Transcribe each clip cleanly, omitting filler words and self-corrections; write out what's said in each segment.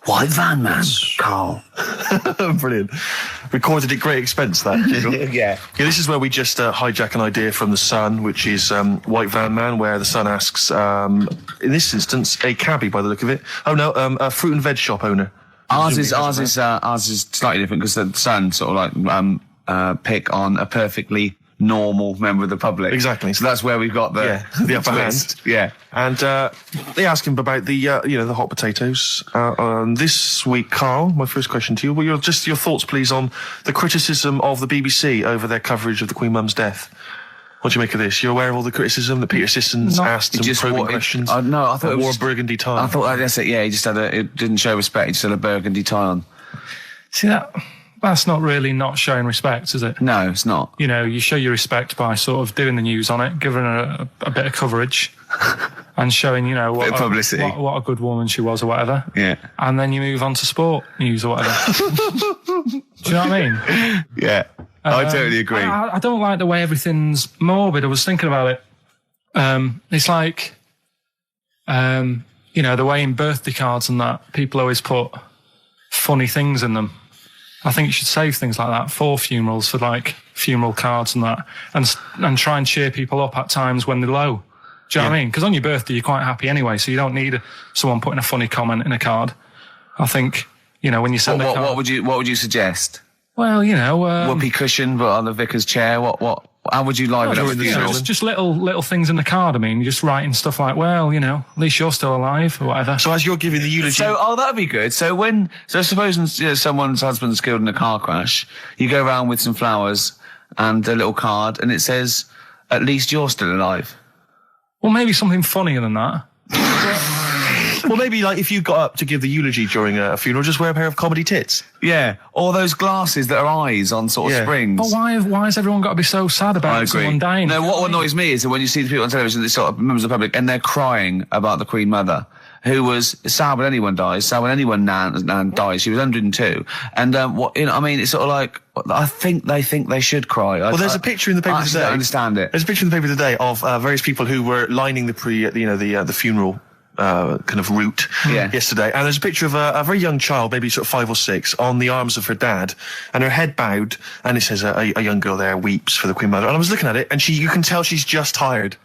White van man, Karl. Brilliant. Recorded at great expense, that. Yeah. This is where we just hijack an idea from The Sun, which is White Van Man, where The Sun asks, in this instance, a cabbie by the look of it. Oh no, a fruit and veg shop owner. Ours is slightly different because The Sun sort of like pick on a perfectly normal member of the public. Exactly. So that's where we've got the upper hand. Yeah. And they ask him about the the hot potatoes. This week, Karl, my first question to you, well, your thoughts, please, on the criticism of the BBC over their coverage of the Queen Mum's death. What do you make of this? You're aware of all the criticism that Peter Sissons asked some probing questions? No, I thought it wore a burgundy tie. I thought that's it. Yeah, he just it didn't show respect. He just had a burgundy tie on. See that's not really not showing respect, is it? No, it's not. You know, you show your respect by sort of doing the news on it, giving her a bit of coverage, and showing what publicity, what a good woman she was, or whatever. Yeah. And then you move on to sport news or whatever. Do you know what I mean? Yeah. I totally agree. I don't like the way everything's morbid. I was thinking about it. It's like, the way in birthday cards and that, people always put funny things in them. I think you should save things like that for funerals, for like funeral cards and that, and try and cheer people up at times when they're low. Do you know what I mean? Because on your birthday, you're quite happy anyway, so you don't need someone putting a funny comment in a card. I think, when you send a card... What would you suggest? Well, whoopee cushion, but on the vicar's chair. How would you liven up the funeral? Just little things in the card. I mean, you're just writing stuff like, well, at least you're still alive or whatever. So as you're giving the eulogy... that'd be good. So supposing someone's husband's killed in a car crash, you go around with some flowers and a little card, and it says, at least you're still alive. Well, maybe something funnier than that. Well, maybe like if you got up to give the eulogy during a funeral, just wear a pair of comedy tits. Yeah, or those glasses that are eyes on sort of springs. But why has everyone got to be so sad about someone dying? No, what annoys me is that when you see the people on television, these sort of members of the public, and they're crying about the Queen Mother, who was sad when anyone dies, sad when anyone nan dies. She was 102, and it's sort of like I think they should cry. Well, there's a picture in the paper today. I don't understand it. There's a picture in the paper today of various people who were lining the funeral kind of route yesterday, and there's a picture of a very young child, maybe sort of 5 or 6, on the arms of her dad, and her head bowed, and it says a young girl there weeps for the Queen Mother. And I was looking at it, and you can tell she's just tired.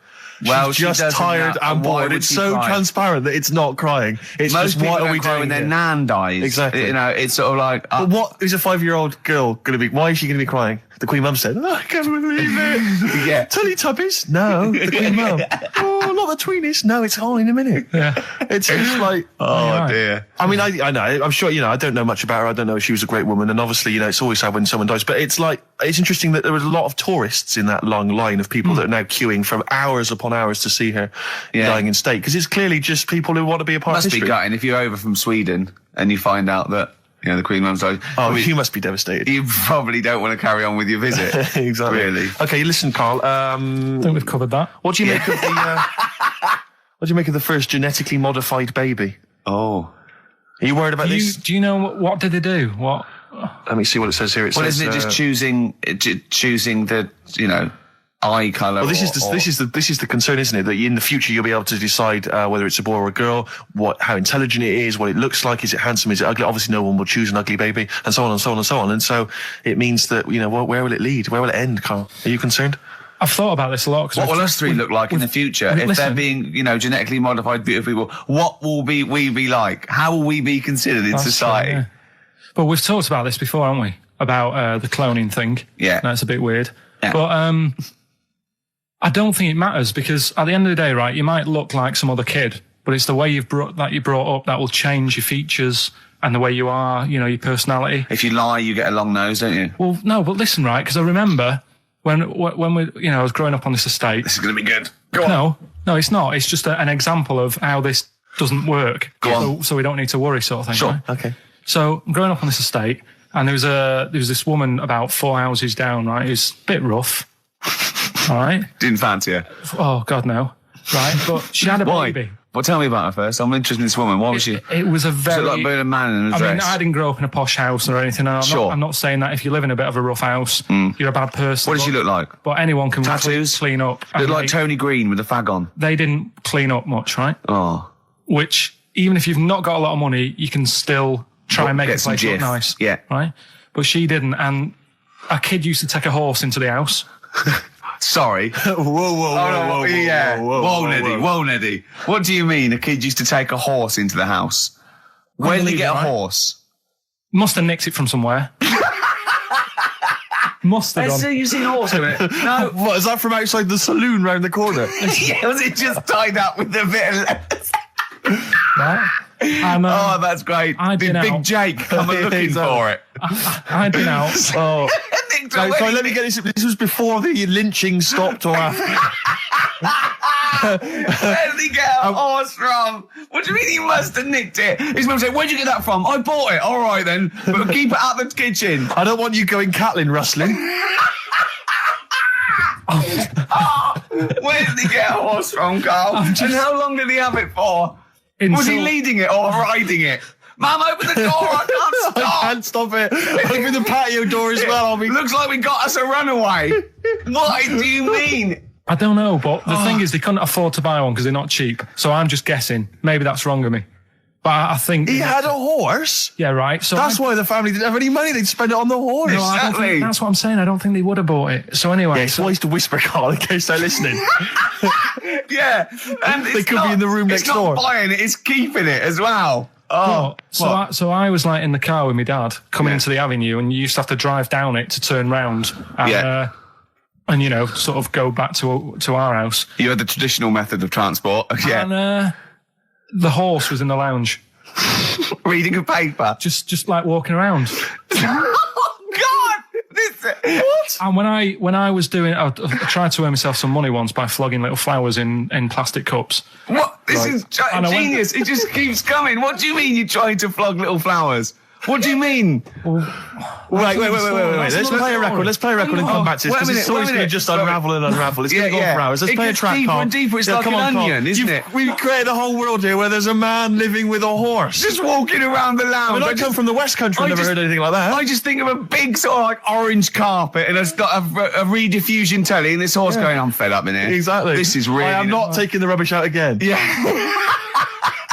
Well, she's just tired and bored. It's so transparent that it's not crying. It's most just, what are we doing doing when their nan dies? Exactly. It's sort of like... But what is a 5-year-old girl going to be... Why is she going to be crying? The Queen Mum said, I can't believe it. Yeah. Teletubbies? No. The Queen Mum. Oh, not the tweenies. No, it's all in a minute. Yeah. It's just like... Oh, dear. I mean, I know. I'm sure, I don't know much about her. I don't know if she was a great woman. And obviously, it's always sad when someone dies. But it's interesting that there was a lot of tourists in that long line of people that are now queuing for hours upon hours to see her dying in state. Because it's clearly just people who want to be a part of history. Must be gutting if you're over from Sweden and you find out that the Queen Mum's died. Oh, you must be devastated. You probably don't want to carry on with your visit. Exactly. Really. Okay, listen, Karl. I think we've covered that. What do you make of the? What do you make of the first genetically modified baby? Oh, are you worried about this? Do you know what did they do? What? Let me see what it says here. Isn't it just choosing the eye colour? Well, this is the concern, isn't it? That in the future you'll be able to decide whether it's a boy or a girl, how intelligent it is, what it looks like, is it handsome, is it ugly? Obviously, no one will choose an ugly baby, and so on and so on and so on. And so it means that where will it lead? Where will it end, Karl? Are you concerned? I've thought about this a lot. What will us three look like in the future if they're being, genetically modified beautiful people? What will we be like? How will we be considered in society? True, yeah. But we've talked about this before, haven't we? About the cloning thing. Yeah, that's a bit weird. Yeah. But I don't think it matters, because at the end of the day, right, you might look like some other kid, but it's the way you brought up that will change your features and the way you are, your personality. If you lie, you get a long nose, don't you? Well, no, but listen, right, because I remember when we, I was growing up on this estate. This is going to be good. Go on. No, it's not. It's just an example of how this doesn't work. Go on. So we don't need to worry, sort of thing. Sure. Right? Okay. So I'm growing up on this estate, and there was this woman about 4 houses down, right, who's a bit rough. All right. Didn't fancy her. Oh, God, no. Right, but she had a baby. Well, tell me about her first. I'm interested in this woman. Why was she? It was a very... Was it like being a man in a dress? I mean, I didn't grow up in a posh house or anything. And I'm not saying that if you live in a bit of a rough house, you're a bad person. What did she look like? But anyone can tattoos? Clean up. Looked like Tony Green with a fag on. They didn't clean up much, right? Oh. Which even if you've not got a lot of money, you can still try and make the place look nice. Yeah. Right? But she didn't. And a kid used to take a horse into the house. Sorry. Whoa, Neddy. What do you mean a kid used to take a horse into the house? Where did he get a horse? Must have nicked it from somewhere. Must have done. You seen a horse in it? No. What, is that from outside the saloon round the corner? Yeah, was it just tied up with a bit of lettuce? Right? Oh, that's great. Big Jake coming looking for it. I'd been out. Oh. So let me get this. This was before the lynching stopped or after. Where did he get a horse from? What do you mean he must have nicked it? His mum said, where'd you get that from? I bought it. All right then. But keep it out the kitchen. I don't want you going Catlin rustling. Where did he get a horse from, Karl? And how long did he have it for? Was he leading it or riding it? Mum, open the door. I can't stop. I can't stop it. Open the patio door as well. Looks like we got us a runaway. What do you mean? I don't know, but the thing is, they couldn't afford to buy one because they're not cheap. So I'm just guessing. Maybe that's wrong of me. But I think... He had a horse? Yeah, right. So that's why the family didn't have any money. They'd spend it on the horse. No, I don't think, that's what I'm saying. I don't think they would have bought it. So anyway... Yeah, it's wise to whisper, Karl, in case they're listening. Yeah. And they could be in the room next door. It's not buying it, it's keeping it as well. Oh, so I was like in the car with my dad coming into the avenue, and you used to have to drive down it to turn round. And, and you know, sort of go back to our house. You had the traditional method of transport. Yeah. And the horse was in the lounge. Reading a paper. Just like walking around. Oh, God! What? And when I was doing, I tried to earn myself some money once by flogging little flowers in plastic cups. What? This is genius. It just keeps coming. What do you mean you're trying to flog little flowers? What do you mean? Wait. Let's play a record. Let's play a record and come back to this. This story's going to just unravel and unravel. It's going to go for hours. Let's play a track, deeper Karl. and deeper. It's like an onion, isn't it? We've created a whole world here where there's a man living with a horse. Just walking around the lounge. I come from the West Country. I've never heard anything like that. I just think of a big sort of like orange carpet and it's got a rediffusion telly and this horse going, I'm fed up in here. Exactly. This is really... I am not taking the rubbish out again. Yeah.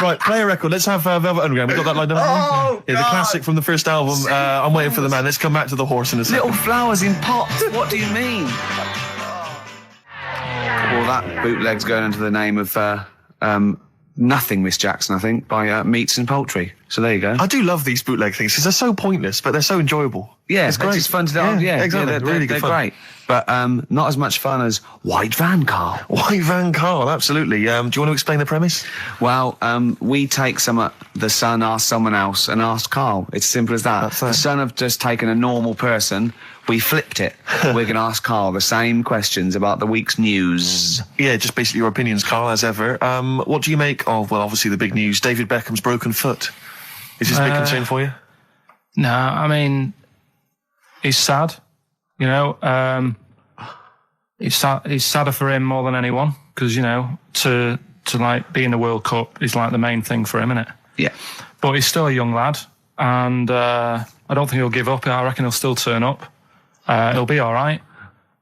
Right, play a record. Let's have Velvet Underground. We've got that lined up. Oh, yeah, the classic from the first album. I'm Waiting for the Man. Let's come back to the horse in a second. Little flowers in pots. What do you mean? Well, that bootleg's going under the name of Nothing, Miss Jackson, I think, by Meats and Poultry. So there you go. I do love these bootleg things because they're so pointless, but they're so enjoyable. Yeah, it's great. It's fun to do. Yeah, exactly. They're really good fun. Great. But not as much fun as White Van Karl. White Van Karl, absolutely. Do you want to explain the premise? Well, we take the Sun asks someone else and asks Karl. It's simple as that. The Sun have just taken a normal person. We flipped it. We're going to ask Karl the same questions about the week's news. Yeah, just basically your opinions, Karl, as ever. What do you make of, well, obviously the big news, David Beckham's broken foot? Is this a big concern for you? No, I mean, he's sad. You know, it's sadder for him more than anyone because, you know, to like be in the World Cup is like the main thing for him, isn't it? Yeah. But he's still a young lad and I don't think he'll give up. I reckon he'll still turn up. He'll be all right.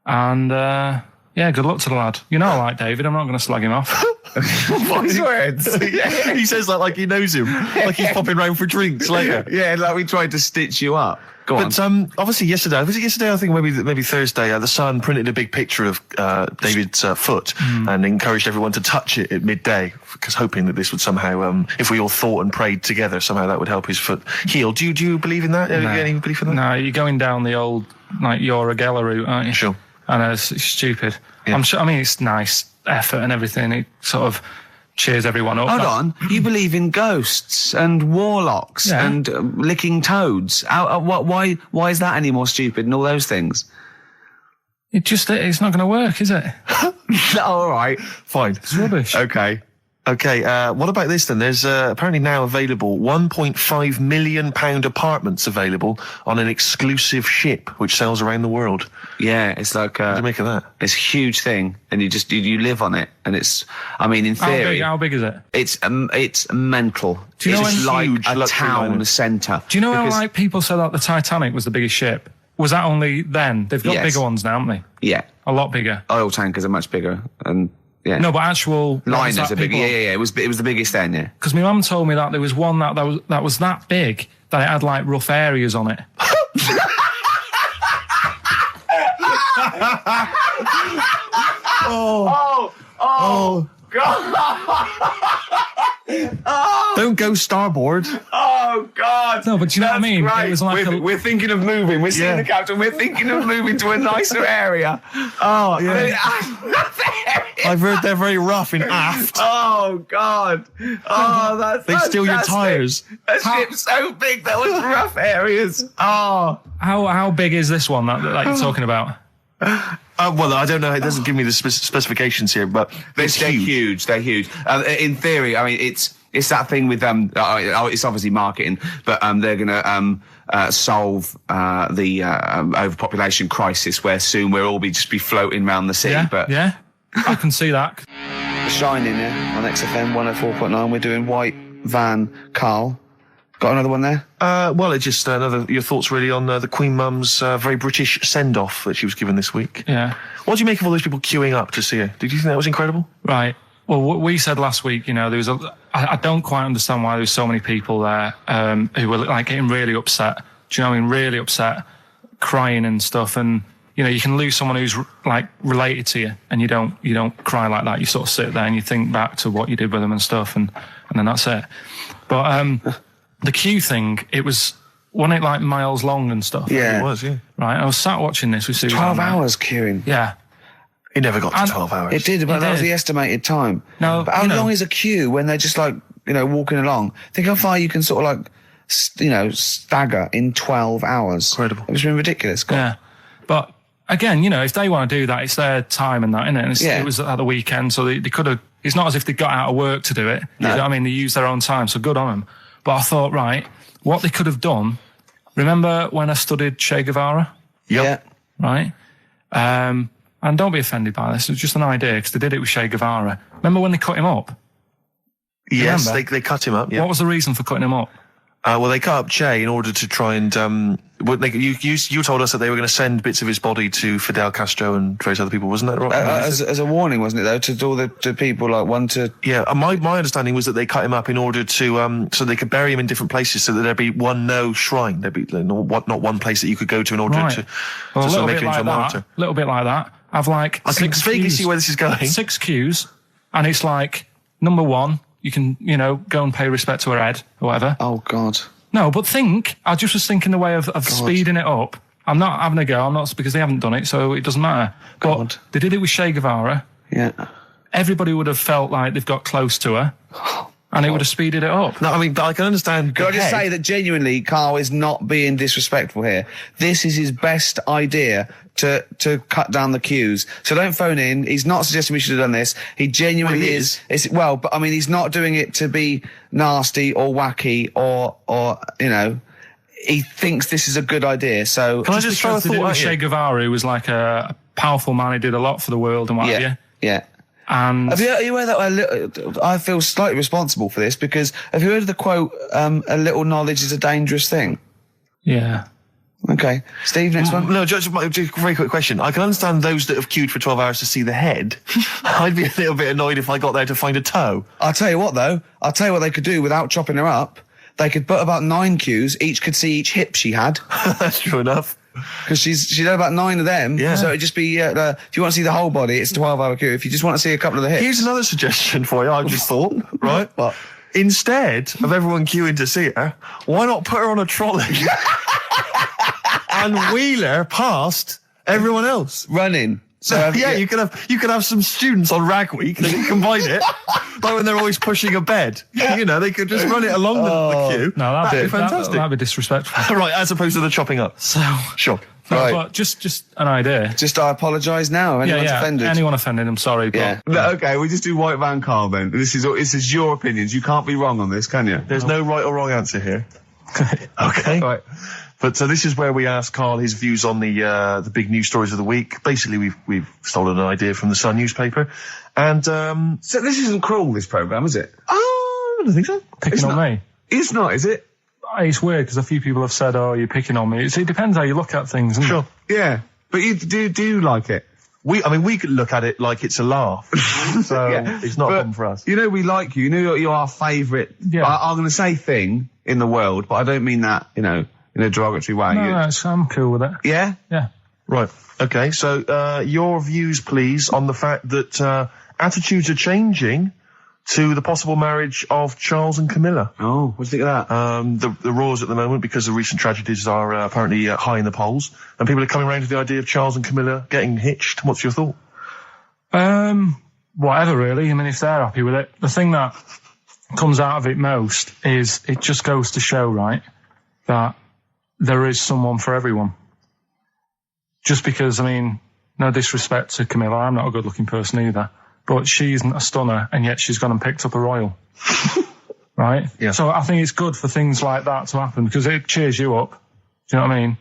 And, yeah, good luck to the lad. You know I like David. I'm not going to slag him off. Voice words. Yeah. He says that like he knows him. Like he's popping round for drinks later. Yeah, like we tried to stitch you up. Go on. But obviously yesterday, was it yesterday? I think maybe Thursday. The Sun printed a big picture of David's foot and encouraged everyone to touch it at midday, because hoping that this would somehow, if we all thought and prayed together, somehow that would help his foot heal. Do you believe in that? No. Any belief in that? No, you're going down the old like Yora Geller route, aren't you? Sure. I know it's stupid. Yeah. I'm sure. I mean, it's nice effort and everything. It sort of cheers everyone up. Hold on, you believe in ghosts and warlocks and licking toads? Why is that any more stupid than all those things? It's not going to work, is it? All right, fine. It's rubbish. Okay. What about this then? There's apparently now available £1.5 million apartments available on an exclusive ship which sails around the world. Yeah, it's like what do you make of that? It's a huge thing, and you live on it, and it's. I mean, in theory, how big is it? It's mental. Do you know it's like huge a town centre. Do you know how like people said that the Titanic was the biggest ship? Was that only then? They've got bigger ones now, haven't they? Yeah, a lot bigger. Oil tankers are much bigger, and. Yeah. No, but actual Liners are big. Yeah. It was the biggest then. Yeah. Because my mum told me that there was one that was that big that it had like rough areas on it. Oh God! Don't go starboard. Oh God! No, but do you know what I mean? Right. It was like we're thinking of moving. We're seeing the captain. We're thinking of moving to a nicer area. Oh yeah. I've heard they're very rough in aft. Oh God! Oh, that's They steal your fantastic. tyres. A ship's so big there was rough areas. Oh, how big is this one that you're talking about? Well, I don't know. It doesn't give me the specifications here, but they're huge. They're huge. In theory, I mean, it's that thing with it's obviously marketing, but they're going to solve the overpopulation crisis, where soon we'll all just be floating around the sea. Yeah, I can see that. Shining on XFM 104.9. We're doing White Van Karl. Got another one there? Well, it's just your thoughts really on the Queen Mum's very British send-off that she was given this week. Yeah. What do you make of all those people queuing up to see her? Did you think that was incredible? Right. Well, what we said last week, there was I don't quite understand why there was so many people there who were like getting really upset. Do you know what I mean? Really upset, crying and stuff. And you can lose someone who's like related to you, and you don't cry like that. You sort of sit there and you think back to what you did with them and stuff, and then that's it. But the queue thing, wasn't it like miles long and stuff? Yeah. It was, yeah. Right. I was sat watching this with Susan. 12 hours queuing. Yeah. It never got to 12 hours. It did, but that was the estimated time. No, but how long is a queue when they're just like, walking along? Think how far you can sort of like, stagger in 12 hours. Incredible. It was been ridiculous. Yeah. But again, if they want to do that, it's their time and that, isn't it? And Yeah. It was at the weekend, so they could have, it's not as if they got out of work to do it. No. You know what I mean? They used their own time, so good on them. But I thought, right, what they could have done, remember when I studied Che Guevara? Yep. Yeah. Right? And don't be offended by this, it's just an idea, because they did it with Che Guevara. Remember when they cut him up? Yes, Remember? they cut him up, yeah. What was the reason for cutting him up? Well, they cut up Che in order to try and... you told us that they were going to send bits of his body to Fidel Castro and various other people, wasn't that right? As a warning, wasn't it, though, to all the people, like, one to... Yeah, my understanding was that they cut him up in order to so they could bury him in different places, so that there'd be one shrine. There'd be not one place that you could go to in order right. to well, sort of make bit it into like a martyr. A little bit like that. I've like I can vaguely see where this is going. 6 queues, and it's like, number 1, you can, go and pay respect to her head, or whatever. Oh, God. No, but I just was thinking the way of speeding it up. I'm not having a go. I'm not, because they haven't done it, so it doesn't matter. God. But they did it with Che Guevara. Yeah. Everybody would have felt like they've got close to her, and it would have speeded it up. No, I mean, but I can understand. Can I just say that genuinely, Karl is not being disrespectful here. This is his best idea to cut down the queues. So don't phone in. He's not suggesting we should have done this. He genuinely is. But I mean, he's not doing it to be nasty or wacky or he thinks this is a good idea. So Can I just throw a thought at Che you? Guevara, who was like a powerful man who did a lot for the world and what have you. Yeah. And Are you aware that I feel slightly responsible for this, because have you heard of the quote, a little knowledge is a dangerous thing? yeah. Okay. Steve, next one. No, just a very quick question. I can understand those that have queued for 12 hours to see the head. I'd be a little bit annoyed if I got there to find a toe. I'll tell you what, though. I'll tell you what they could do without chopping her up. They could put about 9 queues. Each could see each hip she had. That's true enough. Because she'd had about 9 of them. Yeah. So it'd just be, if you want to see the whole body, it's a 12-hour queue. If you just want to see a couple of the hips. Here's another suggestion for you, I just thought, right? What? Instead of everyone queuing to see her, why not put her on a trolley and wheel her past everyone else? Running. So Yeah, you could have some students on Rag Week. They can combine it, like when they're always pushing a bed. They could just run it along the queue. No, that'd be fantastic. That'd be disrespectful. Right, as opposed to the chopping up. So, Sure. Right. but just an idea. Just I apologise now. Anyone's offended. Anyone offended, I'm sorry. But Yeah. No, okay, we just do White Van Karl then. This is your opinions. You can't be wrong on this, can you? There's no right or wrong answer here. Okay. Right. But so this is where we ask Karl his views on the big news stories of the week. Basically, we've stolen an idea from the Sun newspaper, and So this isn't cruel, this programme, is it? I don't think so. picking on me. It's not, is it? It's weird because a few people have said, "Oh, you're picking on me." It depends how you look at things. Isn't Sure. Yeah. But you do you like it? we could look at it like it's a laugh. So it's not a problem for us. You know, we like you. You know, you're our favourite. Yeah. I'm going to say thing in the world, but I don't mean that, in a derogatory way. No, I'm cool with it. Yeah? Yeah. Right. Okay. So your views, please, on the fact that attitudes are changing to the possible marriage of Charles and Camilla. Oh, what do you think of that? The roars at the moment, because the recent tragedies are apparently high in the polls, and people are coming around to the idea of Charles and Camilla getting hitched. What's your thought? Whatever, really. I mean, if they're happy with it. The thing that comes out of it most is it just goes to show, right, that there is someone for everyone. Just because, I mean, no disrespect to Camilla, I'm not a good-looking person either, but she isn't a stunner, and yet she's gone and picked up a royal. Right? Yeah. So I think it's good for things like that to happen, because it cheers you up. Do you know what I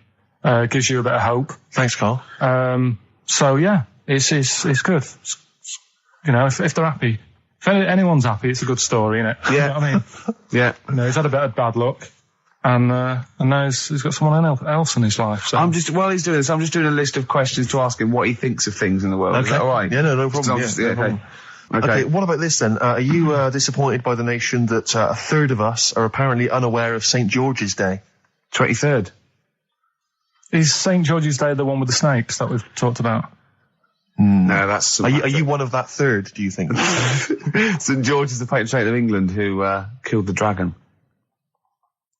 mean? Gives you a bit of hope. Thanks, Karl. So yeah, it's good. If they're happy, if anyone's happy, it's a good story, isn't it? Yeah. You know what I mean? Yeah. He's had a bit of bad luck, and now he's got someone else in his life. So. While he's doing this, I'm just doing a list of questions to ask him what he thinks of things in the world. Okay. Is that all right? Yeah, no problem. No problem. Okay, what about this then? Are you disappointed by the nation that a third of us are apparently unaware of St. George's Day? 23rd. Is St. George's Day the one with the snakes that we've talked about? No, that's... Are you one of that third, do you think? St. George is the patron saint of England who killed the dragon.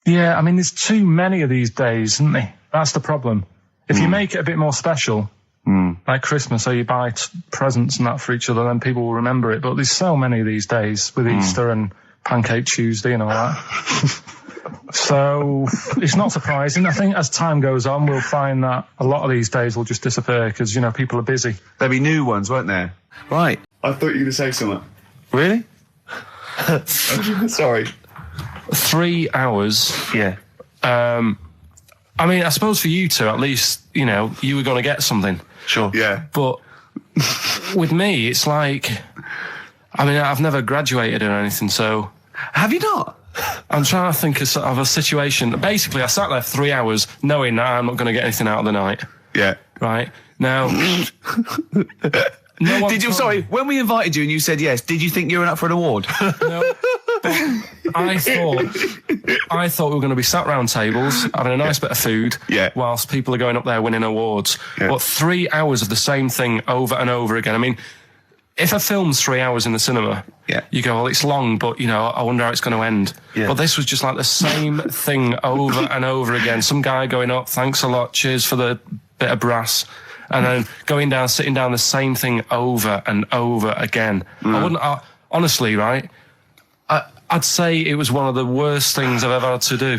Yeah, I mean, there's too many of these days, isn't there? That's the problem. If you make it a bit more special, like Christmas, so you buy presents and that for each other, then people will remember it. But there's so many of these days with Easter and Pancake Tuesday and all that. So it's not surprising. I think as time goes on, we'll find that a lot of these days will just disappear because, people are busy. There'll be new ones, won't there? Right. I thought you were going to say something. Really? Sorry. 3 hours. Yeah. I mean, I suppose for you two, at least, you were going to get something. Sure. Yeah. But with me, it's like, I mean, I've never graduated or anything, so... Have you not? I'm trying to think of a situation. Basically, I sat there for 3 hours knowing that I'm not going to get anything out of the night. Yeah. Right? Now... Sorry, when we invited you and you said yes, did you think you were up for an award? No. I thought we were going to be sat round tables, having a nice bit of food, whilst people are going up there winning awards. Yeah. But 3 hours of the same thing over and over again. I mean, if a film's 3 hours in the cinema, you go, well, it's long, but, I wonder how it's going to end. Yeah. But this was just like the same thing over and over again. Some guy going up, thanks a lot, cheers for the bit of brass. And then going down, sitting down, the same thing over and over again. Honestly, right, I'd say it was one of the worst things I've ever had to do.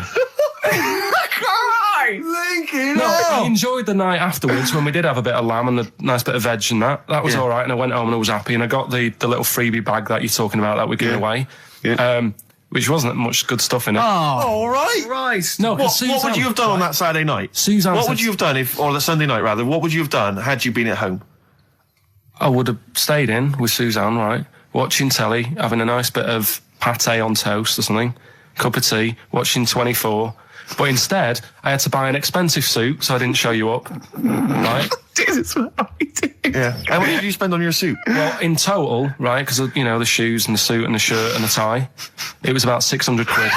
I enjoyed the night afterwards when we did have a bit of lamb and a nice bit of veg and that. That was all right, and I went home and I was happy, and I got the little freebie bag that you're talking about that we're giving away. Yeah. Which wasn't much good stuff in it. Oh, all right. Right. No, what would you have done on that Saturday night? Suzanne what would you have done or the Sunday night rather, what would you have done had you been at home? I would have stayed in with Suzanne, right, watching telly, having a nice bit of pate on toast or something, cup of tea, watching 24. But instead, I had to buy an expensive suit, so I didn't show you up. Right? Jesus, what I did. Yeah. How much did you spend on your suit? Well, in total, right, because, the shoes and the suit and the shirt and the tie, it was about 600 quid.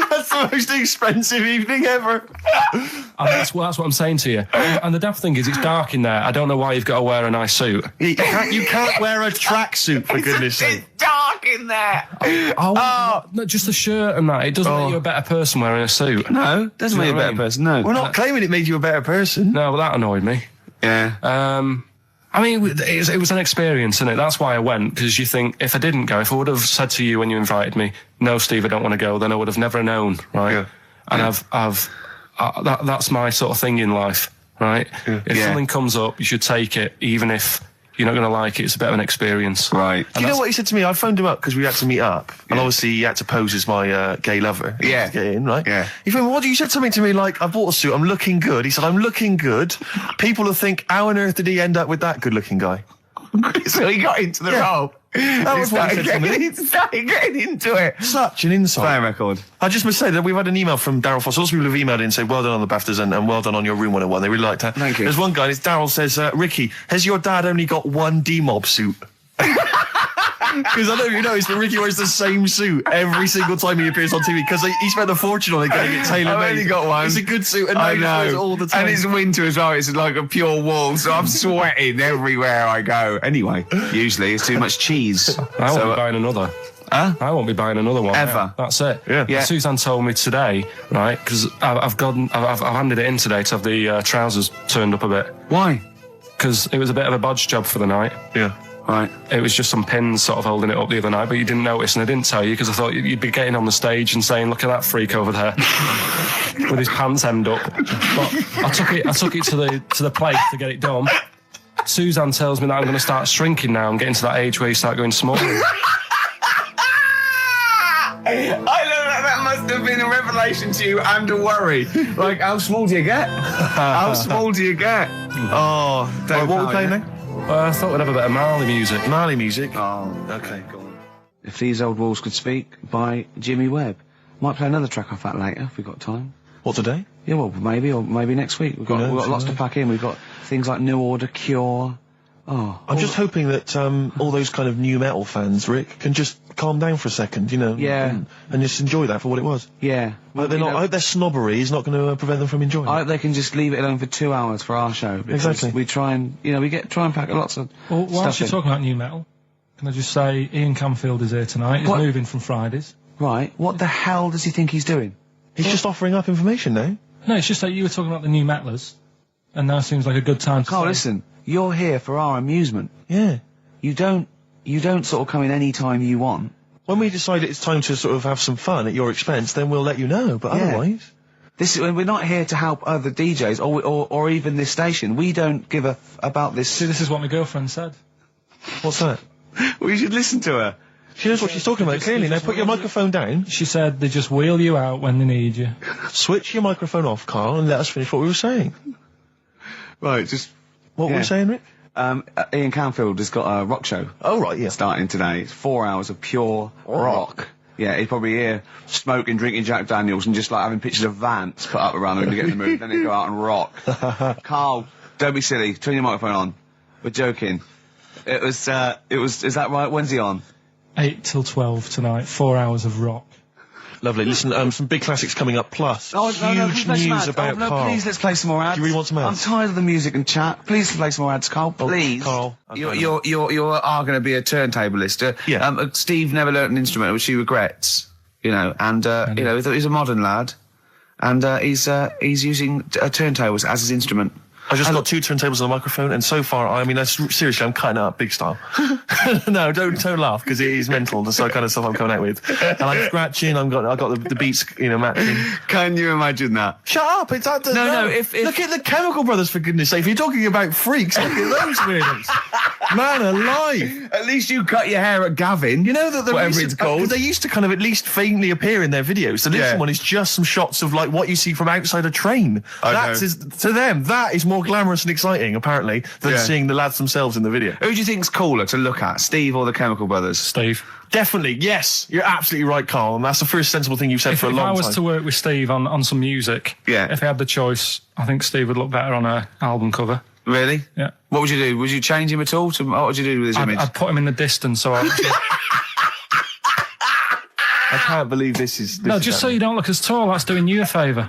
That's the most expensive evening ever. And that's what I'm saying to you. And the daft thing is, it's dark in there. I don't know why you've got to wear a nice suit. You can't wear a tracksuit, for goodness sake. It's dark in there. No, just the shirt and that. It doesn't make you a better person wearing a suit. No, doesn't make you a better person, no. We're not claiming it made you a better person. No, but that annoyed me. Yeah. I mean, it was an experience, innit? That's why I went, because you think, if I didn't go, if I would have said to you when you invited me, no, Steve, I don't want to go, then I would have never known, right? Yeah. And that's my sort of thing in life, right? Yeah. If something comes up, you should take it, even if you're not going to like it. It's a bit of an experience. Right. Do you know what he said to me? I phoned him up because we had to meet up. And obviously he had to pose as my gay lover. Yeah. To get in, right? Yeah. He phoned, you said something to me like, I bought a suit, I'm looking good. He said, I'm looking good. People will think, how on earth did he end up with that good-looking guy? So he got into the role. That was what he said to me. He started getting into it. Such an insult. Play a record. I just must say that we've had an email from Daryl Foss. Lots of people have emailed in and said, well done on the BAFTAs and well done on your Room 101. They really liked that. Thank you. There's one guy, it's Daryl says, Ricky, has your dad only got one D-Mob suit? Because I don't know if you noticed, but Ricky wears the same suit every single time he appears on TV because he spent a fortune on it getting it tailor-made. I've only got one. It's a good suit, and I he wears it know. all the time. And it's winter as well. It's like a pure wool, so I'm sweating everywhere I go. Anyway, usually it's too much cheese. I won't be buying another. Huh? I won't be buying another one. Ever. That's it. Yeah. Suzanne told me today, right, because I've handed it in today to have the trousers turned up a bit. Why? Because it was a bit of a bodge job for the night. Yeah. Right. It was just some pins sort of holding it up the other night, but you didn't notice, and I didn't tell you because I thought you'd be getting on the stage and saying, "Look at that freak over there with his pants hemmed up." But I took it to the place to get it done. Suzanne tells me that I'm going to start shrinking now and getting to that age where you start going smaller. I know that must have been a revelation to you and a worry. Like, how small do you get? How small do you get? Oh, Right, what are we playing now? I thought we'd have a bit of Marley music. Marley music. Oh, Okay, go on. If These Old Walls Could Speak by Jimmy Webb. Might play another track off that later if we've got time. What, today? Yeah, well, maybe next week. We've got lots to pack in. We've got things like New Order, Cure. Oh, I'm just hoping that all those kind of new metal fans, Rick, can just calm down for a second, you know, Yeah. and just enjoy that for what it was. yeah. I hope their snobbery is not going to prevent them from enjoying I it. hope they can just leave it alone for 2 hours for our show. Because Exactly. we try and, try and pack lots of Well, whilst stuff you're in. talking about new metal, can I just say Ian Camfield is here tonight. He's What? moving from Fridays. Right, what the hell does he think he's doing? He's just offering up information now. No, it's just that you were talking about the new metalers, and now seems like a good time to Carl, say- listen, you're here for our amusement. Yeah. You don't sort of come in any time you want. When we decide it's time to sort of have some fun at your expense, then we'll let you know, but Yeah. otherwise... We're not here to help other DJs or even this station. We don't give a about this. See, this is what my girlfriend said. What's that? We should listen to her. She knows what she's talking about, clearly. Now put your microphone down, She said they just wheel you out when they need you. switch your microphone off, Carl, and let us finish what we were saying. Right, just What were we saying, Rick? Ian Canfield has got a rock show Oh, right, yeah. starting today. It's 4 hours of pure rock. Yeah, he's probably here smoking, drinking Jack Daniels and just like having pictures of Vance put up around him to get in the mood. Then he'd go out and rock. Carl, don't be silly. Turn your microphone on. We're joking. Is that right? When's he on? 8 till 12 tonight, 4 hours of rock. Lovely. Listen, some big classics coming up, plus huge can we play some news ads? about Karl. Please, let's play some more ads. Do you really want some ads? I'm tired of the music and chat. Please play some more ads, Carl. Please. Carl. You are going to be a turntablist. Yeah. Steve never learnt an instrument, which he regrets. And he's a modern lad, and he's using turntables as his instrument. I just got 2 turntables and a microphone, and so far, seriously, I'm cutting it up big style. No, don't laugh, because it is mental, the kind of stuff I'm coming out with. And I'm scratching, I got the beats, matching. Can you imagine that? Shut up! It's that. No, if look at the Chemical Brothers, for goodness sake. If you're talking about freaks, look at those weirdos. Man alive! At least you cut your hair at Gavin. You know that whatever it's called. They used to kind of at least faintly appear in their videos. The next one is just some shots of like what you see from outside a train. To them, that is more glamorous and exciting, apparently, than seeing the lads themselves in the video. Who do you think's cooler to look at, Steve or the Chemical Brothers? Steve. Definitely, yes. You're absolutely right, Carl, and that's the first sensible thing you've said for a If long I time. was to work with Steve on some music, if I had the choice, I think Steve would look better on an album cover. Really? Yeah. What would you do? Would you change him at all? What would you do with his image? I'd put him in the distance, so I can't believe this is... No, just so you don't look as tall, that's doing you a favour.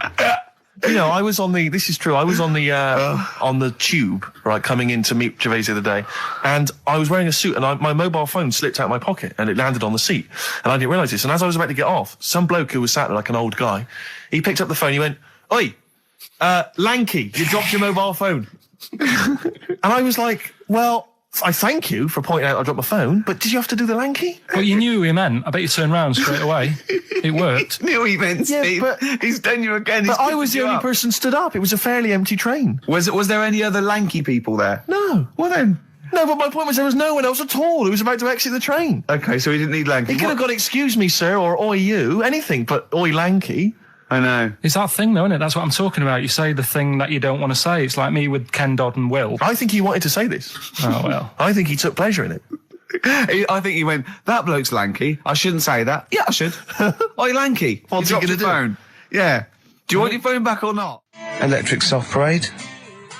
I was on the... This is true. I was on the tube, right, coming in to meet Gervais the other day, and I was wearing a suit, and my mobile phone slipped out of my pocket, and it landed on the seat, and I didn't realise this. And as I was about to get off, some bloke who was sat there like an old guy, he picked up the phone, he went, "Oi, Lanky, you dropped your mobile phone." And I was like, well... I thank you for pointing out I dropped my phone, but did you have to do the Lanky? Well, you knew who he meant. I bet you turned round straight away. It worked. Knew he meant, Steve. but he's done you again. But I was the only person stood up. It was a fairly empty train. Was there any other lanky people there? No. Well then. No, but my point was there was no one else at all who was about to exit the train. Okay, so he didn't need lanky. He could have gone, "Excuse me, sir," or "Oi, you," anything, but "Oi, Lanky." I know. It's that thing, though, isn't it? That's what I'm talking about. You say the thing that you don't want to say. It's like me with Ken Dodd and Will. I think he wanted to say this. Oh, well. I think he took pleasure in it. I think he went, that bloke's lanky. I shouldn't say that. Yeah, I should. Oh, you're lanky. What's he dropped gonna your do? phone. Yeah. Do you want your phone back or not? Electric Soft Parade.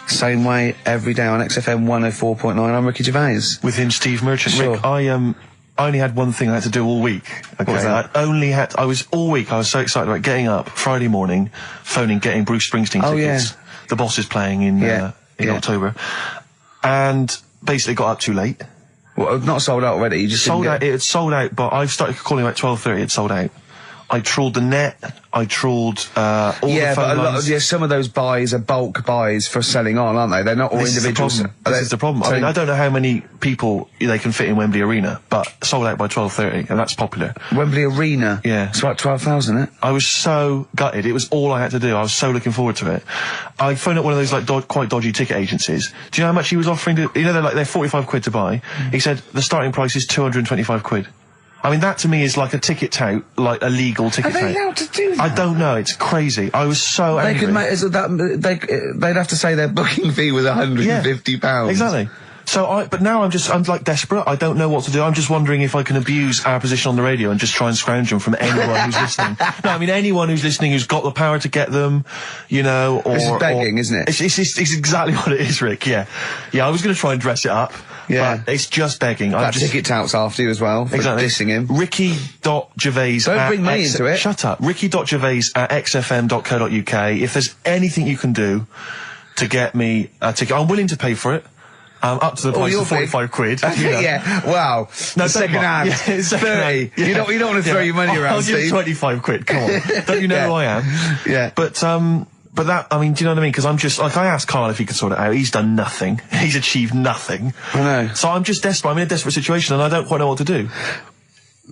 Same way every day on XFM 104.9. I'm Ricky Gervais. With him, Steve Merchant. Sure. Rick, I only had one thing I had to do all week. Okay, was that? I was so excited about getting up Friday morning, phoning, getting Bruce Springsteen tickets. Yeah. The Boss is playing in October, and basically got up too late. Well, not sold out already. You just Sold out. It had sold out, but I started calling about 12:30. It sold out. I trawled the net. I trawled all the phone but lines. some of those buys are bulk buys for selling on, aren't they? They're not all individuals. This is the problem. I mean, I don't know how many people they can fit in Wembley Arena, but sold out by 12:30, and that's popular. Wembley Arena? Yeah. It's about 12,000, isn't it? I was so gutted. It was all I had to do. I was so looking forward to it. I phoned up one of those like quite dodgy ticket agencies. Do you know how much he was offering to, they're 45 quid to buy. He said the starting price is 225 quid. I mean, that to me is like a ticket tout, like a legal ticket tout. Are they allowed to do that? I don't know. It's crazy. I was so angry. They could make they'd have to say their booking fee was £150. Exactly. So but now I'm like desperate. I don't know what to do. I'm just wondering if I can abuse our position on the radio and just try and scrounge them from anyone who's listening. No, I mean anyone who's listening who's got the power to get them, or this is begging, isn't it? It's exactly what it is, Rick. Yeah. I was going to try and dress it up. Yeah. But it's just begging. That ticket touts after you as well, for dissing him. Ricky.Gervais. Don't bring me into it. Shut up. Ricky.Gervais at xfm.co.uk. If there's anything you can do to get me a ticket, I'm willing to pay for it. Up to the price of 45 quid. Yeah, wow. No, second hand. Yeah, 30. Yeah. You don't want to throw your money around, I'll give Steve. 25 quid, come on. Don't you know who I am? Yeah. But that, I mean, do you know what I mean? Because I'm just, like, I asked Karl if he could sort it out. He's done nothing. He's achieved nothing. I know. So I'm just desperate. I'm in a desperate situation and I don't quite know what to do.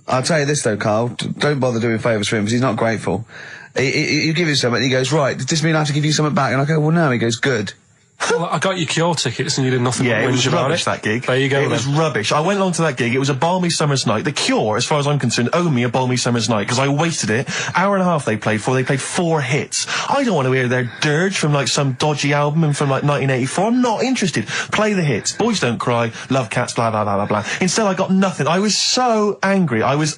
I'll tell you this though, Karl. Don't bother doing favours for him because he's not grateful. You give him something and he goes, right, does this mean I have to give you something back? And I go, well, no. He goes, good. Well, I got you Cure tickets and you did nothing but it was whinge about rubbish, it. that gig. There you go. It was rubbish. I went along to that gig. It was a balmy summer's night. The Cure, as far as I'm concerned, owe me a balmy summer's night because I wasted it. Hour and a half they played for. They played 4 hits. I don't want to hear their dirge from like some dodgy album from like 1984. I'm not interested. Play the hits. Boys Don't Cry, Love Cats, blah, blah, blah, blah, blah. Instead I got nothing. I was so angry. I was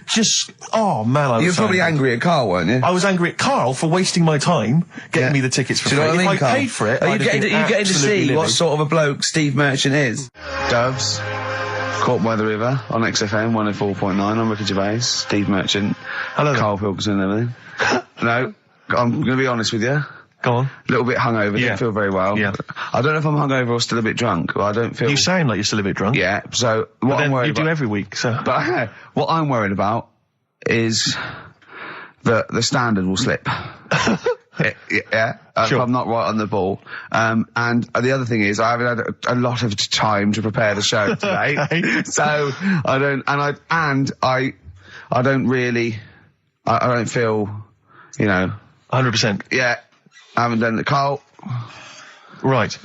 just, oh man, I was You were so probably angry at Karl, weren't you? I was angry at Karl for wasting my time getting me the tickets for Do you know free. what I mean, If I Karl? paid for it, Are you I'd have getting been to see absolutely what livid. sort of a bloke Steve Merchant is? Doves, Caught by the River on XFM 104.9. I'm Ricky Gervais, Steve Merchant, Hello there. Karl Pilkington and everything. No, I'm going to be honest with you. Go on. A little bit hungover, Yeah. didn't feel very well. Yeah. I don't know if I'm hungover or still a bit drunk, but I don't feel... You sound like you're still a bit drunk. Yeah, so what But I'm then worried you do about... every week, so... But what I'm worried about is that the standard will slip. Yeah, Sure. if I'm not right on the ball. And the other thing is, I haven't had a lot of time to prepare the show today, Okay. so I don't, I don't really, I don't feel, 100%. yeah, I haven't done the Karl. Right.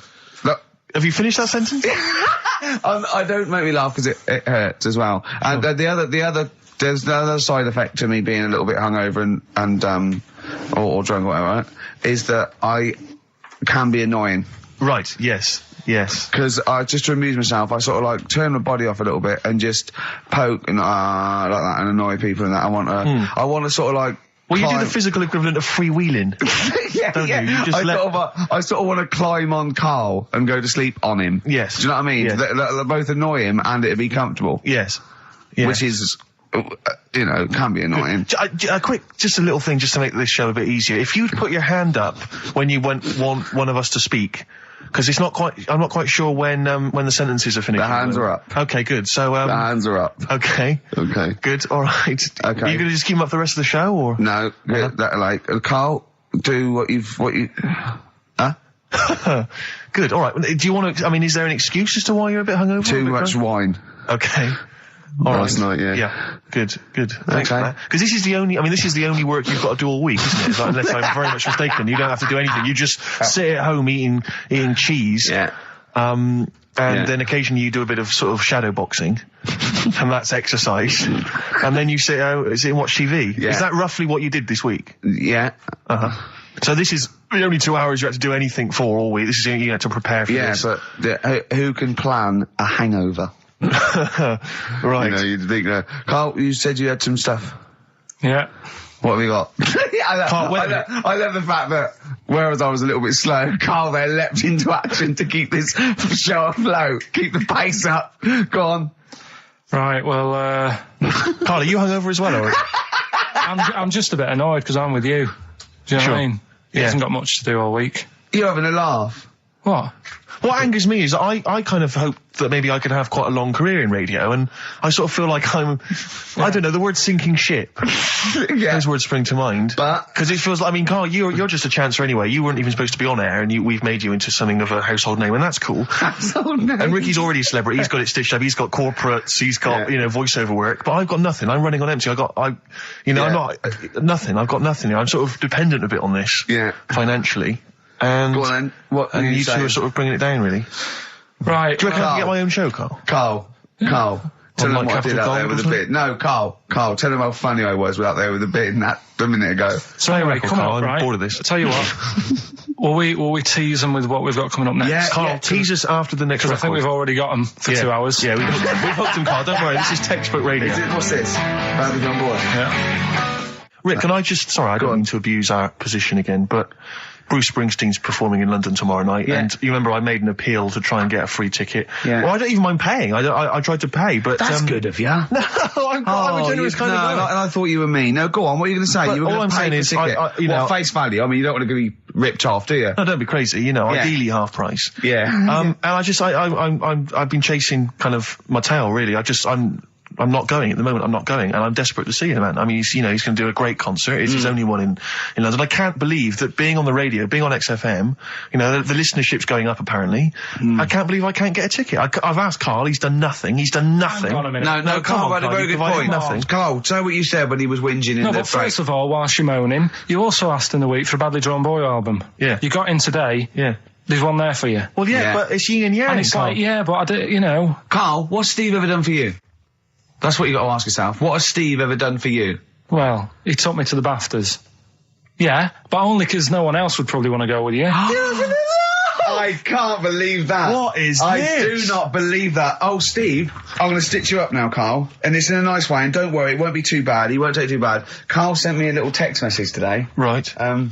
Look, Have you finished that sentence? I don't make me laugh because it hurts as well. And there's the other side effect to me being a little bit hungover or drunk or whatever, right, is that I can be annoying. Right, yes. Because just to amuse myself, I sort of like turn my body off a little bit and just poke and like that and annoy people and that. I want to sort of like. Well, you do the physical equivalent of freewheeling. Yeah, don't yeah. you? You just I sort of want to climb on Karl and go to sleep on him. Yes. Do you know what I mean? Yes. They both annoy him and it'd be comfortable. Yes. Which is, can be annoying. Just a little thing just to make this show a bit easier. If you'd put your hand up when you want one of us to speak, because I'm not quite sure when the sentences are finished. The hands are up. Okay, good. So, The hands are up. Okay. Okay. Good, alright. Okay. Are you gonna just keep them up for the rest of the show, or? No, Karl, do what you, huh? Good, alright. Do you want to, is there an excuse as to why you're a bit hungover? Too much wine. Okay. All Last right. night, yeah. Yeah. Good. Thanks for Okay. that. Because this is the only work you've got to do all week, isn't it? It's like, unless I'm very much mistaken. You don't have to do anything. You just sit at home eating cheese. Yeah. And then occasionally you do a bit of sort of shadow boxing. And that's exercise. And then you sit and watch TV. Yeah. Is that roughly what you did this week? Yeah. Uh-huh. So this is the only 2 hours you had to do anything for all week. This is, you had to prepare for this. Yeah, but who can plan a hangover? Right. You know, you'd think, Carl, you said you had some stuff. Yeah. What have we got? I love the fact that, whereas I was a little bit slow, Karl there leapt into action to keep this show afloat, keep the pace up. Go on. Right, well, Karl, are you hungover as well, or? I'm just a bit annoyed because I'm with you. Do you know what I mean? He hasn't got much to do all week. You're having a laugh. What? What angers me is I kind of hope that maybe I could have quite a long career in radio, and I sort of feel like I don't know, the word sinking ship. Those words spring to mind. But because it feels like, I mean, Karl, you're just a chancer anyway. You weren't even supposed to be on air, and we've made you into something of a household name, and that's cool. Household name. And Ricky's already a celebrity. He's got it stitched up. He's got corporates. He's got voiceover work. But I've got nothing. I'm running on empty. I'm not nothing. I've got nothing. I'm sort of dependent a bit on this. Yeah. Financially. And go on then. What and you two are sort of bringing it down, really. Right. Do you reckon I can get my own show, Karl? Carl. Tell them what I did out there with a bit. No, Carl, tell them how funny I was out there with a bit in that a minute ago. So anyway, come on, I'm bored of this. I'll tell you what. will we tease them with what we've got coming up next? Yeah, Karl, tease us after the next record. I think we've already got them for 2 hours. Yeah, we've hooked them, Karl. Don't worry, this is textbook radio. What's this? Badly on board. Yeah. Rick, can I just... Sorry, I don't mean to abuse our position again, but... Bruce Springsteen's performing in London tomorrow night, and you remember I made an appeal to try and get a free ticket. Yeah. Well, I don't even mind paying. I tried to pay, but that's good of you. No, I'm a generous kind of guy. And I thought you were mean. No, go on. What are you going to say? But you were all I'm saying is, face value. I mean, you don't want to be ripped off, do you? No, don't be crazy. Ideally half price. Yeah. And I've been chasing kind of my tail, really. I'm not going at the moment. I'm not going, and I'm desperate to see him, man. I mean, he's going to do a great concert. It's his only one in London. I can't believe that being on the radio, being on XFM, the listenership's going up apparently. I can't believe I can't get a ticket. I've asked Karl. He's done nothing. Hang on a minute. No, Karl had a very good point. Nothing. Karl, say what you said when he was whinging in the break. First of all, whilst you're moaning, you also asked in the week for a Badly Drawn Boy album. Yeah. You got in today. Yeah. There's one there for you. Well, yeah. But it's yin and yang. And it's Karl. like, but I do, Karl, what's Steve ever done for you? That's what you got to ask yourself. What has Steve ever done for you? Well, he took me to the BAFTAs. Yeah, but only because no one else would probably want to go with you. I can't believe that. What is I this? do not believe that. Oh, Steve, I'm going to stitch you up now, Karl. And it's in a nice way, and don't worry, it won't be too bad. He won't take too bad. Karl sent me a little text message today. Right. No,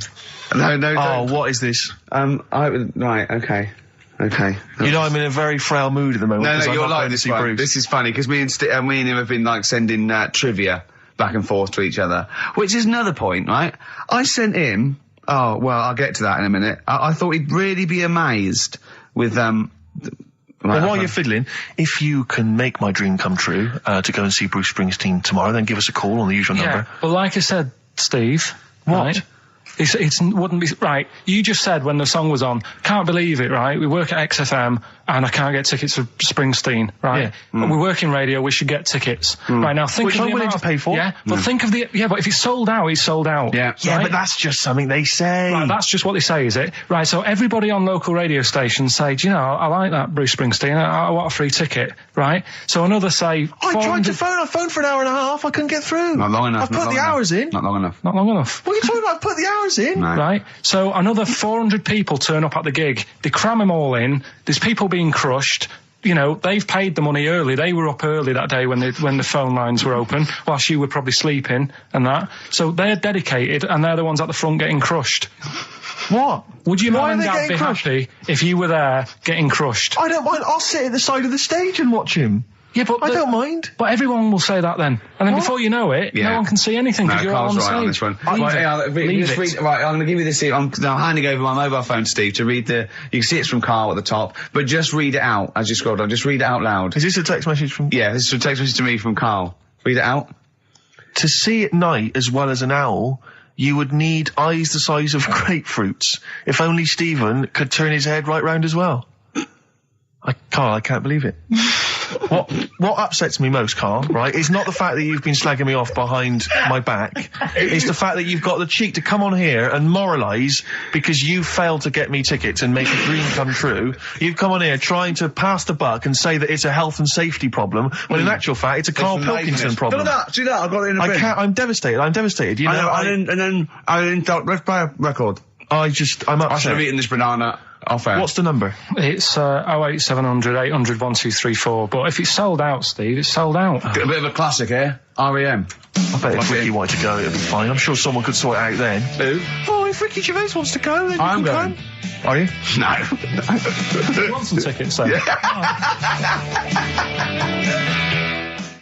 Oh, what is this? Right, okay. Okay. I'm in a very frail mood at the moment. No, you're like this one. This is funny, because me and him have been, like, sending trivia back and forth to each other. Which is another point, right? I sent him... Oh, well, I'll get to that in a minute. I thought he'd really be amazed with, Well, while you're fiddling, if you can make my dream come true, to go and see Bruce Springsteen tomorrow, then give us a call on the usual number. Well, like I said, Steve... What? Right? It wouldn't be... Right, you just said when the song was on, can't believe it, right? We work at XFM, and I can't get tickets for Springsteen, right? Yeah. We work in radio, we should get tickets. Right, now think which of I'm the willing amount to pay for. Yeah, but think of the... Yeah, but if he's sold out, he's sold out. Yeah. Yeah, right? but that's just something they say. Right, that's just what they say, is it? Right, so everybody on local radio stations say, do you know, I like that Bruce Springsteen, I want a free ticket, right? So another say... I tried to phone, I phoned for an hour and a half, I couldn't get through. Not long enough. I've put the hours in. Not long enough. Not long enough. What are you talking about? I've put the hours in. No. Right? So another 400 people turn up at the gig. They cram them all in. There's people being crushed. They've paid the money early. They were up early that day when the phone lines were open, whilst you were probably sleeping and that. So they're dedicated, and they're the ones at the front getting crushed. What? Would your mum and dad getting be crushed? happy if you were there getting crushed? I don't mind. I'll sit at the side of the stage and watch him. Yeah, but I don't mind. But everyone will say that then. And then before you know it, no one can see anything because you're all on Karl's the right stage. on this one. Leave it. Right, I'm going to give you this. I'm now handing over my mobile phone to Steve to read you can see it's from Karl at the top, but just read it out as you scroll down. Just read it out loud. Is this a text message from... Yeah, this is a text message to me from Karl. Read it out. To see at night as well as an owl, you would need eyes the size of grapefruits. If only Stephen could turn his head right round as well. Karl, I can't believe it. What upsets me most, Karl, right, is not the fact that you've been slagging me off behind my back. It's the fact that you've got the cheek to come on here and moralise because you failed to get me tickets and make a dream come true. You've come on here trying to pass the buck and say that it's a health and safety problem, when in actual fact it's a Karl Pilkington problem. Do that. I got it in the bin. I'm devastated. And then let's play a record. I'm upset. I should have eaten this banana Off air. What's the number? It's 08700 800 1234. But if it's sold out, Steve, it's sold out. A bit of a classic here. REM. I bet if Ricky wanted to go, it'd be fine. I'm sure someone could sort it out then. Who? Oh, if Ricky Gervais wants to go, then I'm you can going. come. Are you? No. You want some tickets, then?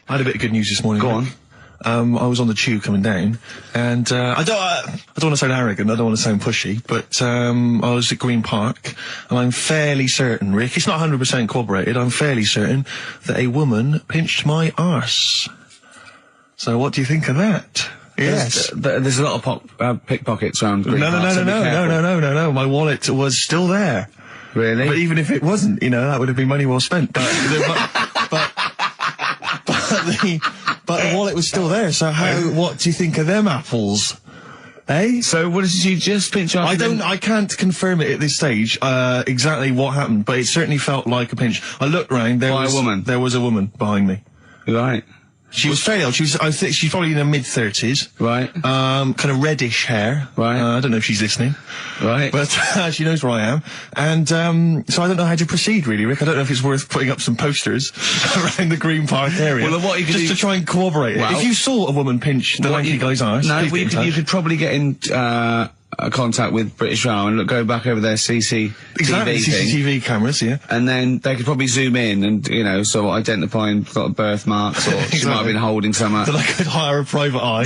I had a bit of good news this morning. Go on. I was on the tube coming down, and I don't want to sound arrogant, I don't want to sound pushy, but I was at Green Park, and I'm fairly certain, Rick, it's not 100% corroborated, I'm fairly certain that a woman pinched my arse. So what do you think of that? Yes. There's a lot of pickpockets around Green Park. No. My wallet was still there. Really? But even if it wasn't, that would have been money well spent. But the wallet was still there. So what do you think of them apples? Eh? So what did you just pinch off? I can't confirm it at this stage, exactly what happened, but it certainly felt like a pinch. I looked round, there was a woman behind me. Right. She was fairly old. I think she's probably in her mid-30s. Right. Kind of reddish hair. Right. I don't know if she's listening. Right. But she knows where I am. And so I don't know how to proceed, really, Rick. I don't know if it's worth putting up some posters around the Green Park area. Well, what you could just to try and corroborate it. If you saw a woman pinch the lanky guy's arse, you could probably get in contact with British Rail and go back over their CCTV CCTV cameras, yeah. And then they could probably zoom in and, sort of identifying sort of birthmarks, or she might have been holding some up. Then I could hire a private eye.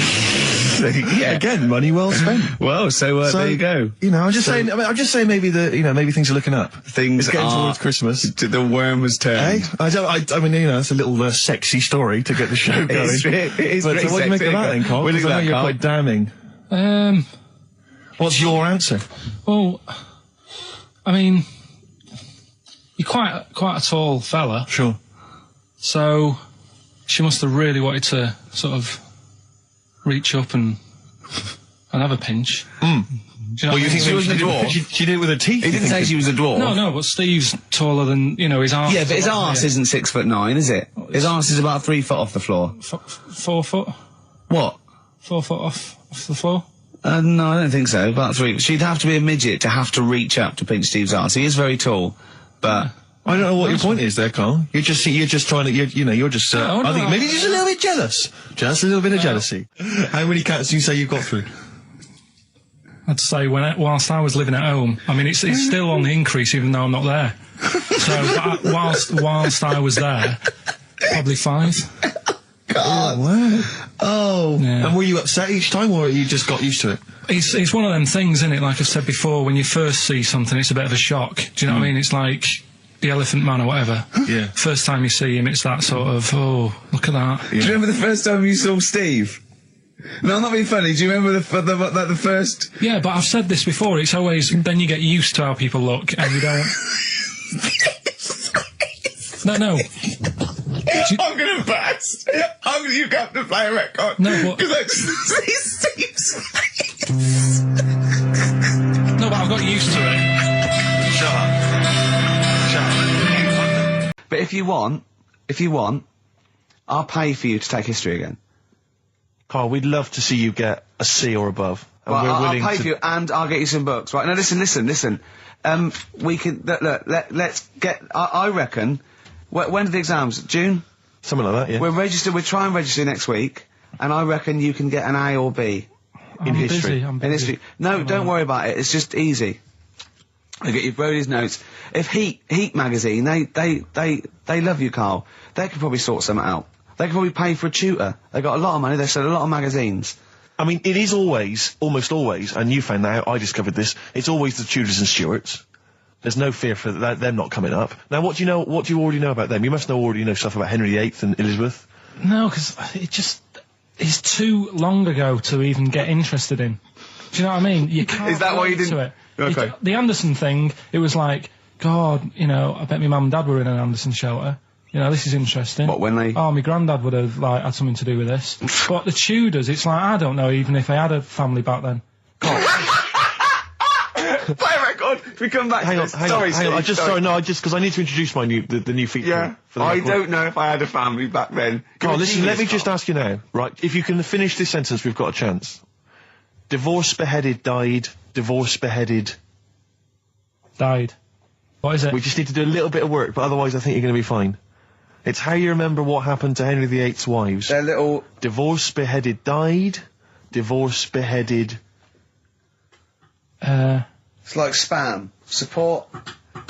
Yeah. Again, money well spent. Well, so there you go. I'm just saying maybe maybe things are looking up. Things it's getting are towards Christmas. The worm has turned. I mean, it's a little sexy story to get the show going. It is but what do you make of that then, Karl? What do you think of that, you're Karl? quite damning. What's your answer? Well, I mean, you're quite a tall fella. Sure. So she must have really wanted to sort of reach up and have a pinch. Mm. Do you know think she was a dwarf? She did it with her teeth. He didn't say she was a dwarf. No, but Steve's taller than, his arse. Yeah, but his arse isn't 6'9", is it? His arse is about 3 foot off the floor. 4 foot? What? 4 foot off the floor? No, I don't think so. About 3. She'd have to be a midget to have to reach up to pinch Steve's arse. He is very tall, but I don't know what your point is there, Karl. You're just trying to, you're just. I think maybe just a little bit jealous. Just a little bit of jealousy. How many cats do you say you've got through? I'd say whilst I was living at home. I mean, it's still on the increase, even though I'm not there. So whilst I was there, probably 5. God. Wow. Oh. Yeah. And were you upset each time, or you just got used to it? It's one of them things, isn't it? Like I've said before, when you first see something, it's a bit of a shock. Do you know what I mean? It's like the Elephant Man or whatever. Yeah. First time you see him, it's that sort of, oh, look at that. Yeah. Do you remember the first time you saw Steve? No, I'm not being funny. Do you remember the first? Yeah, but I've said this before. It's always, then you get used to how people look, and you don't. No. I'm gonna burst. You have to play a record. No, but... Because I see Steve's No, but I've got used to it. Shut up. But if you want, I'll pay for you to take history again. Karl, we'd love to see you get a C or above. And Well, we're I'll willing pay to... for you, and I'll get you some books. Right, now listen. We can, let's get, I reckon, when are the exams? June? Something like that, yeah. We'll try and register next week, and I reckon you can get an A or B. I'm history. I'm In busy. history. No, don't worry about it, it's just easy. I get you Brody's notes. If Heat magazine, they love you, Karl. They could probably sort something out. They could probably pay for a tutor. They got a lot of money, they sell a lot of magazines. I mean, it is almost always, and you found that out, I discovered this, it's always the Tudors and Stuarts. There's no fear for them not coming up. Now, what do you already know about them? You must already know stuff about Henry VIII and Elizabeth. No, because it's too long ago to even get interested in. Do you know what I mean? You can't. Is that why you relate didn't? to it. Okay. The Anderson thing, it was like, God, I bet my mum and dad were in an Anderson shelter. This is interesting. What, when they... Oh, my granddad would have, had something to do with this. But the Tudors, it's like, I don't know even if I had a family back then. Play a record. We come back. Hang on. Sorry. Because I need to introduce the new feature. Yeah. For the I record. don't know if I had a family back then. Karl, listen, let me just ask you now, right? If you can finish this sentence, we've got a chance. Divorce beheaded died. Divorce beheaded. Died. What is it? We just need to do a little bit of work, but otherwise I think you're going to be fine. It's how you remember what happened to Henry VIII's wives. They're little... Divorce, beheaded, died. Divorce, beheaded... It's like spam. Support...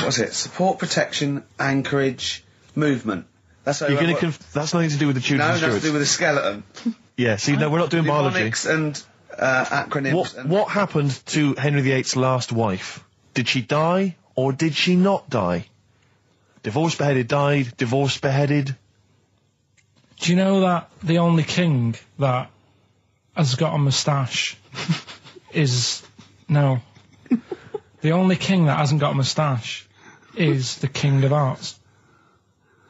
What's it? Support, protection, anchorage, movement. That's how You're going to... That's nothing to do with the Tudors and No, nothing Stuarts. to do with the skeleton. Yeah, see, no, we're not doing biology. Mnemonics and acronyms. What happened to Henry VIII's last wife? Did she die, or did she not die? Divorce, beheaded, died. Divorce, beheaded. Do you know that the only king that has got a moustache is... No. The only king that hasn't got a moustache is the King of Hearts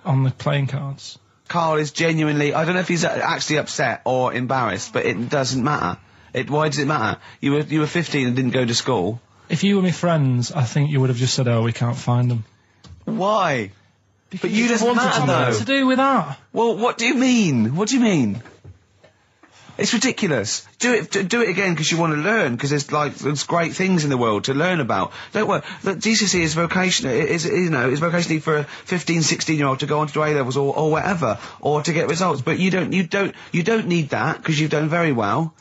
on the playing cards. Karl is genuinely... I don't know if he's actually upset or embarrassed, but it doesn't matter. Why does it matter? You were 15 and didn't go to school. If you were my friends, I think you would have just said, oh, we can't find them. Why? Because but you just wanted to know. What's to do with that? Well, what do you mean? What do you mean? It's ridiculous. Do it again because you want to learn, because there's great things in the world to learn about. Don't worry. Look, GCSE is vocational. Is vocationally for a 15, 16-year-old to go on to do A-levels or whatever, or to get results. But you don't need that because you've done very well.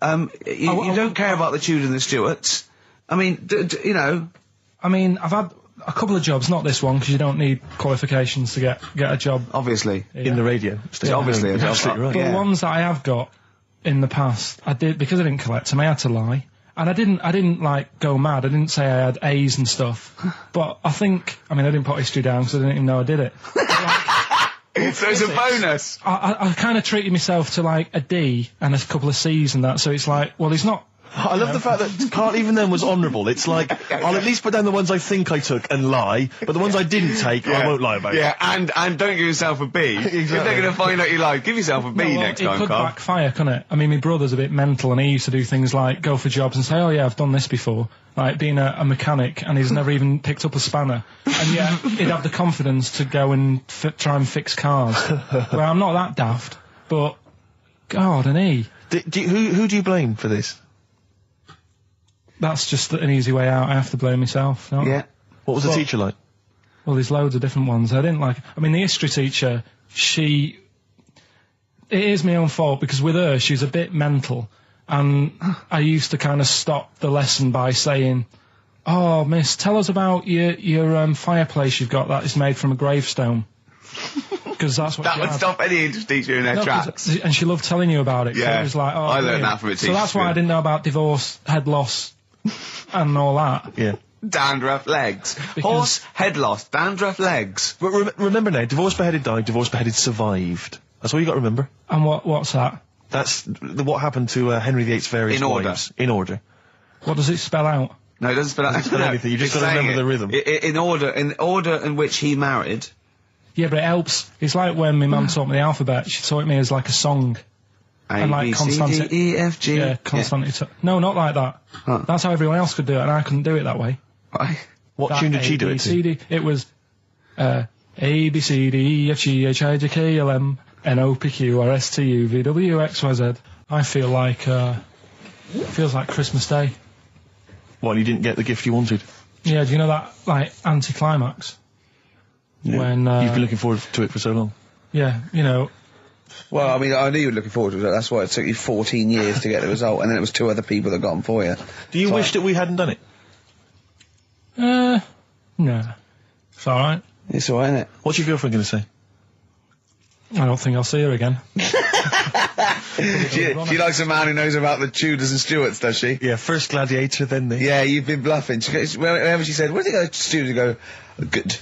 You don't care about the Tudors and the Stuarts. I mean, I mean, I've had a couple of jobs, not this one, because you don't need qualifications to get a job. Obviously. Yeah. In the radio. It's obviously a job. Absolutely right. But the ones that I have got in the past, I did, because I didn't collect them, I had to lie. And I didn't like go mad. I didn't say I had A's and stuff. But I didn't put history down because I didn't even know I did it. So it's a bonus. I kind of treated myself to like a D and a couple of C's and that, so it's like, well, he's not... I love the fact that Karl even then was honourable. It's like, I'll at least put down the ones I think I took and lie, but the ones I didn't take, I won't lie about. Yeah, and don't give yourself a B. Exactly. If they're going to find out you lied, give yourself a B next time, It could Karl. backfire, couldn't it? I mean, my brother's a bit mental, and he used to do things like go for jobs and say, oh yeah, I've done this before, like being a mechanic, and he's never even picked up a spanner. And yet, he'd have the confidence to go and try and fix cars. Well, I'm not that daft, but, God, and he... Who do you blame for this? That's just an easy way out. I have to blame myself. No? Yeah. What was the teacher like? Well, there's loads of different ones. I didn't like... I mean, the history teacher, it is my own fault, because with her, she's a bit mental. And I used to kind of stop the lesson by saying, oh, miss, tell us about your fireplace you've got that is made from a gravestone. Because that's what That would stop any English teacher in their tracks. And she loved telling you about it. Yeah. It was like, oh, I learned brilliant. that from a teacher. So that's why I didn't know about divorce, head loss, and all that. Yeah. Dandruff legs. Horse, head loss, dandruff legs. But remember now, divorce, beheaded, died. Divorce, beheaded, survived. That's all you got to remember. And what's that? That's what happened to Henry VIII's various wives. In order. What does it spell out? No, it doesn't spell out anything. You just got to remember the rhythm. In order in which he married. Yeah, but it helps. It's like when my mum taught me the alphabet. She taught me as like a song. A, like B, C, D, E, F, G. Yeah, consonant. No, not like that. Huh. That's how everyone else could do it, and I couldn't do it that way. Why? What tune did she do it to? It was A, B, C, D, E, F, G, H, I, J, K, L, M, N, O, P, Q, R, S, T, U, V, W, X, Y, Z. I feel like, feels like Christmas Day. Well, you didn't get the gift you wanted. Yeah, do you know that, like, anticlimax? Yeah. When, You've been looking forward to it for so long. Yeah, you know. Well, I mean, I knew you were looking forward to it. That's why it took you 14 years to get the result, and then it was 2 other people that got them for you. Do you wish that we hadn't done it? No. It's alright. It's alright, isn't it? What's your girlfriend going to say? I don't think I'll see her again. She likes a man who knows about the Tudors and Stuarts, does she? Yeah, first gladiator, then the... Yeah, you've been bluffing. Whenever she said, where did you go to Stuarts? You go, good.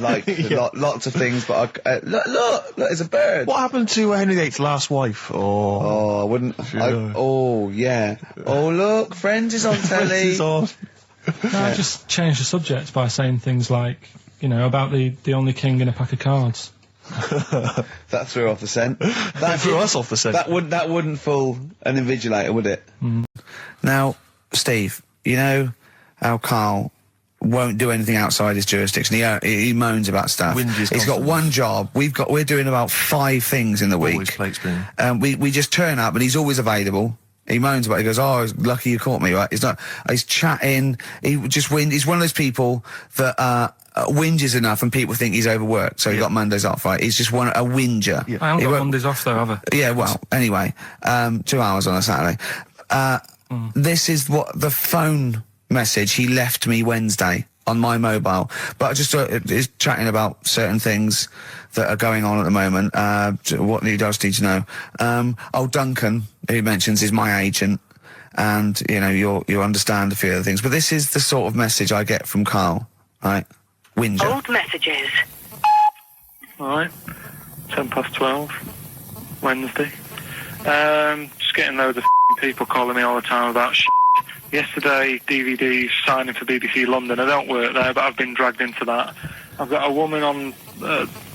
Like, lots of things, but look, there's a bird. What happened to Henry VIII's last wife? Oh, I wouldn't... oh, yeah. Oh, look, Friends is on telly. Friends is on. No, I just changed the subject by saying things like, you know, about the only king in a pack of cards. That threw off the scent. That threw us off the scent. That wouldn't fool an invigilator, would it? Now, Steve, you know how Karl won't do anything outside his jurisdiction. He moans about stuff. He's got one job. We're doing about 5 things in the week. Always plate spinning. We just turn up and he's always available. He moans about it. He goes, oh, lucky you caught me, right? He's chatting. He just wins. He's one of those people that, whinges enough and people think he's overworked, so he got Mondays off, right? He's just a whinger. I haven't got Mondays off, though, have I? Yeah, well, anyway, 2 hours on a Saturday. This is what the phone message he left me Wednesday on my mobile. But I just is chatting about certain things that are going on at the moment. What he does need to know. Duncan, who mentions, is my agent. And, you know, you'll understand a few other things. But this is the sort of message I get from Karl, right? Whinger. Old messages. Alright, 12:10, Wednesday. Just getting loads of people calling me all the time about shit. Yesterday, DVD's signing for BBC London. I don't work there, but I've been dragged into that. I've got a woman on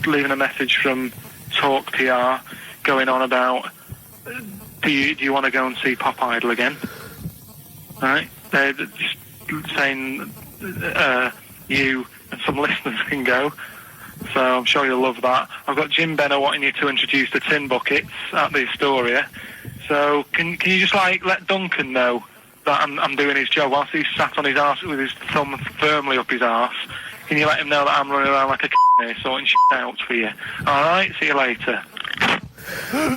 leaving a message from Talk PR going on about, do you want to go and see Pop Idol again? Right? They're just saying you and some listeners can go. So I'm sure you'll love that. I've got Jim Benner wanting you to introduce the tin buckets at the Astoria. So can you just let Duncan know that I'm doing his job whilst he's sat on his arse with his thumb firmly up his arse? Can you let him know that I'm running around like a here sorting shit out for you? Alright, see you later.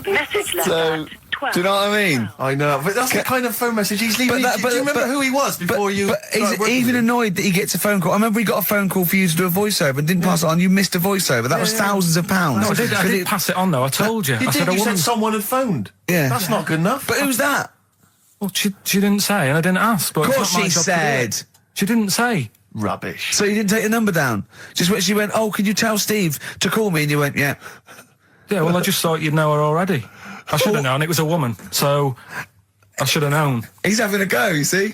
Message left So, at 12. do you know what I mean? I know, but that's the kind of phone message he's leaving. Do you remember who he was before you? But he's even annoyed that he gets a phone call. I remember he got a phone call for you to do a voiceover and didn't pass it on. You missed a voiceover. That was thousands of pounds. No, I did pass it on, though. I told you. You I did. said You said someone had phoned. Yeah. That's not good enough. But who's that? Well, she didn't say, and I didn't ask. But Of it's course not my she job to do said. it. She didn't say. Rubbish. So you didn't take the number down? Just when she went, oh, can you tell Steve to call me? And you went, yeah. Yeah, well, I just thought you'd know her already. I should have known. It was a woman, so I should have known. He's having a go, you see?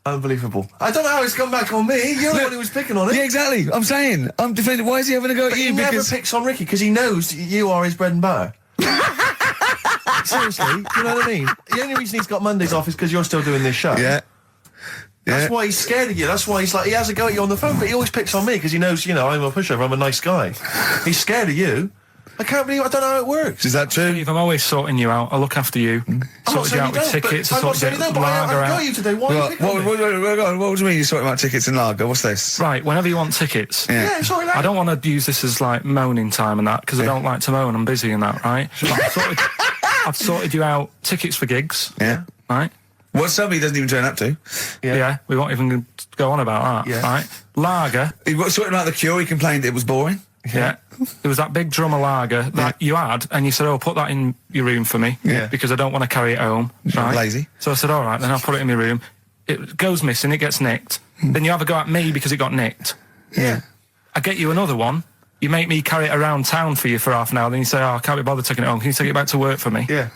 Unbelievable. I don't know how it's come back on me. You're the one who was picking on it. Yeah, exactly. I'm saying. I'm defending. Why is he having a go at But you? he never Because picks on Ricky because he knows you are his bread and butter. Seriously, do you know what I mean? The only reason he's got Mondays off is because you're still doing this show. Yeah. That's why he's scared of you. That's why he has a go at you on the phone, but he always picks on me because he knows, I'm a pushover, I'm a nice guy. He's scared of you. I don't know how it works. Is that true? Steve, I'm always sorting you out. I look after you. Sort you out with tickets. I sort you out but I lager got out. you today. Why are you picking on me? What do you mean you're sorting about tickets and lager? What's this? Right, whenever you want tickets. Yeah, sorry, I don't want to use this as moaning time and that because I don't like to moan. I'm busy and that, right? I've sorted you out tickets for gigs. Yeah. Right? What somebody doesn't even turn up to. Yeah, we won't even go on about that. Yeah. Right? Lager. He was sorting about the Cure. He complained it was boring. Yeah. There was that big drum of lager that you had, and you said, put that in your room for me. Yeah. Because I don't want to carry it home. Right? Lazy. So I said, all right, then I'll put it in my room. It goes missing, it gets nicked. Then you have a go at me because it got nicked. Yeah. I get you another one. You make me carry it around town for you for half an hour. Then you say, I can't be bothered taking it home. Can you take it back to work for me? Yeah.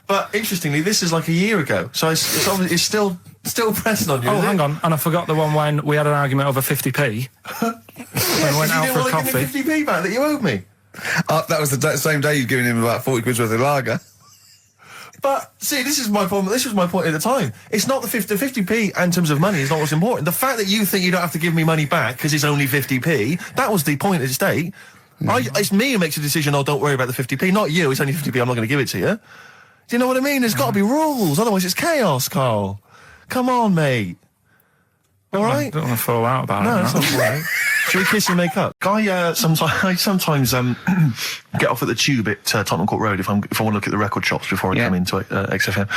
But interestingly, this is like a year ago, so it's obviously it's still pressing on you. Oh, hang on. And I forgot the one when we had an argument over 50p. When we went out for a coffee. You didn't want to give me 50p back that you owed me. That was the same day you'd given him about 40 quid's worth of lager. But see, this is my problem. This was my point at the time. It's not the 50p in terms of money is not what's important. The fact that you think you don't have to give me money back because it's only 50p, that was the point at stake. It's me who makes a decision. Oh, don't worry about the 50p, not you. It's only 50p. I'm not going to give it to you. Do you know what I mean? There's got to be rules, otherwise it's chaos, Karl. Come on, mate. All right? I don't want to fall out about it. No, it's not all right. Shall we kiss and make up? I sometimes get off at the Tube at Tottenham Court Road if I want to look at the record shops before I come into XFM,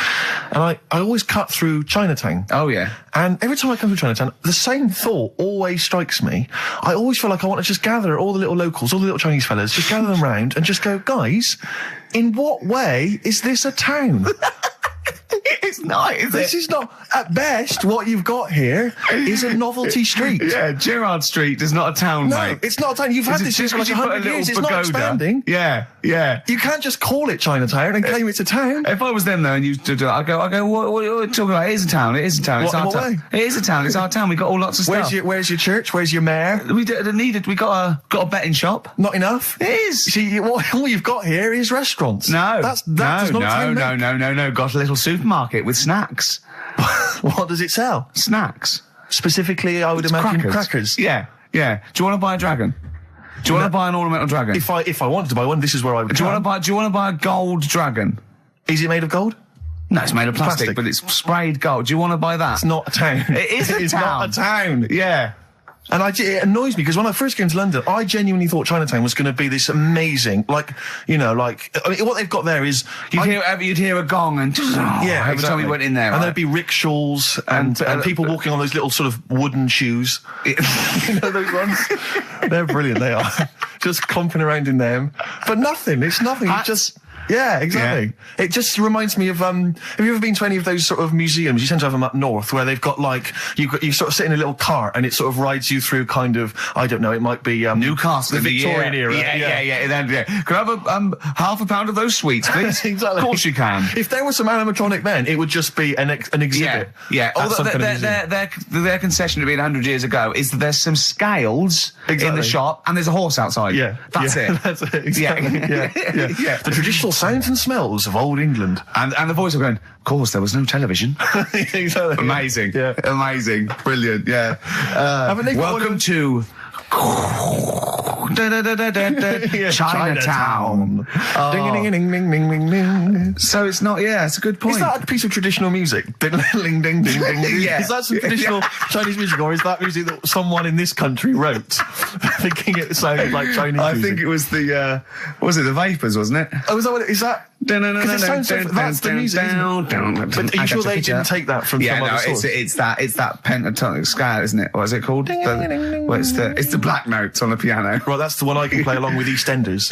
and I always cut through Chinatown. Oh yeah. And every time I come through Chinatown, the same thought always strikes me. I always feel like I want to just gather all the little locals, all the little Chinese fellas, just gather them round and just go, guys, in what way is this a town? It's not, is This is not, at best, what you've got here is a novelty street. Yeah, Gerrard Street is not a town, No, mate. it's not a town. You've had this just for like because you put a 100 little years. It's not pagoda? expanding. Yeah. You can't just call it Chinatown and claim it's a town. If I was them though and you do that, I go, what are you talking about? It is a town. It is a town. It's What- our what town. way? It is a town. It's our town. We got all lots of stuff. Where's your church? Where's your mayor? We got a betting shop. Not enough. It is. See, all you've got here is restaurants. No. That does not a town make. No. Got a little supermarket with snacks. What does it sell? Snacks. Specifically, I would imagine crackers. Yeah. Do you want to buy a dragon? Do you want to buy an ornamental dragon? If I wanted to buy one, this is where I would. Do you want to buy a gold dragon? Is it made of gold? No, it's made of plastic, Plastic. but it's sprayed gold. Do you want to buy that? It's not a town. It is a It's town. not a town. Yeah. And it annoys me because when I first came to London, I genuinely thought Chinatown was going to be this amazing, what they've got there is You'd hear a gong and every time you went in there, and there'd be rickshaws and people walking on those little sort of wooden shoes. You know those ones? They're brilliant. They are just clomping around in them, but nothing. It's nothing. It's just. Yeah, exactly. Yeah. It just reminds me of, have you ever been to any of those sort of museums? You tend to have them up north where they've got you sort of sit in a little cart and it sort of rides you through kind of, I don't know, it might be, Newcastle, the Victorian era. Yeah. Could I have half a pound of those sweets, please? Exactly. Of course you can. If there was some animatronic then, it would just be an exhibit. Yeah. Their concession to be 100 years ago is that there's some scales in the shop and there's a horse outside. Yeah. That's it. That's it, exactly. Yeah. The traditional sounds and smells of old England. And the voice of going, of course, there was no television. Exactly. Amazing. Yeah. Amazing. Brilliant. Yeah. Welcome to Chinatown. Ding, ding, ding, ding, ding, ding. So it's not, it's a good point. Is that a piece of traditional music? Ding, ding, ding, ding, ding. Yeah. Is that some traditional Chinese music, or is that music that someone in this country wrote, thinking it sounded like Chinese music? I think it was the Vapors, wasn't it? Oh, is that what it is? That? Because it sounds like that's the music, isn't it? But are you sure they didn't take that from some other source? It's that pentatonic scale, isn't it? What is it called? It's the black notes on the piano. Right, that's the one I can play along with EastEnders.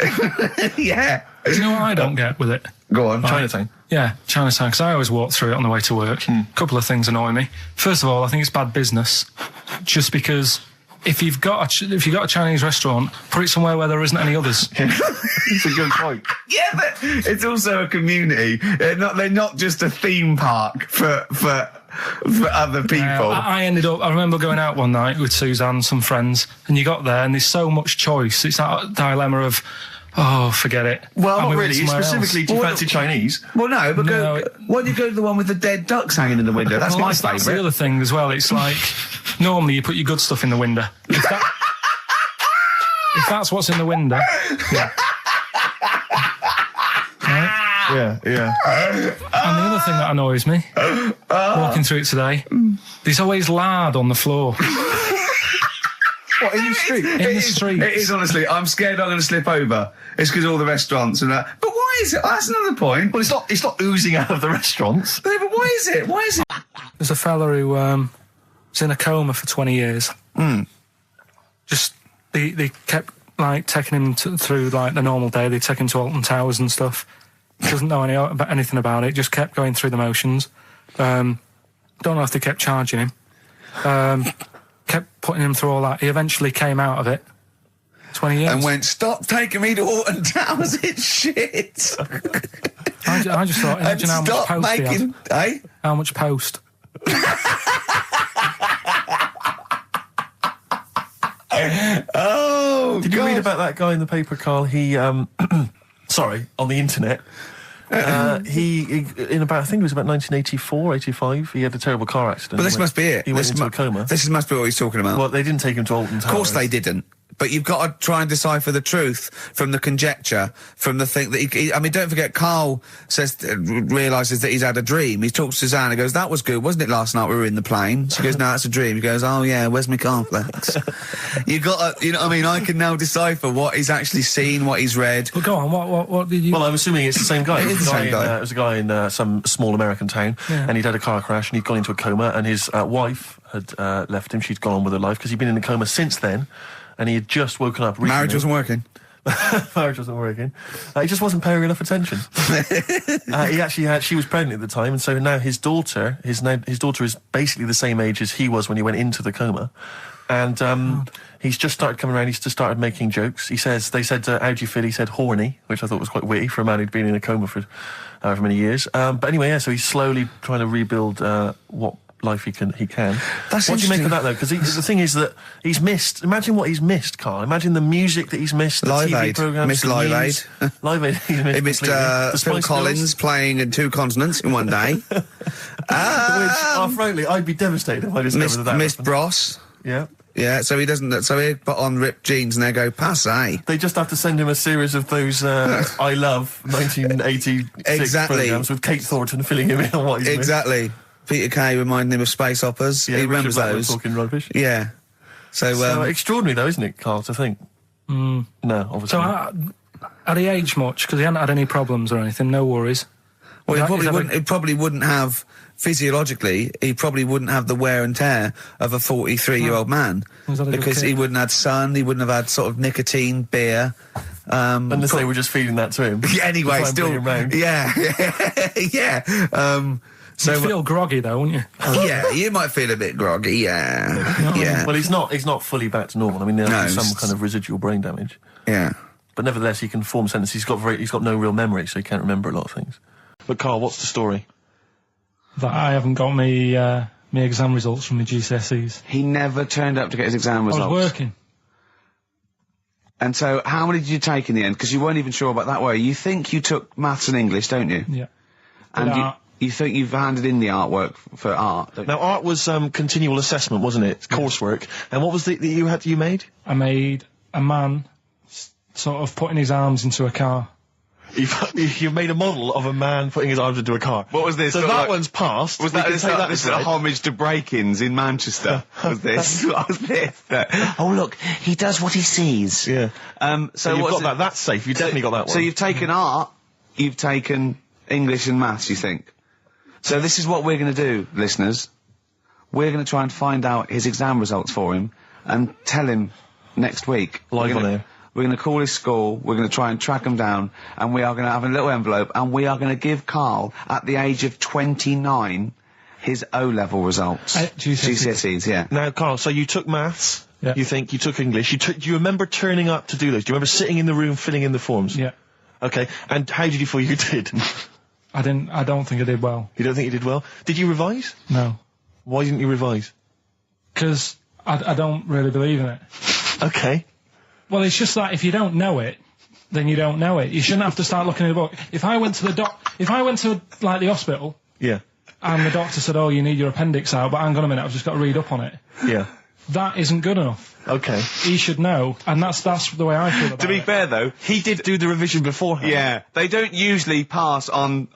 Yeah. Do you know what I don't get with it? Go on. Chinatown. Yeah, Chinatown, because I always walk through it on the way to work. A couple of things annoy me. First of all, I think it's bad business, just because if you've got a Chinese restaurant, put it somewhere where there isn't any others. It's a good point. Yeah, but it's also a community. They're not just a theme park for other people. I remember going out one night with Suzanne and some friends, and you got there and there's so much choice. It's that dilemma of, forget it. Well, not really. Specifically, do you fancy Chinese? Well, no, but why do you go to the one with the dead ducks hanging in the window? That's my favourite. That's the other thing as well. It's like, normally you put your good stuff in the window. If that's what's in the window, yeah. Right? Yeah. And the other thing that annoys me, walking through it today, there's always lard on the floor. What, in the street? In the street. It is, honestly. I'm scared I'm going to slip over. It's because all the restaurants and that. But why is it? That's another point. Well, it's not oozing out of the restaurants. No, but why is it? There's a fella who was in a coma for 20 years. Just, they kept, taking him through, the normal day. They take him to Alton Towers and stuff. Doesn't know anything about it. Just kept going through the motions. Don't know if they kept charging him. Kept putting him through all that. He eventually came out of it. 20 years. And went, stop taking me to Alton Towers, it's shit. I just thought, imagine how much post he had. Eh? How much post? Oh, Did you read about that guy in the paper, Karl? He, sorry, on the internet. He in about, I think it was about 1984, 85, he had a terrible car accident. But this must be it. He went into a coma. This must be what he's talking about. Well, they didn't take him to Alton Towers. Of course they didn't. But you've got to try and decipher the truth from the conjecture, from the thing that I mean, don't forget, Karl realises that he's had a dream. He talks to Suzanne and goes, that was good, wasn't it, last night we were in the plane? She goes, no, that's a dream. He goes, oh yeah, where's my cornflakes? You got to, you know what I mean? I can now decipher what he's actually seen, what he's read. Well, go on, what did you... Well, I'm assuming it's the same guy. It is the same guy. It was a guy in some small American town, and he'd had a car crash and he'd gone into a coma, and his wife had left him. She'd gone on with her life because he'd been in a coma since then. And he had just woken up recently. Marriage wasn't working. Marriage wasn't working. He just wasn't paying enough attention. She was pregnant at the time, and so now his daughter is basically the same age as he was when he went into the coma. And he's just started coming around. He's just started making jokes. They said, how do you feel? He said horny, which I thought was quite witty for a man who'd been in a coma for however many years. But anyway, so he's slowly trying to rebuild what life he can. What do you make of that, though? Because the thing is that he's missed. Imagine what he's missed, Karl. Imagine the music that he's missed. The Live TV Aid. programs. Missed Live Aid. Live Aid. He missed Phil Collins playing in 2 continents in one day. Which, frankly, I'd be devastated if I discovered that. Missed Bros. Yeah. Yeah, so he doesn't. So he put on ripped jeans and they go passe. They just have to send him a series of those I Love 1986 programs with Kate Thornton filling him in on what he's missed. Exactly. Peter Kay reminding him of space operas. Yeah, he remembers those. Talking rubbish. Yeah. So extraordinary, though, isn't it, Karl, to think? No, obviously. So had he aged much? Because he hadn't had any problems or anything, no worries. Well, he probably wouldn't have, physiologically, he probably wouldn't have the wear and tear of a 43-year-old man. Because he wouldn't have had sun, he wouldn't have had sort of nicotine, beer. Unless they were just feeding that to him. Anyway, still, yeah. So you'd feel groggy, though, wouldn't you? Yeah, you might feel a bit groggy, yeah. Well, he's not fully back to normal. I mean, there's some kind of residual brain damage. Yeah. But nevertheless, he can form sentences. He's got no real memory, so he can't remember a lot of things. But Karl, what's the story? That I haven't got me exam results from my GCSEs. He never turned up to get his exam results. I was working. And so, how many did you take in the end? Because you weren't even sure about that way. You think you took maths and English, don't you? Yeah. And you think you've handed in the artwork for art, don't you? Now, art was continual assessment, wasn't it? Coursework. And what was that you made? I made a man sort of putting his arms into a car. You made a model of a man putting his arms into a car. What was this? So that one's passed. Was that this a homage to break-ins in Manchester? Was this? What was this? Oh, look, he does what he sees. Yeah. So you've got that. That's safe. You definitely got that one. So you've taken art, you've taken English and maths, you think? So this is what we're going to do, listeners. We're going to try and find out his exam results for him and tell him next week. Live on air. We're going to call his school, we're going to try and track him down, and we are going to have a little envelope, and we are going to give Karl, at the age of 29, his O-level results. GCSEs, yeah. Now, Karl, so you took maths, yeah. You think, you took English, do you remember turning up to do those? Do you remember sitting in the room filling in the forms? Yeah. Okay, and how did you feel you did? I don't think I did well. You don't think you did well? Did you revise? No. Why didn't you revise? Because I don't really believe in it. Okay. Well, it's just that if you don't know it, then you don't know it. You shouldn't have to start looking at a book. If I went to like the hospital, yeah, and the doctor said, "Oh, you need your appendix out," but hang on a minute, I've just got to read up on it. Yeah, that isn't good enough. Okay, he should know, and that's the way I feel about it. To be fair, though, he did do the revision beforehand. Yeah, they don't usually pass on,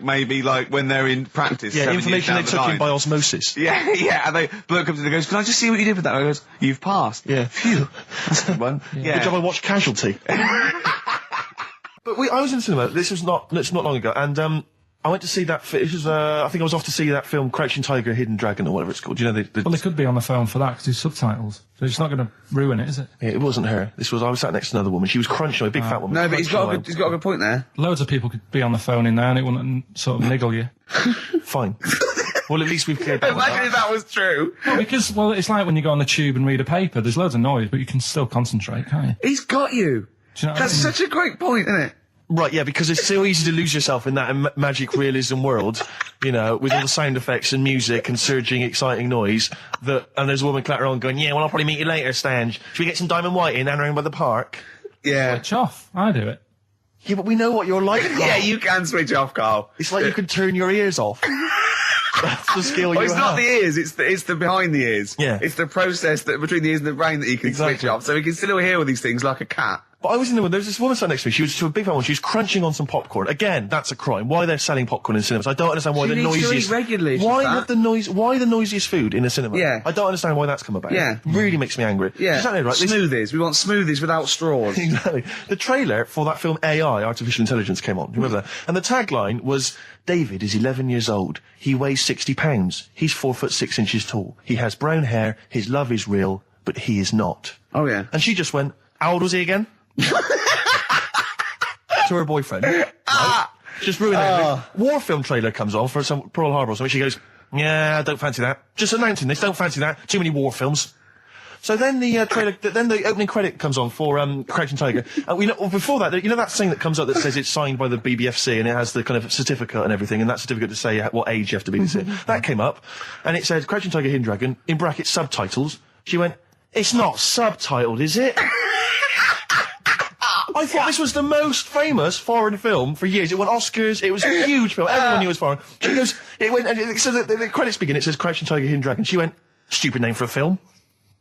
maybe when they're in practice. Yeah, information they took in by osmosis. Yeah, and bloke comes in and goes, "Can I just see what you did with that?" I goes, "You've passed." Yeah, phew, that's a good one. Yeah. Good job I watched Casualty. But I was in the cinema. This was not long ago, and I went to see that. It was I think I was off to see that film, Crouching Tiger, Hidden Dragon, or whatever it's called. Do you know Well, they could be on the phone for that because there's subtitles. So it's not going to ruin it, is it? Yeah, it wasn't her. I was sat next to another woman. She was crunching, a big fat woman. No, but he's got a good point there. Loads of people could be on the phone in there, and it wouldn't sort of niggle you. Fine. Well, at least we've cleared that. Imagine if that was true. No, because it's like when you go on the tube and read a paper. There's loads of noise, but you can still concentrate, can't you? He's got you. Do you know That's such a great point, isn't it? Right, yeah, because it's so easy to lose yourself in that magic realism world, with all the sound effects and music and surging, exciting noise, and there's a woman clattering on going, "Yeah, well, I'll probably meet you later, Stan. Should we get some Diamond White in and around by the park?" Yeah. Switch off. I do it. Yeah, but we know what you're like, Karl. Yeah, you can switch off, Karl. It's like you can turn your ears off. That's the skill you have. It's not the ears, it's the behind the ears. Yeah. It's the process between the ears and the brain that you can switch off, so he can still hear all these things like a cat. But I was in the one, there was this woman sat next to me, she was a big fat one, she was crunching on some popcorn. Again, that's a crime. Why they're selling popcorn in cinemas? I don't understand why the noisiest... regularly. Why the noisiest food in a cinema? Yeah. I don't understand why that's come about. Yeah. It really makes me angry. Yeah. Exactly right. Smoothies. We want smoothies without straws. Exactly. The trailer for that film AI, Artificial Intelligence, came on. Remember that? And the tagline was, "David is 11 years old. He weighs 60 pounds. He's 4'6" tall. He has brown hair. His love is real, but he is not." Oh, yeah. And she just went, "How old was he again?" To her boyfriend. Right? Just ruined everything. War film trailer comes on for some Pearl Harbor or something. She goes, "Yeah, I don't fancy that. Just announcing this, don't fancy that. Too many war films." So then the trailer, then the opening credit comes on for Crouching Tiger. Before that, that thing that comes up that says it's signed by the BBFC and it has the kind of certificate and everything, and that certificate to say what age you have to be. That came up, and it said Crouching Tiger, Hidden Dragon, in brackets subtitles. She went, "It's not subtitled, is it?" I thought this was the most famous foreign film for years. It won Oscars. It was a huge film. Everyone knew it was foreign. She goes, it went, and so the credits begin. It says Crouching Tiger, Hidden Dragon. She went, "Stupid name for a film."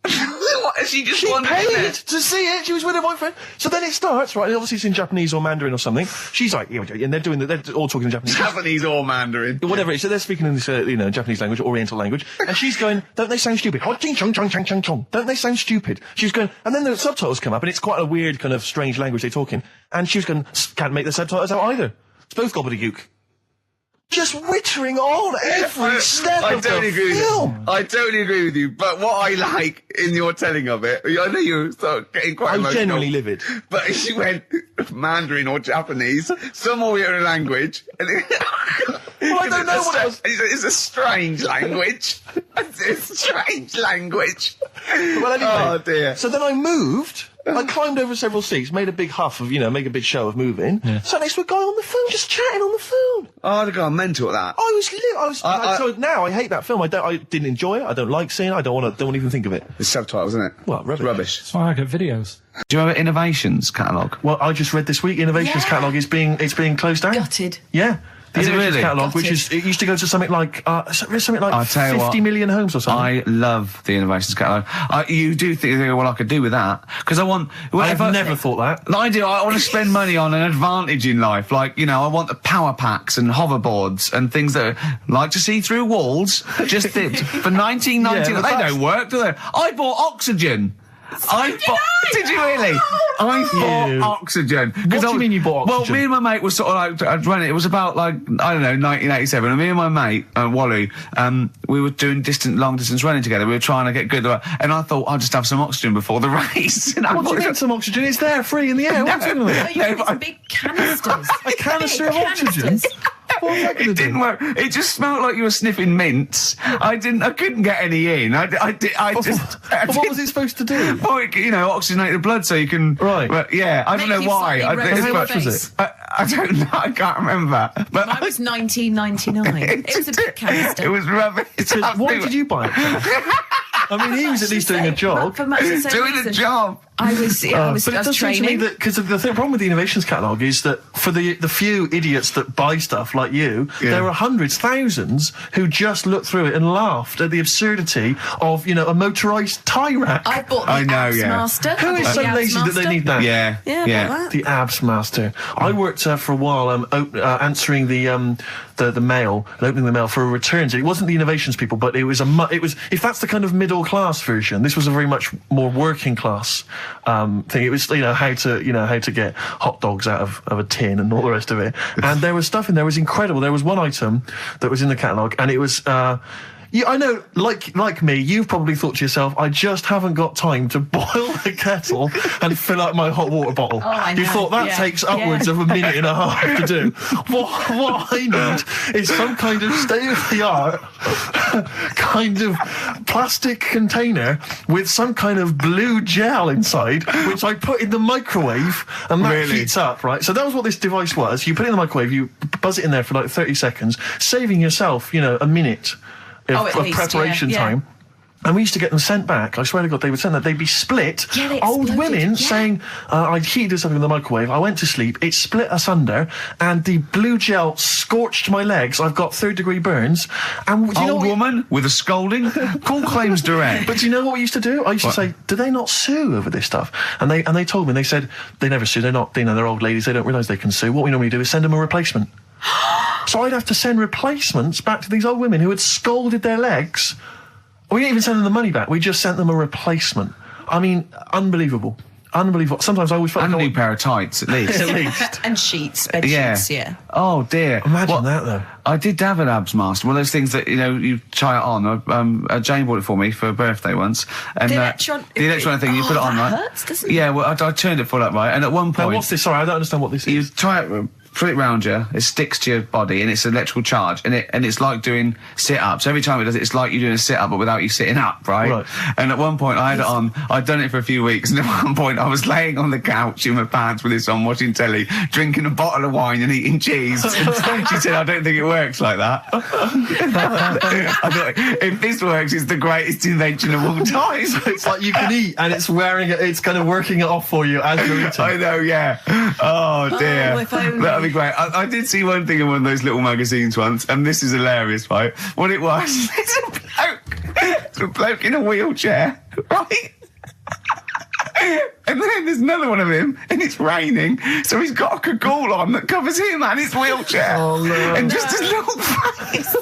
What? She just She wanted paid it. to see it. She was with her boyfriend. So then it starts, right? And obviously it's in Japanese or Mandarin or something. She's like, and they're all talking in Japanese. Japanese or Mandarin. Whatever it is. So they're speaking in this, Japanese language, Oriental language. And she's going, don't they sound stupid? Don't they sound stupid? She was going, and then the subtitles come up, and it's quite a weird kind of strange language they're talking. And she was going, can't make the subtitles out either. It's both gobbledygook. Just wittering on every step of the film. I totally agree with you, but what I like in your telling of it, I know you're getting quite emotional. I'm genuinely livid. But she went Mandarin or Japanese, some Oriental language. And Well, I don't know what it was. It's a strange language. It's a strange language. Well, anyway. Oh, dear. So then I moved. I climbed over several seats, made a big huff of, make a big show of moving. Yeah. Sat next to a guy on the phone, just chatting on the phone. Oh, I'd have gone mental at that. So now I hate that film. I didn't enjoy it. I don't like seeing it. I don't want to even think of it. It's subtitles, isn't it? Well, rubbish. That's why I get videos. Do you remember Innovations catalogue? Well, I just read this week, Innovations catalogue is being closed down. Gutted. Yeah. The Is it Innovations really? catalogue, which it used to go to something like 50 million homes or something. I love the Innovations catalogue. You do think, well, I could do with that. Because I want... I've never thought that. I do. I want to spend money on an advantage in life. Like, I want the power packs and hoverboards and things that are like to see through walls. Just for 1990. They don't work, do they? I bought oxygen. Did you really? I bought oxygen. What do you mean you bought oxygen? Well, me and my mate were sort of like, I'd run it. It was about like, I don't know, 1987. And me and my mate, Wally, we were doing long distance running together. We were trying to get good. And I thought I'd just have some oxygen before the race. And what do you need some oxygen? It's there, free in the air. What's it going to You some big canisters. A canister of oxygen? It didn't work. It just smelled like you were sniffing mints. I couldn't get any in. What was it supposed to do? Well, oxygenate the blood so you can. Right. But yeah, I don't know why. How much was it? I don't know. I can't remember. But Mine was 1999. It was a big canister. It was rubbish. Why did you buy it? I mean, he was at least doing a job. For much the same Doing reason. a job. I was But it does seem to me training. that, because the problem with the Innovations catalogue is that for the few idiots that buy stuff like you, there are hundreds, thousands who just looked through it and laughed at the absurdity of, a motorised tie rack. I bought the Abs Master. Who is so lazy that they need that? Yeah. Yeah, Yeah. The Abs Master. I worked for a while answering the mail and opening the mail for returns. It wasn't the Innovations people, but it was if that's the kind of middle class version, this was a very much more working class thing. It was how to get hot dogs out of a tin and all the rest of it. And there was stuff in there was incredible. There was one item that was in the catalogue, and it was. I know, like me, you've probably thought to yourself, I just haven't got time to boil the kettle and fill up my hot water bottle. Oh, I know. You thought that takes upwards of a minute and a half to do. What I need is some kind of state-of-the-art kind of plastic container with some kind of blue gel inside, which I put in the microwave, and that heats up, right? So that was what this device was. You put it in the microwave, you buzz it in there for like 30 seconds, saving yourself, a minute of preparation time. And we used to get them sent back. I swear to God, they would send that. They'd be split. Yeah, they Old exploded, women saying, I'd heated something in the microwave. I went to sleep. It split asunder, and the blue gel scorched my legs. I've got 3rd-degree burns. And do you know Old woman with a scolding. Call claims direct. But do you know what we used to do? I used to say, do they not sue over this stuff? And they told me. They said they never sue. They're not. They're old ladies. They don't realise they can sue. What we normally do is send them a replacement. So I'd have to send replacements back to these old women who had scalded their legs. We didn't even send them the money back. We just sent them a replacement. I mean, unbelievable. Unbelievable. Sometimes I always felt And a like... new pair of tights, at least. At least. And sheets, bed sheets, yeah. Oh, dear. Imagine that, though. I did have an Abs Master. One of those things that, you try it on. Jane bought it for me for a birthday once. And, The electronic thing, you put it on, that right? hurts, doesn't it? Yeah, well, I turned it full up, right? And at one point... Now, what's this? Sorry, I don't understand what this is. You try it... Put it round you, it sticks to your body, and it's an electrical charge, and it's like doing sit-ups. Every time it does it, it's like you're doing a sit-up, but without you sitting up, right? And at one point, I had it on, I'd done it for a few weeks, and at one point, I was laying on the couch in my pants with this on, watching telly, drinking a bottle of wine and eating cheese. She said, I don't think it works like that. I thought, if this works, it's the greatest invention of all time. So it's like you can eat, and it's it's kind of working it off for you as you're eating. I know, yeah. Oh, dear. Oh, if only. That'd be great. I did see one thing in one of those little magazines once, and this is hilarious, right? What it was, it's a bloke in a wheelchair, right? And then there's another one of him, and it's raining, so he's got a cagoule on that covers him and his wheelchair. Oh, no. And just his little face.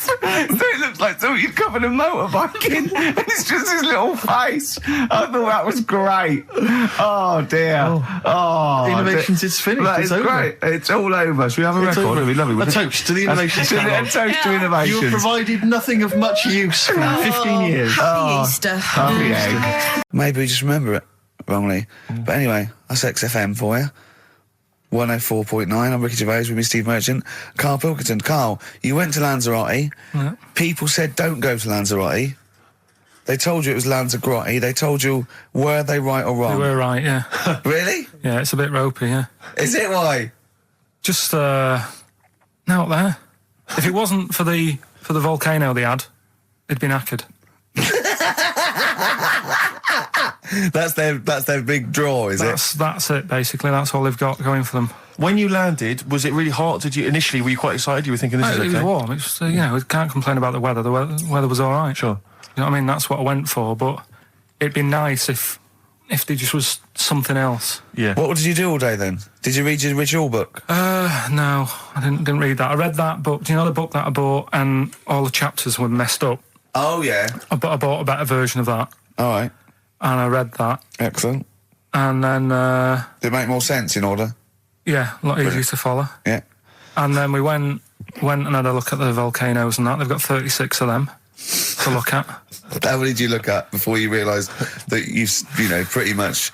So it looks like somebody you'd covered a motorbike in, and it's just his little face. I thought that was great. Oh, dear. Oh, Innovations is finished. That It's is over. great. It's all over. Should we have a record? over. It'd be lovely. A toast to the innovations. A Karl. toast to You innovations. have provided nothing of much use for 15 years. Happy Easter. Happy egg. Maybe we just remember it wrongly. But anyway, that's XFM for you. 104.9. I'm Ricky Gervais with me, Steve Merchant. Karl Pilkington. Karl, you went to Lanzarote. Yeah. People said don't go to Lanzarote. They told you it was Lanzarote. They told you, were they right or They wrong? were right, yeah. Really? Yeah, it's a bit ropey, yeah. Is it why? Just, out there. If it wasn't for the volcano they had, it'd been knackered. That's their big draw, is it? That's it, basically. That's all they've got going for them. When you landed, was it really hot? Were you quite excited? You were thinking this is It was okay? warm. It's, we can't complain about the weather. The weather was all right. Sure. You know what I mean? That's what I went for, but it'd be nice if there just was something else. Yeah. What did you do all day then? Did you read your ritual book? No, I didn't read that. I read that book. Do you know the book that I bought and all the chapters were messed up? Oh, yeah. I bought a better version of that. All right. And I read that. Excellent. And then, Did it make more sense in order? yeah, a lot easier to follow. Yeah. And then we went and had a look at the volcanoes and that. They've got 36 of them to look at. How many did you look at before you realised that pretty much,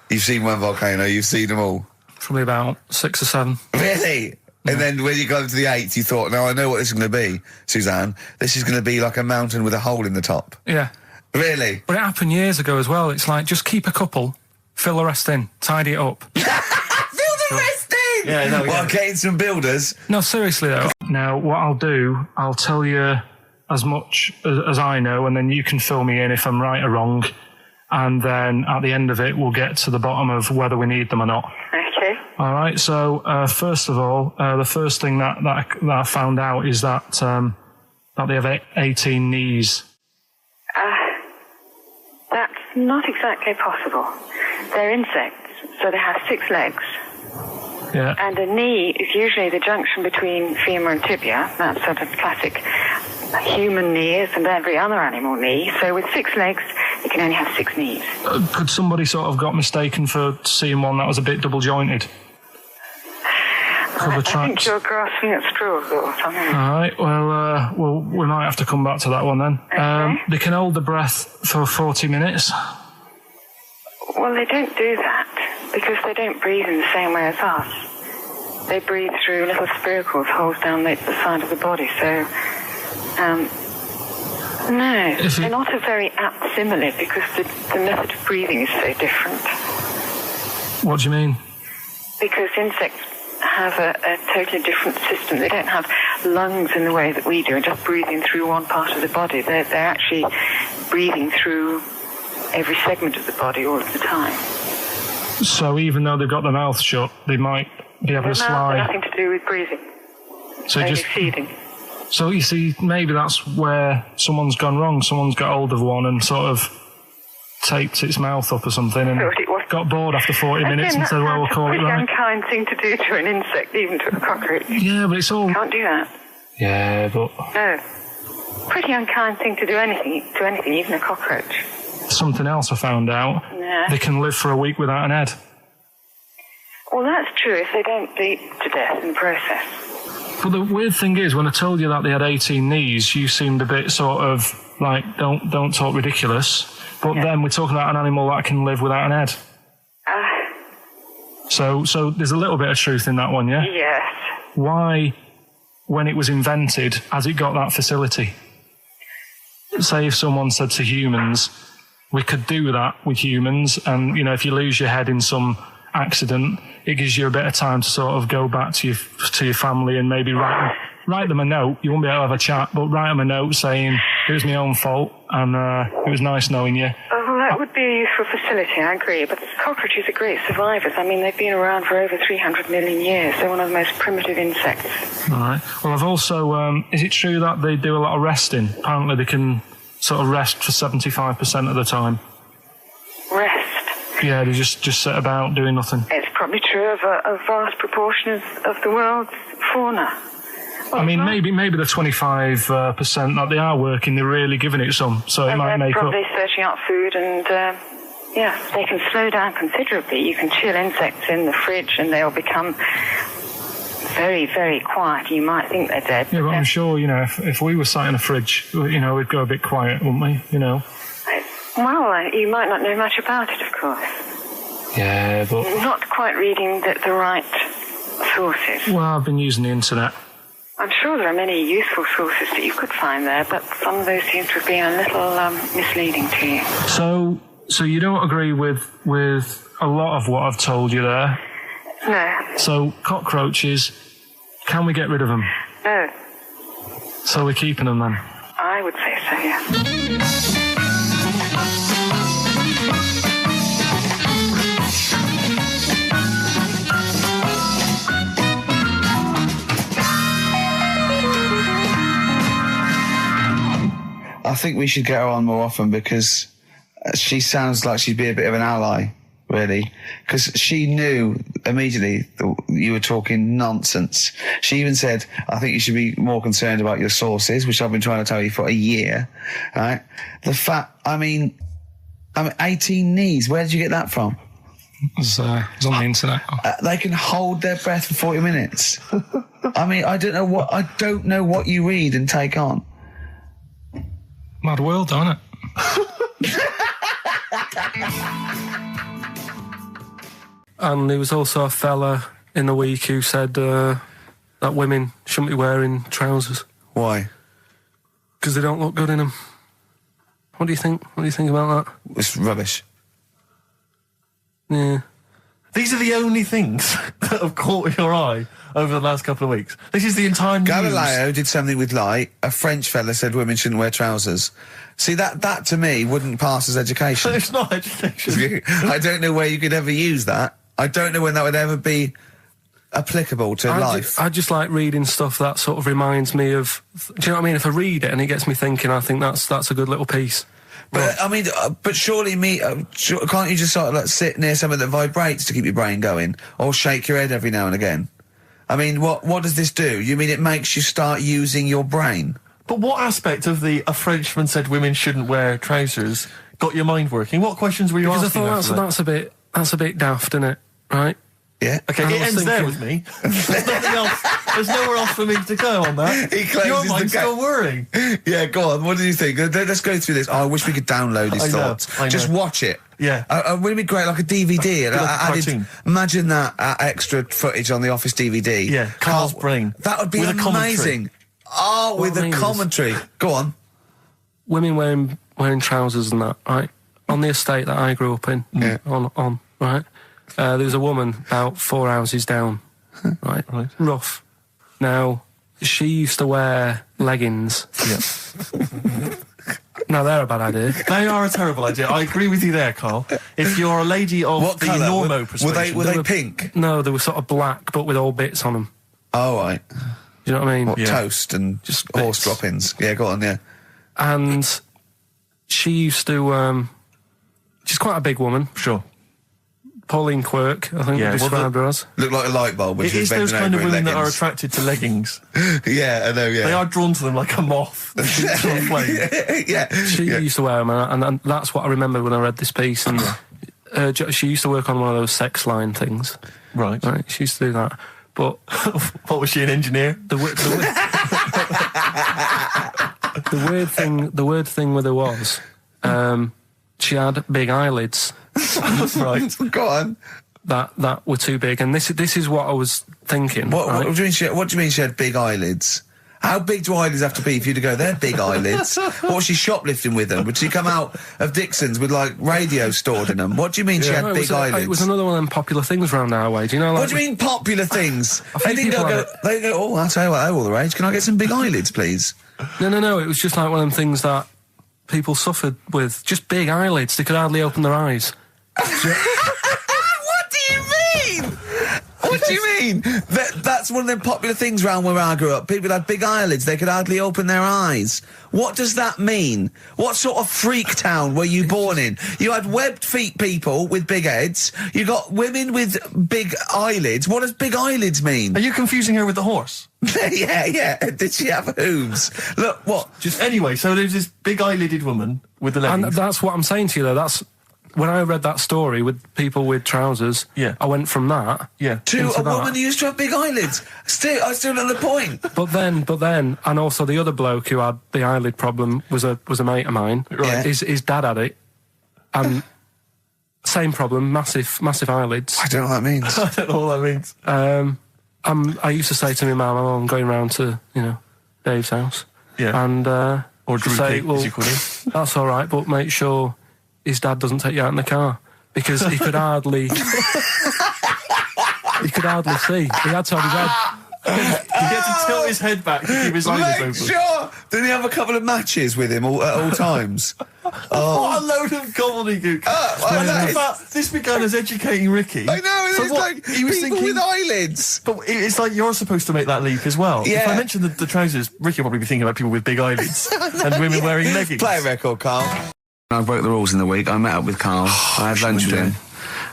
you've seen one volcano, you've seen them all? Probably about 6 or 7. Really? Yeah. And then when you got to the 8th, you thought, now I know what this is going to be, Suzanne. This is going to be like a mountain with a hole in the top. Yeah. Really? But it happened years ago as well. It's like, just keep a couple, fill the rest in, tidy it up. Fill the rest in! Yeah, no, Well, getting some builders. No, seriously though. Now, what I'll do, I'll tell you as much as I know, and then you can fill me in if I'm right or wrong. And then at the end of it, we'll get to the bottom of whether we need them or not. Okay. All right. So first of all, the first thing that I found out is that they have 18 knees. That's not exactly possible. They're insects, so they have 6 legs. Yeah. And a knee is usually the junction between femur and tibia. That's sort of classic human knees and every other animal knee. So with 6 legs, you can only have 6 knees. Could somebody sort of got mistaken for seeing one that was a bit double jointed? I think you're grasping at straws or something. All right. Well, we might have to come back to that one then. Okay. They can hold the breath for 40 minutes. Well, they don't do that because they don't breathe in the same way as us. They breathe through little spiracles, holes down the side of the body. So, no, they're not a very apt simile because the method of breathing is so different. What do you mean? Because insects have a totally different system. They don't have lungs in the way that we do and just breathing through one part of the body. They're actually breathing through every segment of the body all of the time. So even though they've got their mouth shut, they might be able to slide. Nothing to do with breathing. So Only just feeding. So you see, maybe that's where someone's gone wrong. Someone's got hold of one and sort of taped its mouth up or something and got bored after 40 minutes and said, well, we'll call it right. That's a unkind thing to do to an insect, even to a cockroach. Yeah, but it's all... Can't do that. Yeah, but... No. Pretty unkind thing to do to anything, even a cockroach. Something else I found out. Yeah. They can live for a week without an head. Well, that's true if they don't bleed to death in the process. But the weird thing is, when I told you that they had 18 knees, you seemed a bit sort of like, don't talk ridiculous. But then we're talking about an animal that can live without an head. So there's a little bit of truth in that one, yeah? Yes. Why, when it was invented, has it got that facility? Say if someone said to humans, we could do that with humans, and, if you lose your head in some accident, it gives you a bit of time to sort of go back to your family and maybe write them a note. You won't be able to have a chat, but write them a note saying, it was my own fault, and it was nice knowing you. Oh, well, that would be a useful facility, I agree. But cockroaches are great survivors. I mean, they've been around for over 300 million years. They're one of the most primitive insects. All right. Well, I've also... is it true that they do a lot of resting? Apparently they can sort of rest for 75% of the time. Rest? Yeah, they just sit about doing nothing. It's probably true of a vast proportion of the world's fauna. I mean, maybe the 25% that they are working, they're really giving it some, so it might make up. They're probably searching out food and, they can slow down considerably. You can chill insects in the fridge and they'll become very, very quiet. You might think they're dead. Yeah, but I'm sure, if we were sat in a fridge, we'd go a bit quiet, wouldn't we, Well, you might not know much about it, of course. Yeah, but... Not quite reading the right sources. Well, I've been using the internet. I'm sure there are many useful sources that you could find there, but some of those seem to have been a little misleading to you. So you don't agree with a lot of what I've told you there? No. So cockroaches, can we get rid of them? No. So we're keeping them then? I would say so, yeah. I think we should get her on more often because she sounds like she'd be a bit of an ally, really. Because she knew immediately that you were talking nonsense. She even said, I think you should be more concerned about your sources, which I've been trying to tell you for a year. Right? The fact, I mean 18 knees, where did you get that from? It was on the internet. They can hold their breath for 40 minutes. I mean, I don't know what you read and take on. Mad world, don't it? And there was also a fella in the week who said that women shouldn't be wearing trousers. Why? Because they don't look good in them. What do you think? What do you think about that? It's rubbish. Yeah. These are the only things that have caught your eye over the last couple of weeks. This is the entire news. Galileo did something with light. A French fella said women shouldn't wear trousers. See, that to me wouldn't pass as education. It's not education. I don't know where you could ever use that. I don't know when that would ever be applicable to life. I just like reading stuff that sort of reminds me of... Do you know what I mean? If I read it and it gets me thinking, I think that's a good little piece. But I mean, but surely can't you just sort of like sit near something that vibrates to keep your brain going, or shake your head every now and again? I mean, what does this do? You mean it makes you start using your brain? But what aspect of a Frenchman said women shouldn't wear trousers got your mind working? What questions were you asking? Because I thought that's a bit daft, isn't it? Right? Yeah. Okay, it ends there with me. There's nothing else. There's nowhere else for me to go on that. He closes your mind's still worrying. Yeah, go on. What do you think? Let's go through this. Oh, I wish we could download his thoughts. I know. Just watch it. Yeah. Wouldn't it be great, like a DVD? Like a cartoon. Imagine that extra footage on the Office DVD. Yeah, Karl's brain. That would be with amazing. With a commentary. Go on. Women wearing trousers and that, right? On the estate that I grew up in, on right? There was a woman about 4 houses down, right? Rough. Now, she used to wear leggings. Yeah. Now, they're a bad idea. They are a terrible idea. I agree with you there, Karl. If you're a lady of what the colour? normo persuasion... Were they pink? No, they were sort of black, but with all bits on them. Oh, right. Do you know what I mean? What, toast and just horse droppings? Yeah, go on, yeah. And she used to... she's quite a big woman. Sure. Pauline Quirk, I think, described her as. Looked like a light bulb. It is those kind of women that are attracted to leggings. Yeah, I know, yeah. They are drawn to them like a moth. Yeah. She used to wear them, and that's what I remember when I read this piece. And she used to work on one of those sex line things. Right. She used to do that. But... What, was she, an engineer? The weird thing with her was... she had big eyelids. Right. Go on. That were too big, and this is what I was thinking. What do you mean she had big eyelids? How big do eyelids have to be for you to go, they're big eyelids? What was she shoplifting with them? Would she come out of Dixon's with, like, radio stored in them? What do you mean she had big eyelids? It was another one of them popular things round our way. Do you know, like... What do you mean popular things? They go, oh, I'll tell you what, they're all the rage. Can I get some big eyelids, please? No. It was just like one of them things that people suffered with. Just big eyelids. They could hardly open their eyes. What do you mean? What do you mean? That's one of the popular things round where I grew up. People had big eyelids. They could hardly open their eyes. What does that mean? What sort of freak town were you born in? You had webbed feet people with big heads. You got women with big eyelids. What does big eyelids mean? Are you confusing her with the horse? Yeah. Did she have hooves? Look, what? Anyway, so there's this big eyelided woman with the leggings. And that's what I'm saying to you, though. That's... When I read that story with people with trousers, I went from that to a woman who used to have big eyelids. I still not the point. But then, and also the other bloke who had the eyelid problem was a mate of mine. Right. His dad had it, and same problem, massive eyelids. I don't know what that means. I don't know what that means. I used to say to my mum, I'm going round to Dave's house, and or Drew say, King, well, as you call him. That's all right, but make sure his dad doesn't take you out in the car, because he could hardly see. He had to have his head. He had to tilt his head back to keep his eyelids open. Sure. Did he have a couple of matches with him at all times? What a load of gobbledygook. This began as educating Ricky. I know, so it's like he was people thinking, with eyelids. But it's like you're supposed to make that leap as well. Yeah. If I mentioned the trousers, Ricky will probably be thinking about people with big eyelids and women wearing leggings. Play a record, Karl. I broke the rules in the week. I met up with Karl. I had lunch with him.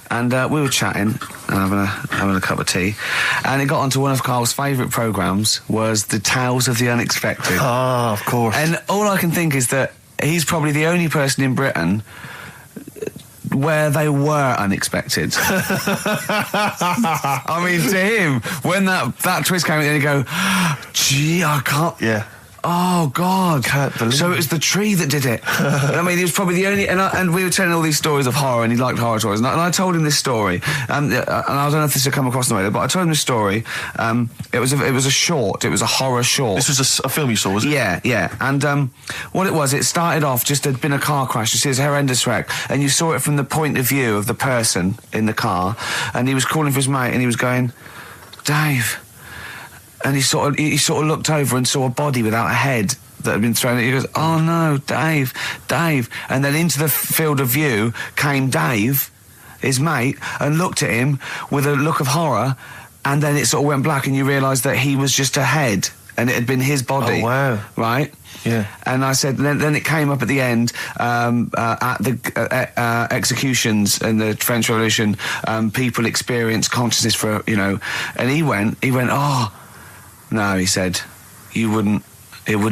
And we were chatting and having a cup of tea. And it got onto one of Karl's favourite programmes, was the Tales of the Unexpected. Ah, of course. And all I can think is that he's probably the only person in Britain where they were unexpected. I mean, to him, when that twist came in, he'd go, gee, I can't... Yeah. Oh, God. Can't believe so it was the tree that did it. I mean, he was probably the only... And we were telling all these stories of horror, and he liked horror stories. And I told him this story, and I don't know if this had come across the way, but I told him this story. It was a short. It was a horror short. This was a film you saw, was it? Yeah. And what it was, it started off, just there'd been a car crash. You see, it's a horrendous wreck. And you saw it from the point of view of the person in the car. And he was calling for his mate, and he was going, Dave... And he sort of looked over and saw a body without a head that had been thrown. He goes, oh no, Dave. And then into the field of view came Dave, his mate, and looked at him with a look of horror. And then it sort of went black, and you realised that he was just a head, and it had been his body. Oh wow! Right? Yeah. And I said, then it came up at the end, at the executions in the French Revolution, people experienced consciousness for and he went, oh. No, he said, it wouldn't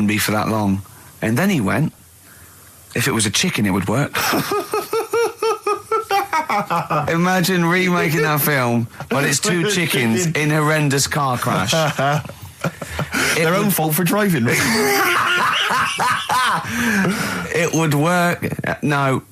be for that long. And then he went, if it was a chicken, it would work. Imagine remaking that film, but it's two chickens in horrendous car crash. Their own fault for driving. It would work. No,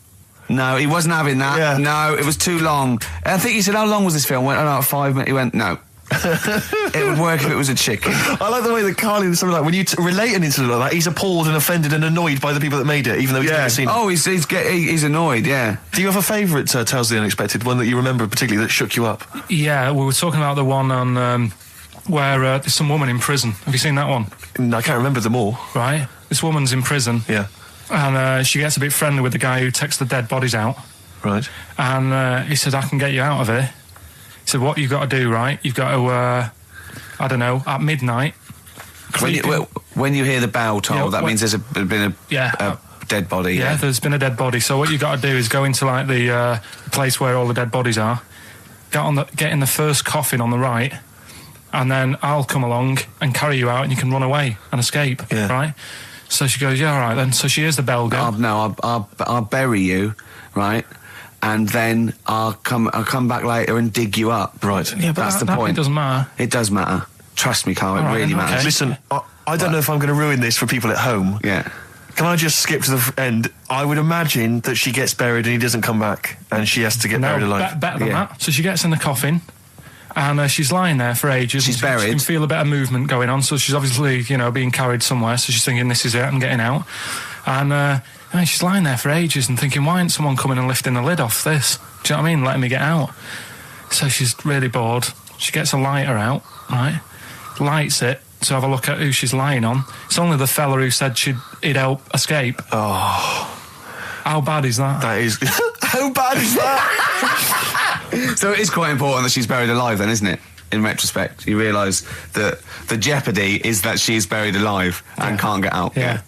he wasn't having that. Yeah. No, it was too long. I think he said, how long was this film? I went, 5 minutes. He went, no. It would work if it was a chicken. I like the way that Karl is something like, when you relate an incident like that, he's appalled and offended and annoyed by the people that made it, even though he's never seen it. Oh, he's annoyed, yeah. Do you have a favourite Tales of the Unexpected, one that you remember particularly that shook you up? Yeah, we were talking about the one on where there's some woman in prison. Have you seen that one? No, I can't remember them all. Right. This woman's in prison. Yeah. And she gets a bit friendly with the guy who takes the dead bodies out. Right. And he said, I can get you out of here. He said, what you've got to do, right? You've got to, at midnight... When you hear the bell toll, that means there's been a dead body. Yeah, there's been a dead body. So what you've got to do is go into, like, the place where all the dead bodies are, get in the first coffin on the right, and then I'll come along and carry you out, and you can run away and escape, right? So she goes, yeah, all right, then. So she hears the bell go. I'll bury you, right? And then I'll come back later and dig you up. Right. Yeah, but that's the point. It doesn't matter. It does matter. Trust me, Karl, it really matters. Okay. Listen, I don't know if I'm going to ruin this for people at home. Yeah. Can I just skip to the end? I would imagine that she gets buried and he doesn't come back, and she has to get buried alive. Better than that. So she gets in the coffin, and she's lying there for ages. She's buried. She can feel a bit of movement going on, so she's obviously, being carried somewhere, so she's thinking, this is it, I'm getting out. And she's lying there for ages and thinking, why isn't someone coming and lifting the lid off this? Do you know what I mean? Letting me get out. So she's really bored. She gets a lighter out, right? Lights it to have a look at who she's lying on. It's only the fella who said he'd help escape. Oh. How bad is that? That is... How bad is that? So it is quite important that she's buried alive then, isn't it? In retrospect, you realise that the jeopardy is that she's buried alive and can't get out. Yeah.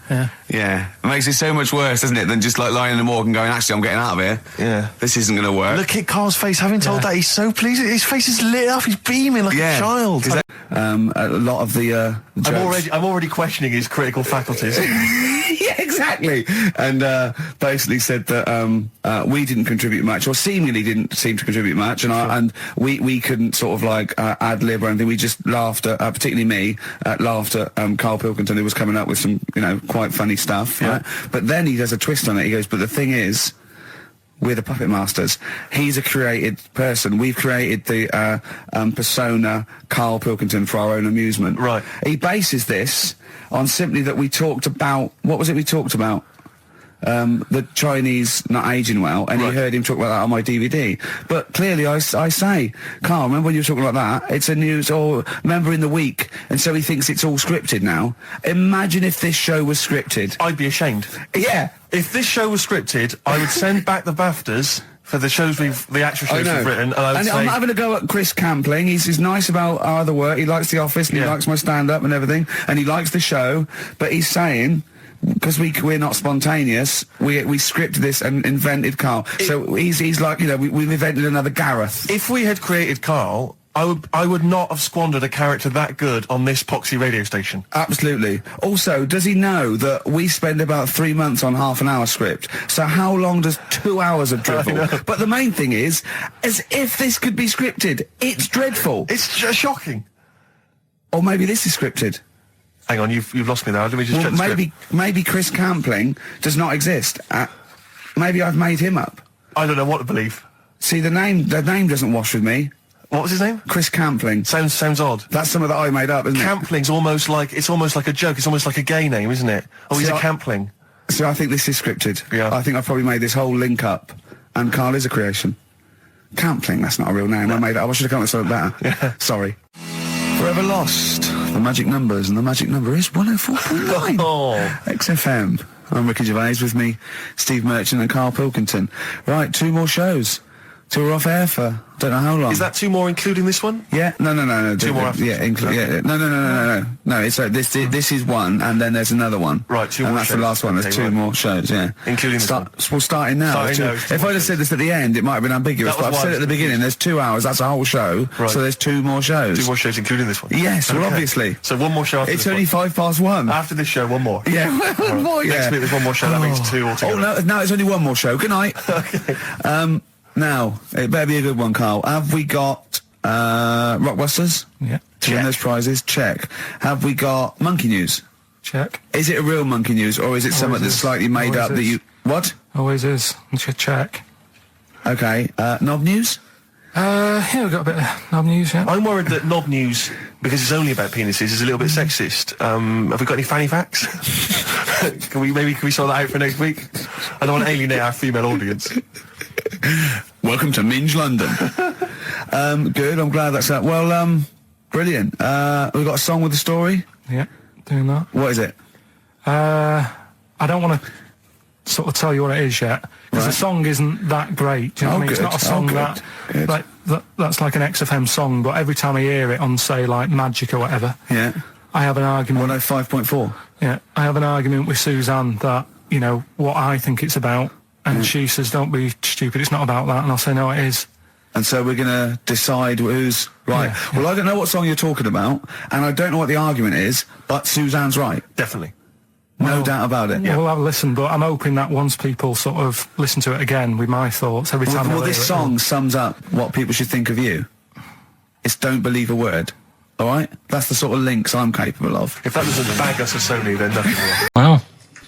It makes it so much worse, doesn't it, than just like lying in the morgue and going, actually, I'm getting out of here. Yeah. This isn't going to work. Look at Karl's face. Having told that, he's so pleased. His face is lit up. He's beaming like a child. A lot of the jokes. I'm already questioning his critical faculties. Yeah, exactly. And basically said that we didn't contribute much, or seemingly didn't seem to contribute much, and we couldn't sort of like ad lib or anything. We just laughed at, particularly me, laughed at Karl Pilkington, who was coming up with some, quite funny stuff. Yeah. Right? But then he does a twist on it. He goes, but the thing is, we're the puppet masters. He's a created person. We've created the persona Karl Pilkington for our own amusement. Right. He bases this on simply that we talked about... What was it we talked about? The Chinese not aging well, and he heard him talk about that on my DVD. But clearly I say, Karl, remember when you were talking about that? It's a news, or remember in the week, and so he thinks it's all scripted now. Imagine if this show was scripted. I'd be ashamed. Yeah. If this show was scripted, I would send back the BAFTAs for the actual shows we've written, and I would say... I'm having a go at Chris Campling. He's nice about our other work. He likes The Office, and he likes my stand-up and everything, and he likes the show, but he's saying... Because we're not spontaneous, we scripted this and invented Karl. So he's like, we've invented another Gareth. If we had created Karl, I would not have squandered a character that good on this poxy radio station. Absolutely. Also, does he know that we spend about 3 months on half an hour script? So how long does 2 hours of drivel? But the main thing is, as if this could be scripted, it's dreadful. It's shocking. Or maybe this is scripted. Hang on, you've lost me there. Let me just check the script. Maybe Chris Campling does not exist. Maybe I've made him up. I don't know what to believe. See, the name doesn't wash with me. What was his name? Chris Campling. Sounds odd. That's something that I made up, isn't it? Campling's almost like a joke. It's almost like a gay name, isn't it? Oh, he's a Campling. So I think this is scripted. Yeah. I think I've probably made this whole link up, and Karl is a creation. Campling, that's not a real name. No. I made it up. I should have come up with something better. Yeah. Sorry. Forever Lost. The magic numbers, and the magic number is 104.9. XFM. I'm Ricky Gervais, with me, Steve Merchant and Karl Pilkington. Right, 2 more shows. 2 are off air for don't know how long. Is that 2 more including this one? Yeah, no. 2 more after. Yeah, no. It's this is one, and then there's another one. Right, 2 more. And that's shows. the last one. There's 2 more shows. Yeah, including this one. Well, starting now. If I'd have said this at the end, it might have been ambiguous. But I've said it at the beginning. There's 2 hours. That's a whole show. Right. So there's 2 more shows. 2 more shows, including this one. Yes, well, obviously. So 1 more show. After it's this only one. 1:05. After this show, 1 more. Yeah, one more. Yeah. Next week there's 1 more show. That means 2 altogether. Oh no, it's only 1 more show. Good night. Okay. Now, it better be a good one, Karl. Have we got Rockbusters? Yeah. To win those prizes? Check. Have we got Monkey News? Check. Is it a real Monkey News, or is it something that's slightly made up that you... What? Always is. Check. Okay. Knob News? Yeah, we've got a bit of knob news, yeah. I'm worried that knob news, because it's only about penises, is a little bit sexist. Have we got any fanny facts? Can we sort that out for next week? I don't want to alienate our female audience. Welcome to Minge London. Good, I'm glad that's that. Well, brilliant. We've got a song with a story? Yeah, doing that. What is it? I don't want to sort of tell you what it is yet, because the song isn't that great. Do you know what I mean? It's not a song that's like an XFM song, but every time I hear it on, say, like Magic or whatever, I have an argument. 105.4? Yeah, I have an argument with Suzanne that, what I think it's about, and she says, don't be stupid, it's not about that, and I'll say, no, it is. And so we're going to decide who's right. Yeah. Well, I don't know what song you're talking about, and I don't know what the argument is, but Suzanne's right. Definitely. No doubt about it. Yeah, we'll have a listen, but I'm hoping that once people sort of listen to it again with my thoughts, every time this song sums up what people should think of you. It's don't believe a word. All right? That's the sort of links I'm capable of. If that doesn't bag us as Sony, then nothing will. Wow.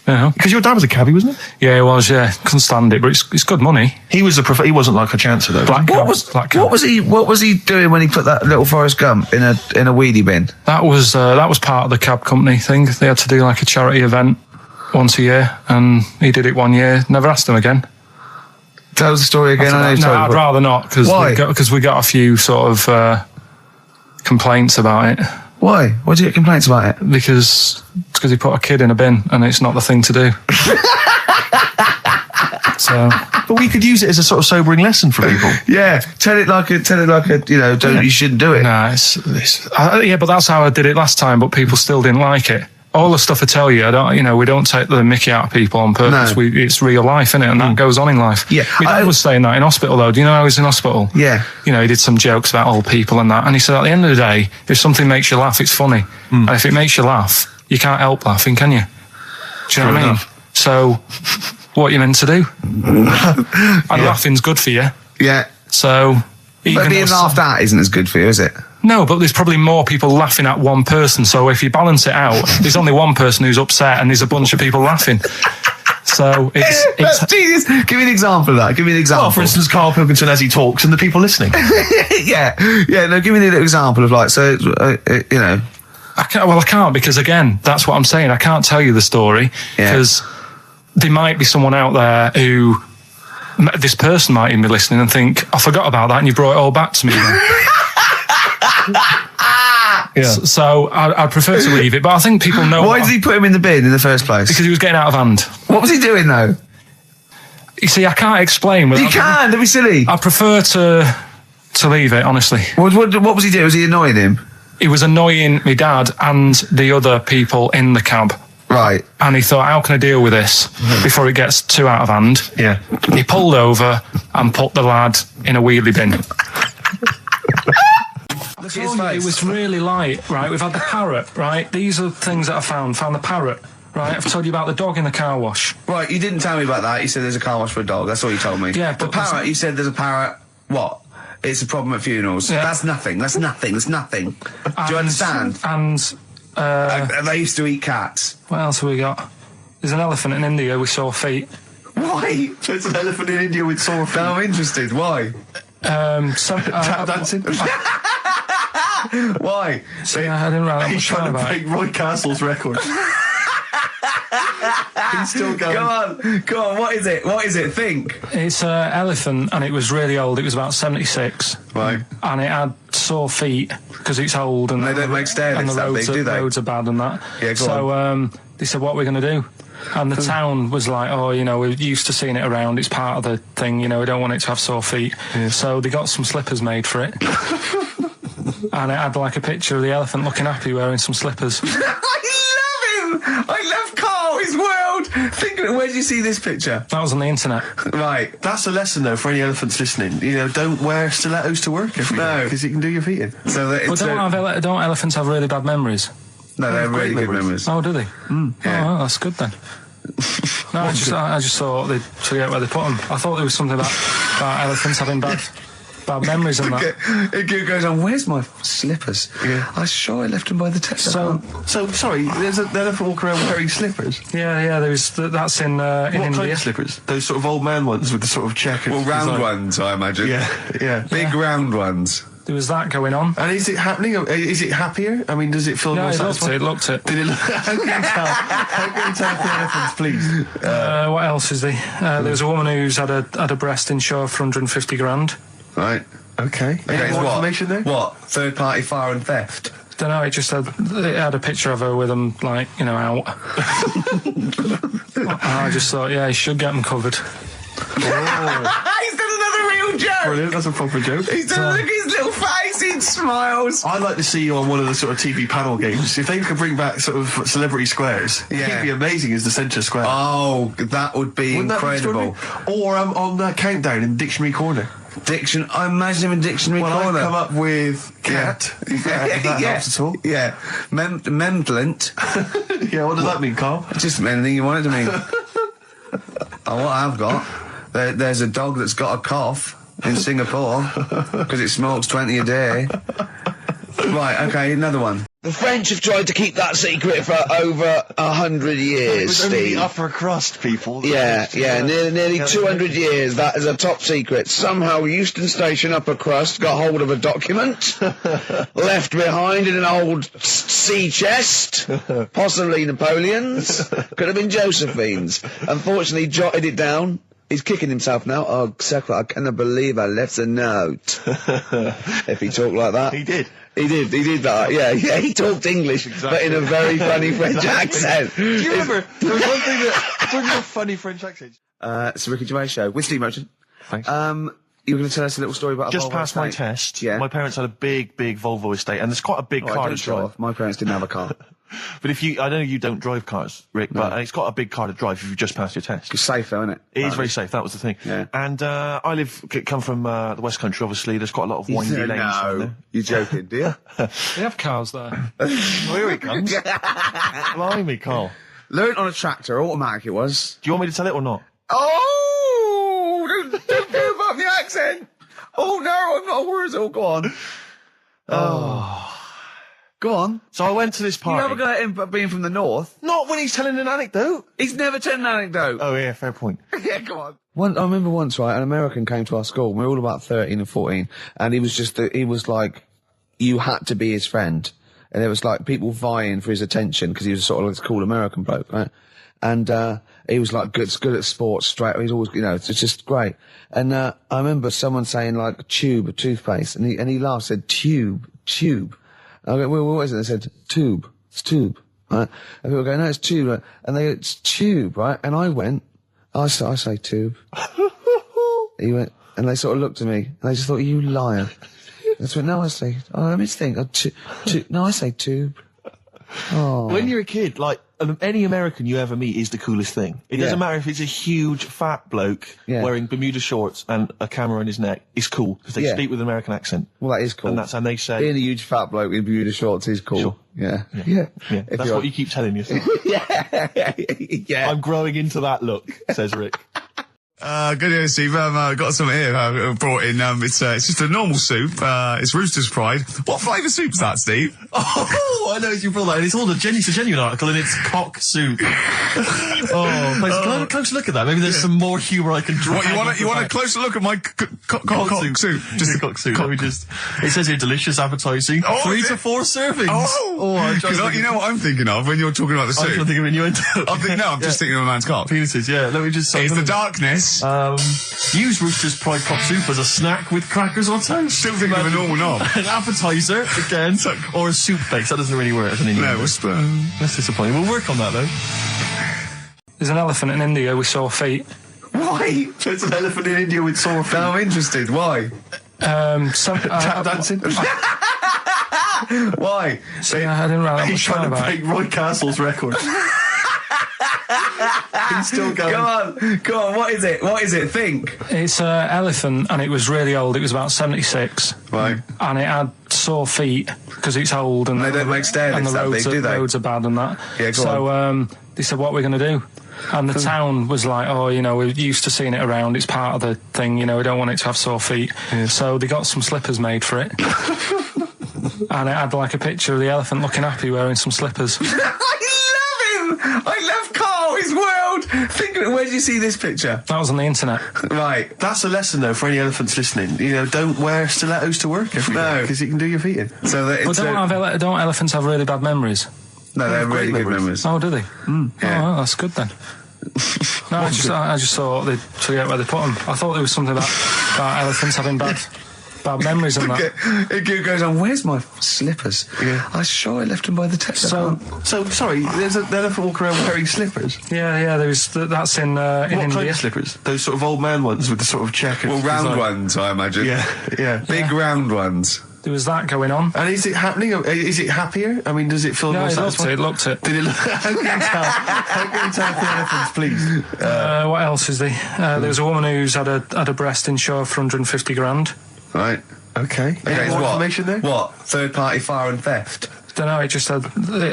Yeah. Because your dad was a cabbie, wasn't he? Yeah, he was, yeah. Couldn't stand it, but it's good money. He was he wasn't like a chancer, though. What was he doing when he put that little Forrest Gump in a weedy bin? That was part of the cab company thing. They had to do like a charity event once a year, and he did it 1 year. Never asked him again. Tell us the story again. I'd rather not, because we got a few sort of complaints about it. Why? Why did you get complaints about it? Because he put a kid in a bin, and it's not the thing to do. So, but we could use it as a sort of sobering lesson for people. Yeah, tell it like a, you know, you shouldn't do it. nah, yeah, but that's how I did it last time, but people still didn't like it. All the stuff I tell you, we don't take the mickey out of people on purpose. No. It's real life, innit? And that goes on in life. Yeah. My dad was saying that in hospital, though. Do you know I was in hospital? Yeah. You know, he did some jokes about old people and that. And he said, at the end of the day, if something makes you laugh, it's funny. And if it makes you laugh, you can't help laughing, can you? Do you know what I mean? So, what are you meant to do? And laughing's good for you. Yeah. So... But being laughed at isn't as good for you, is it? No, but there's probably more people laughing at one person. So if you balance it out, there's only one person who's upset and there's a bunch of people laughing. So it's That's genius. Give me an example of that. Give me an example. Well, for instance, Karl Pilkington as he talks and the people listening. yeah. No, give me an example of like, so, you know. I can't because, again, that's what I'm saying. I can't tell you the story because there might be someone out there who... This person might even be listening and think, I forgot about that and you brought it all back to me then. So I'd prefer to leave it, but I think people know... Why did he put him in the bin in the first place? Because he was getting out of hand. What was he doing, though? You see, I can't explain. You can, don't be silly. I prefer to leave it, honestly. What was he doing? Was he annoying him? He was annoying my dad and the other people in the cab. Right. And he thought, how can I deal with this before it gets too out of hand? Yeah. He pulled over and put the lad in a wheelie bin. It was really light, right? We've had the parrot, right? These are things that I found. Found the parrot, right? I've told you about the dog in the car wash. Right, you didn't tell me about that. You said there's a car wash for a dog. That's all you told me. Yeah, the but parrot, you said there's a parrot. What? It's a problem at funerals. Yeah. That's nothing. That's nothing. Do you understand? And They used to eat cats. what else have we got? There's an elephant in India with sore feet. Why? There's an elephant in India with sore feet. I'm interested. Why? Tap dancing. Why? See, I didn't write that He's much trying down to about break it. Roy Castle's record. He's still going. Go on. What is it? Think. It's an elephant, and it was really old. It was about 76. Right. And it had sore feet because it's old, and They don't make stair and lifts the that roads big, do they? roads are bad and that. Yeah, go so they said, what are we going to do? And the town was like, oh, we're used to seeing it around. It's part of the thing, we don't want it to have sore feet. Yeah. So they got some slippers made for it. And it had like a picture of the elephant looking happy wearing some slippers. I love him. I love Karl. His world. Think of it. Where did you see this picture? That was on the internet. Right. That's a lesson, though, for any elephants listening. Don't wear stilettos to work every day because you can do your feet in. So that it's don't elephants have really bad memories? No, they have really good memories. Oh, do they? Yeah. Oh, well, that's good then. No, I just thought they'd forget where they put them. I thought there was something about elephants having bad memories and that. It goes on, where's my slippers? Yeah. I'm sure I left them by the test. So sorry, there's an elephant walking around wearing slippers? Yeah, that's in What India. kind of slippers? Those sort of old man ones with the sort of checkered round design. ones, I imagine. Yeah. Big round ones. There was that going on. And is it happening? Is it happier? I mean, does it feel more satisfying? It looked it. Did it look? How can you tell the elephants, please? What else is there? There was a woman who's had a breast insured for 150 grand. Right. Okay. Any more information there? What? Third party fire and theft? Don't know. It had a picture of her with them, out. I just thought, he should get them covered. He's done another real joke. Brilliant. That's a proper joke. He's done look at his little face. He smiles. I'd like to see you on one of the sort of TV panel games. If they could bring back sort of celebrity squares, it'd be amazing as the centre square. Oh, that would be incredible. Or on Countdown in Dictionary Corner. I imagine him in Dictionary Corner. I come up with cat. If that helps at all. Yeah. Memblent. Yeah, what does that mean, Karl? Just anything you want it to mean. What I've got, there's a dog that's got a cough in Singapore because it smokes 20 a day. Right, okay, another one. The French have tried to keep that secret for over 100 years, It was only Steve. the upper crust people. Nearly 200 years. That is a top secret. Somehow Euston Station upper crust got hold of a document left behind in an old sea chest, possibly Napoleon's, could have been Josephine's. Unfortunately, jotted it down. He's kicking himself now. Oh, Secretary, I cannot believe I left a note. If he talked like that. He did. He did that, yeah, he talked English, but in a very funny French accent. Do you remember, there was one thing that With your funny French accent. It's the Ricky Gervais Show with Steve Merchant. Thanks. You were going to tell us a little story about Just a Volvo passed my estate. test. Yeah. My parents had a big Volvo estate, and it's quite a big car to don't show drive. off. My parents didn't have a car. But I know you don't drive cars, Rick, but it's got a big car to drive if you've just passed your test. It's safe though, isn't it? It is very safe. That was the thing. Yeah. And I come from the West Country. Obviously, there's quite a lot of windy lanes. around there. You're joking, do you? They have cars there. Well, here he comes. Blimey, Karl. Learned on a tractor, automatic it was. Do you want me to tell it or not? Oh! Don't move up the accent! Oh no, I'm not a Wurzel. Go on. Go on. So I went to this party. You never got him being from the north. Not when he's telling an anecdote. He's never told an anecdote. Oh yeah, fair point. Yeah, go on. I remember once, right, an American came to our school. We were all about 13 and 14, and he was like, you had to be his friend. And there was like people vying for his attention because he was sort of like this cool American bloke, right? And, he was like good at sports, straight. He's always, it's just great. And, I remember someone saying like tube of toothpaste, and he laughed, said tube. I go, well, what is it? They said tube. It's tube, right? And people go, no, it's tube. Right? And they go, it's tube, right? And I went, I say tube. He went, and they sort of looked at me, and they just thought, you liar. That's what, no, I say, let me think. No, I say tube. Oh. When you're a kid, like, any American you ever meet is the coolest thing. It doesn't matter if it's a huge, fat bloke wearing Bermuda shorts and a camera on his neck. It's cool, because they speak with an American accent. Well, that is cool. And they say... Being a huge fat bloke in Bermuda shorts is cool. Sure. Yeah. That's what you keep telling yourself. Yeah. I'm growing into that look, says Rick. Good evening, Steve. I've got something here brought in. It's just a normal soup. It's Rooster's Pride. What flavour soup's that, Steve? Oh, I know you brought that. And it's all it's a genuine article, and it's cock soup. Can I have a close look at that? Maybe there's some more humour I can draw. What, you want a closer look at my cock soup? Just a cock soup. It says here, delicious, appetising. 3 to 4 servings. You know what I'm thinking of when you're talking about the soup? I'm thinking of innuendo. I'm just thinking of a man's cock. Penises, yeah. Let me just... It's the darkness. Use Rooster's Pride cock soup as a snack with crackers or toast. Still thinking of a normal knob. An appetiser, again, or a soup base. That doesn't really work as an innuendo. No, that's disappointing. We'll work on that, though. There's an elephant in India with sore feet. Why? There's an elephant in India with sore feet. I'm interested. Why? Tap dancing? Why? I didn't write that He's much trying down to about it. break Roy Castle's record. He's still going. Go on, what is it? Think. It's an elephant, and it was really old. It was about 76. Right. And it had sore feet, because it's old, and they don't make stairs and the that big, do they? roads are bad and that. Yeah, go on. They said, what are we going to do? And the town was like, we're used to seeing it around, it's part of the thing, we don't want it to have sore feet. Yeah. So they got some slippers made for it. And it had like a picture of the elephant looking happy wearing some slippers. I love Karl, his world. Think of it, where did you see this picture? That was on the internet. Right. That's a lesson, though, for any elephants listening. Don't wear stilettos to work every day, because you can do your feet in. So that don't elephants have really bad memories? No, they have really good memories. Oh, do they? Yeah. Oh, well, that's good then. No, I just thought they'd forget where they put them. I thought there was something about elephants having bad memories and that. It goes on, where's my slippers? Yeah. I'm sure I left them by the test. So sorry, there's an elephant walking around wearing slippers? Yeah, that's in what India. Kind of slippers? Those sort of old man ones with the sort of checkers. Well, round ones, I imagine. Yeah. Big round ones. There was that going on. And is it happening? Is it happier? I mean, does it feel more satisfying? It looked it. Did it look? How can you tell the elephants, please? What else is there? There was a woman who's had a breast insured for 150 grand. Right. Okay. Any more information there? What? Third party fire and theft? Don't know. It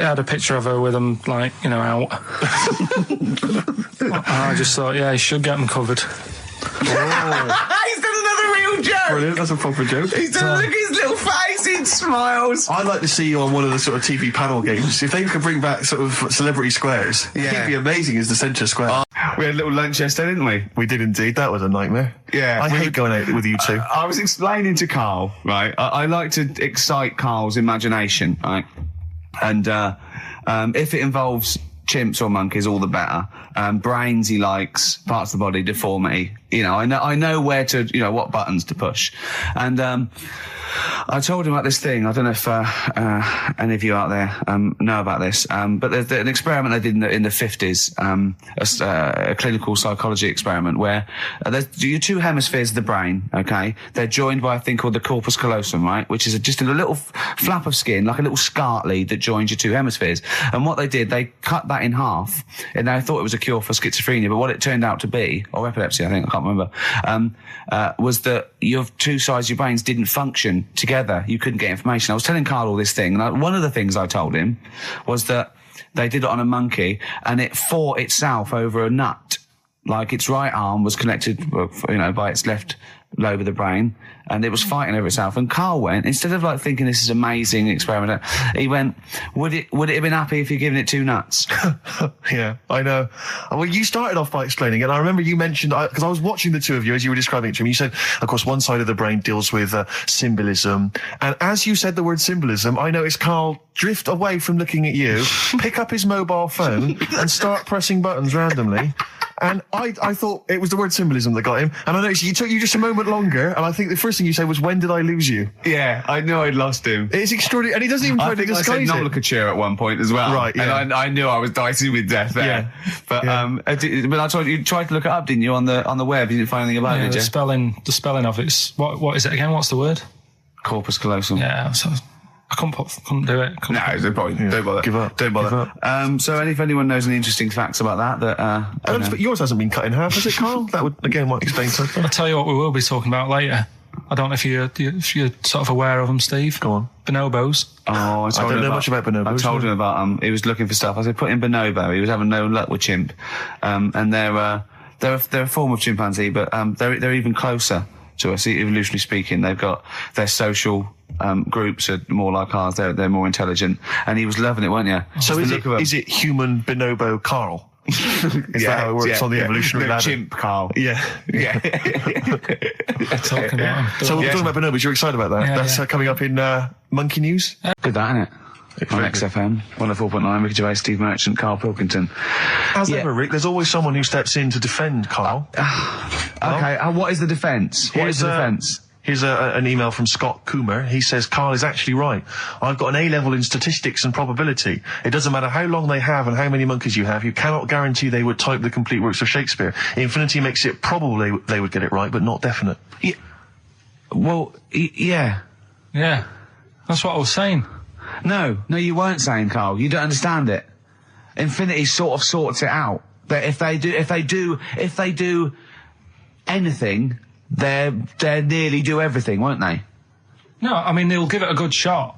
had a picture of her with them, out. I just thought, he should get them covered. He's done another real joke. Brilliant, that's a proper joke. He's done look at his little face, he smiles. I'd like to see you on one of the sort of TV panel games. If they could bring back sort of celebrity squares, he'd be amazing as the centre square. We had a little lunch yesterday, didn't we? We did indeed. That was a nightmare. Yeah. I hate going out with you two. I was explaining to Karl, right? I like to excite Karl's imagination, right? And if it involves chimps or monkeys, all the better. Brains he likes, parts of the body, deformity, You know, I know where to, you know, what buttons to push. And, I told him about this thing. I don't know if any of you out there know about this, but there's an experiment they did in the 50s, a clinical psychology experiment where there's your two hemispheres of the brain, okay? They're joined by a thing called the corpus callosum, right? Which is just a little flap of skin, like a little scarlet lead that joins your two hemispheres. And what they did, they cut that in half, and they thought it was a cure for schizophrenia, but what it turned out to be, or epilepsy, I think, I can't remember, was that your two sides of your brains didn't function together. You couldn't get information. I was telling Karl all this thing, and one of the things I told him was that they did it on a monkey, and it fought itself over a nut. Like its right arm was connected, you know, by its left lobe of the brain, and it was fighting over itself. And Karl went, instead of like thinking this is amazing experiment, he went, would it have been happy if you'd given it two nuts? Yeah, I know. Well, you started off by explaining it, and I remember you mentioned, because I was watching the two of you as you were describing it to me, you said, of course, one side of the brain deals with symbolism, and as you said the word symbolism, I noticed Karl drift away from looking at you, pick up his mobile phone, and start pressing buttons randomly. And I thought it was the word symbolism that got him. And I noticed it took you just a moment longer. And I think the first thing you said was, when did I lose you? Yeah, I knew I'd lost him. It's extraordinary. And he doesn't even try to disguise it. I said nomenclature at one point as well. Right, yeah. And I knew I was dicing with death there. Yeah. But, but I told you tried to look it up, didn't you, on the web? You didn't find anything about it, did you? The spelling of it's, what is it again? What's the word? Corpus callosum. Yeah, so I couldn't do it. No, no point. Yeah. Don't bother. Give up. Don't bother. Give up. So if anyone knows any interesting facts about that, yours hasn't been cut in half, has it, Karl? That would, again, might explain something. I'll tell you what we will be talking about later. I don't know if you're sort of aware of them, Steve. Go on. Bonobos. Oh, I don't know much about bonobos. I told him about he was looking for stuff. I said, put in bonobo. He was having no luck with chimp. And they're a form of chimpanzee, but they're even closer to us, evolutionarily speaking. They've got their social groups are more like ours. They're more intelligent, and he was loving it, weren't you? So is it human bonobo Karl? Is that how it works on the evolutionary ladder? Chimp Karl. Yeah. Talking about him. So we're talking about bonobos. You're excited about that? Yeah, That's coming up in Monkey News. Good, that, isn't it? On XFM 104.9, Ricky Gervais, Steve Merchant, Karl Pilkington. As ever, Rick, there's always someone who steps in to defend Karl. Okay, what is the defence? What is the defence? Here's an email from Scott Coomer. He says, Karl is actually right. I've got an A-level in statistics and probability. It doesn't matter how long they have and how many monkeys you have. You cannot guarantee they would type the complete works of Shakespeare. Infinity makes it probable they would get it right, but not definite. Yeah. Well, yeah. Yeah. That's what I was saying. No, you weren't saying, Karl. You don't understand it. Infinity sort of sorts it out. That if they do anything, they nearly do everything, won't they? No, I mean, they'll give it a good shot.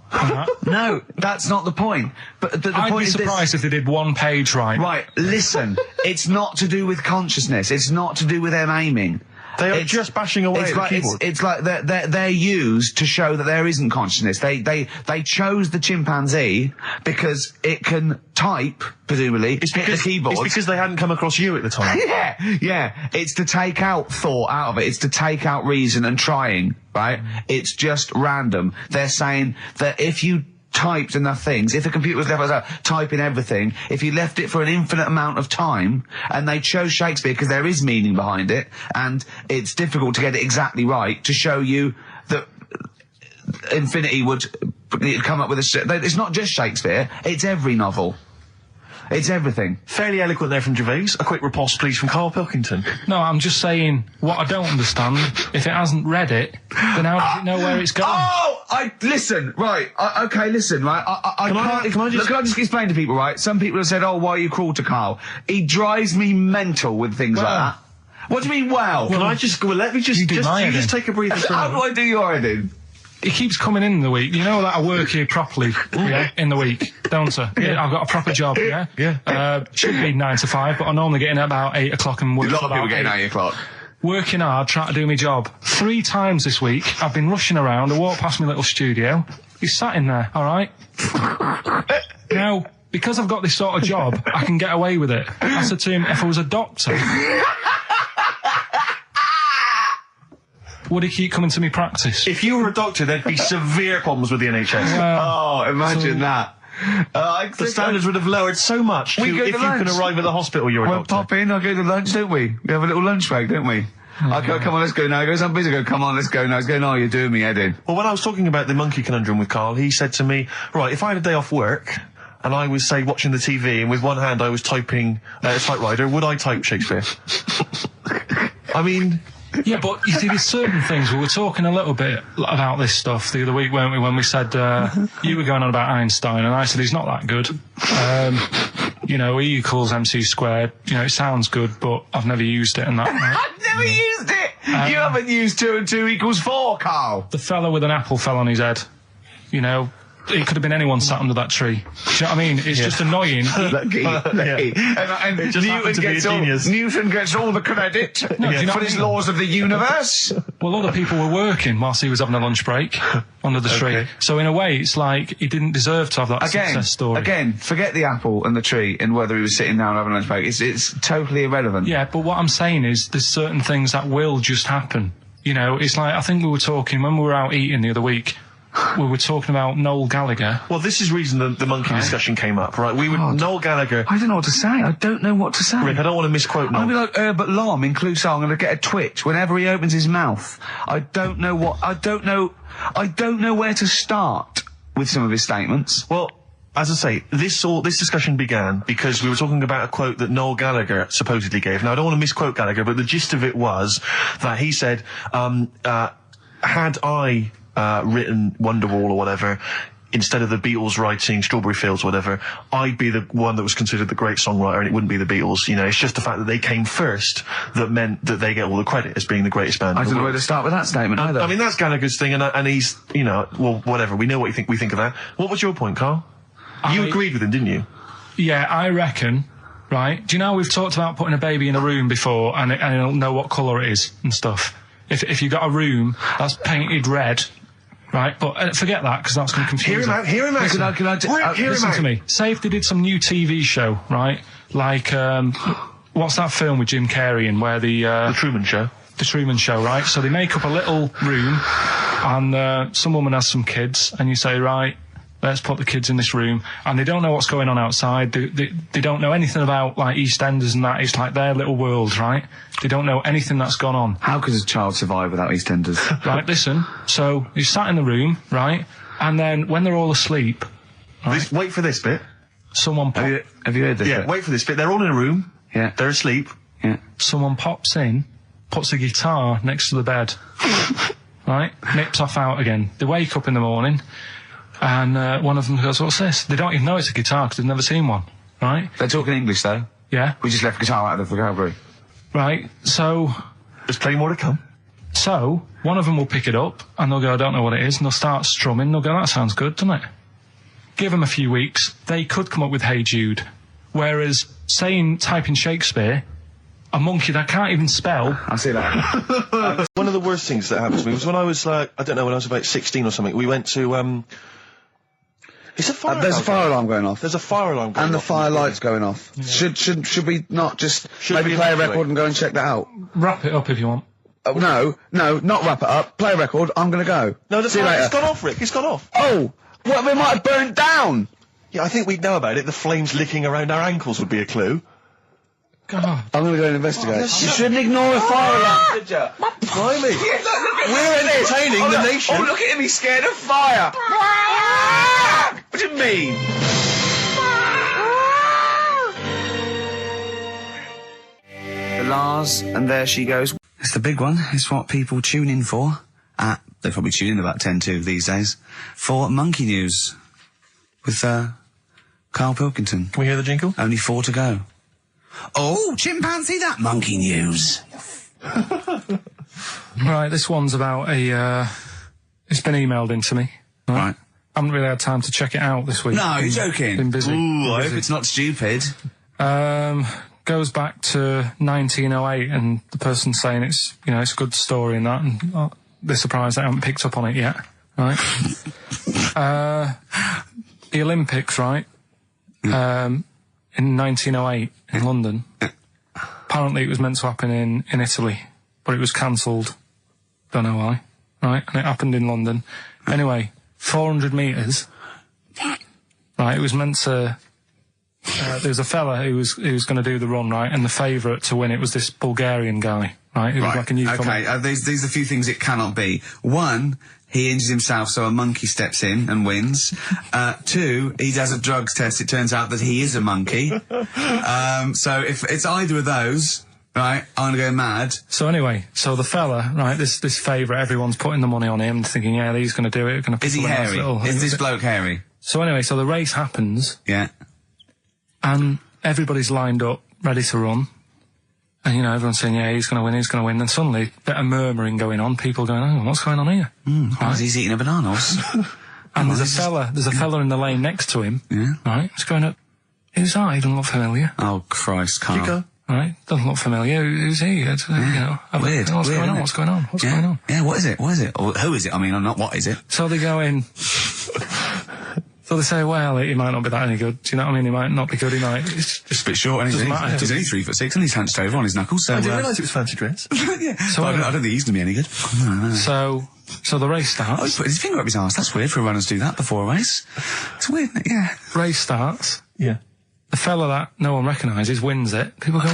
No, that's not the point. But the I'd point be is surprised if they did one page right. Right, listen. It's not to do with consciousness. It's not to do with them aiming. They are just bashing away at the keyboard. It's like they're used to show that there isn't consciousness. They chose the chimpanzee because it can type, presumably, hit the keyboard. It's because they hadn't come across you at the time. Yeah. It's to take out thought out of it. It's to take out reason and trying, right? It's just random. They're saying that if you typed enough things, if the computer was left typing everything, if you left it for an infinite amount of time, and they chose Shakespeare because there is meaning behind it, and it's difficult to get it exactly right, to show you that infinity would come up with it's not just Shakespeare, it's every novel. It's everything. Fairly eloquent there from Gervais. A quick riposte, please, from Karl Pilkington. No, I'm just saying, what I don't understand, if it hasn't read it, then how does it know where it's going? Listen, right, listen, right, Can I just explain to people, right? Some people have said, why are you cruel to Karl? He drives me mental with things like that. What do you mean, well? Let me just take a breather for a How do I do your editing? He keeps coming in the week. You know that I work here properly, in the week, don't I? Yeah, I've got a proper job, yeah? Yeah. Should be 9 to 5, but I normally get in at about 8 o'clock and work A lot of people about getting 8 o'clock. Working hard, trying to do my job. 3 times this week, I've been rushing around. I walked past my little studio. He's sat in there, all right? Now, because I've got this sort of job, I can get away with it. I said to him, if I was a doctor, would he keep coming to me practice? If you were a doctor, there'd be severe problems with the NHS. Imagine that. The standards would have lowered so much if you can arrive at the hospital, you're a doctor. Pop in, I'll go to lunch, don't we? We have a little lunch break, don't we? I go, come on, let's go now. He goes, I'm busy. I go, come on, let's go now. He's going, oh, you're doing me head in. Well, when I was talking about the monkey conundrum with Karl, he said to me, right, if I had a day off work and I was, say, watching the TV and with one hand I was typing a typewriter, would I type Shakespeare? I mean... Yeah, but you see, there's certain things. We were talking a little bit about this stuff the other week, weren't we, when we said, you were going on about Einstein, and I said he's not that good. You know, E equals MC squared. You know, it sounds good, but I've never used it and that. I've never used it! You haven't used 2 and 2 equals 4, Karl! The fella with an apple fell on his head. You know, it could have been anyone sat under that tree. Do you know what I mean? It's just annoying. Lucky. And It just happened to be a genius. Newton gets all the credit do you know for what his I mean? laws of the universe. Well, other people were working whilst he was having a lunch break under the tree. Okay. So in a way, it's like he didn't deserve to have that success story. Again, forget the apple and the tree and whether he was sitting down having a lunch break. It's totally irrelevant. Yeah, but what I'm saying is there's certain things that will just happen. You know, it's like, I think we were talking, when we were out eating the other week, we were talking about Noel Gallagher. Well, this is reason the monkey discussion came up, right? We were Noel Gallagher. I don't know what to say. I don't know what to say. Rick, I don't want to misquote Noel. I'll be like Herbert Lom in Clouseau. I'm going to get a twitch whenever he opens his mouth. I don't know where to start with some of his statements. Well, as I say, this discussion began because we were talking about a quote that Noel Gallagher supposedly gave. Now, I don't want to misquote Gallagher, but the gist of it was that he said, had I written Wonderwall or whatever, instead of the Beatles writing Strawberry Fields or whatever, I'd be the one that was considered the great songwriter and it wouldn't be the Beatles. You know, it's just the fact that they came first that meant that they get all the credit as being the greatest band. I don't know where to start with that statement either. I mean, that's Gallagher's thing, and he's, you know, well, whatever. We know what we think of that. What was your point, Karl? You agreed with him, didn't you? Yeah, I reckon, right? Do you know we've talked about putting a baby in a room before and it'll know what colour it is and stuff? If you got a room that's painted red, right? But forget that, because that's going to confuse Hear him out. Listen to me. Say if they did some new TV show, right? Like, what's that film with Jim Carrey in where The Truman Show. The Truman Show, right? So they make up a little room and some woman has some kids and you say, right, let's put the kids in this room, and they don't know what's going on outside. They don't know anything about, like, EastEnders and that. It's like their little world, right? They don't know anything that's gone on. How could a child survive without EastEnders? Right, listen. So he's sat in the room, right? And then when they're all asleep, right, Wait for this bit. someone Have you heard this? Yeah, bit? wait for this bit. They're all in a room. Yeah. They're asleep. Yeah. someone pops in, puts a guitar next to the bed, right? Nips off out again. They wake up in the morning, and one of them goes, "What's this?" They don't even know it's a guitar because they've never seen one, right? They're talking English though. Yeah. We just left guitar out of the vocabulary. Right. So There's plenty more to come. one of them will pick it up and they'll go, "I don't know what it is," and they'll start strumming. They'll go, "That sounds good, doesn't it?" Give them a few weeks, they could come up with Hey Jude. Whereas typing Shakespeare, a monkey that can't even spell. I see that. One of the worst things that happened to me was when I was like, I don't know, when I was about 16 or something, we went to, it's a fire There's a alarm. fire alarm going off. There's a fire alarm going And the off. fire light's going off. Yeah. Should we not just maybe we play a evacuate? record and go and check that out? Wrap it up if you want. No, not wrap it up. Play a record. I'm gonna go. No, the See you fire, later. it's gone off, Rick, it's gone off. Oh, well, we might have burnt down. Yeah, I think we'd know about it. The flames licking around our ankles would be a clue. God. I'm gonna go and investigate. You shouldn't ignore a fire alarm, should you? Blimey. We're entertaining the nation. Oh, look at him, he's scared of fire. What do you mean? The Lars, and there she goes. It's the big one. It's what people tune in for. They probably tune in about 10 to these days. For Monkey News. With, Karl Pilkington. Can we hear the jingle? Only 4 to go. Oh, chimpanzee, that Monkey News. Right, this one's about it's been emailed in to me. Right. I haven't really had time to check it out this week. No, you're joking. Been busy. Ooh, I hope it's not stupid. Goes back to 1908, and the person's saying it's a good story and that, and they're surprised they haven't picked up on it yet. Right. The Olympics, right? In 1908 in London. Apparently it was meant to happen in Italy, but it was cancelled. Don't know why. Right? And it happened in London. Anyway, 400 metres. Right, it was meant to... there was a fella who was going to do the run, right? And the favourite to win it was this Bulgarian guy, right? He was like a newcomer. Okay, these are a few things it cannot be. One, he injures himself, so a monkey steps in and wins. 2, he does a drugs test. It turns out that he is a monkey. So if it's either of those, right, I'm gonna go mad. So anyway, so the fella, right, this favourite, everyone's putting the money on him, thinking, yeah, he's going to do it. Is he hairy? Is this bloke hairy? So anyway, so the race happens. Yeah. And everybody's lined up, ready to run. And, everyone's saying, yeah, he's going to win, he's going to win. Then suddenly, a bit of murmuring going on, people going, oh, what's going on here? Right. He's eating a banana. And there's a fella in the lane next to him. Yeah. Right? He's going up, who's that? He doesn't look familiar. Oh, Christ, Karl. You go. Right? Doesn't look familiar. Who's he? Weird. What's going on? What's going on? What's going on? Yeah, what is it? Or who is it? I mean, not what is it? So they go in. So they say, well, he might not be that any good. Do you know what I mean? He might not be good. He might. It's just a bit short, isn't he? He's only 3'6", and he's hunched over on his knuckles. So I didn't realise it was fancy dress. Yeah. So I don't think he's going to be any good. So the race starts. Oh, he's put his finger up his arse. That's weird for runners to do that before a race. It's weird, isn't it? Yeah. Race starts. Yeah. The fella that no one recognises wins it. People go,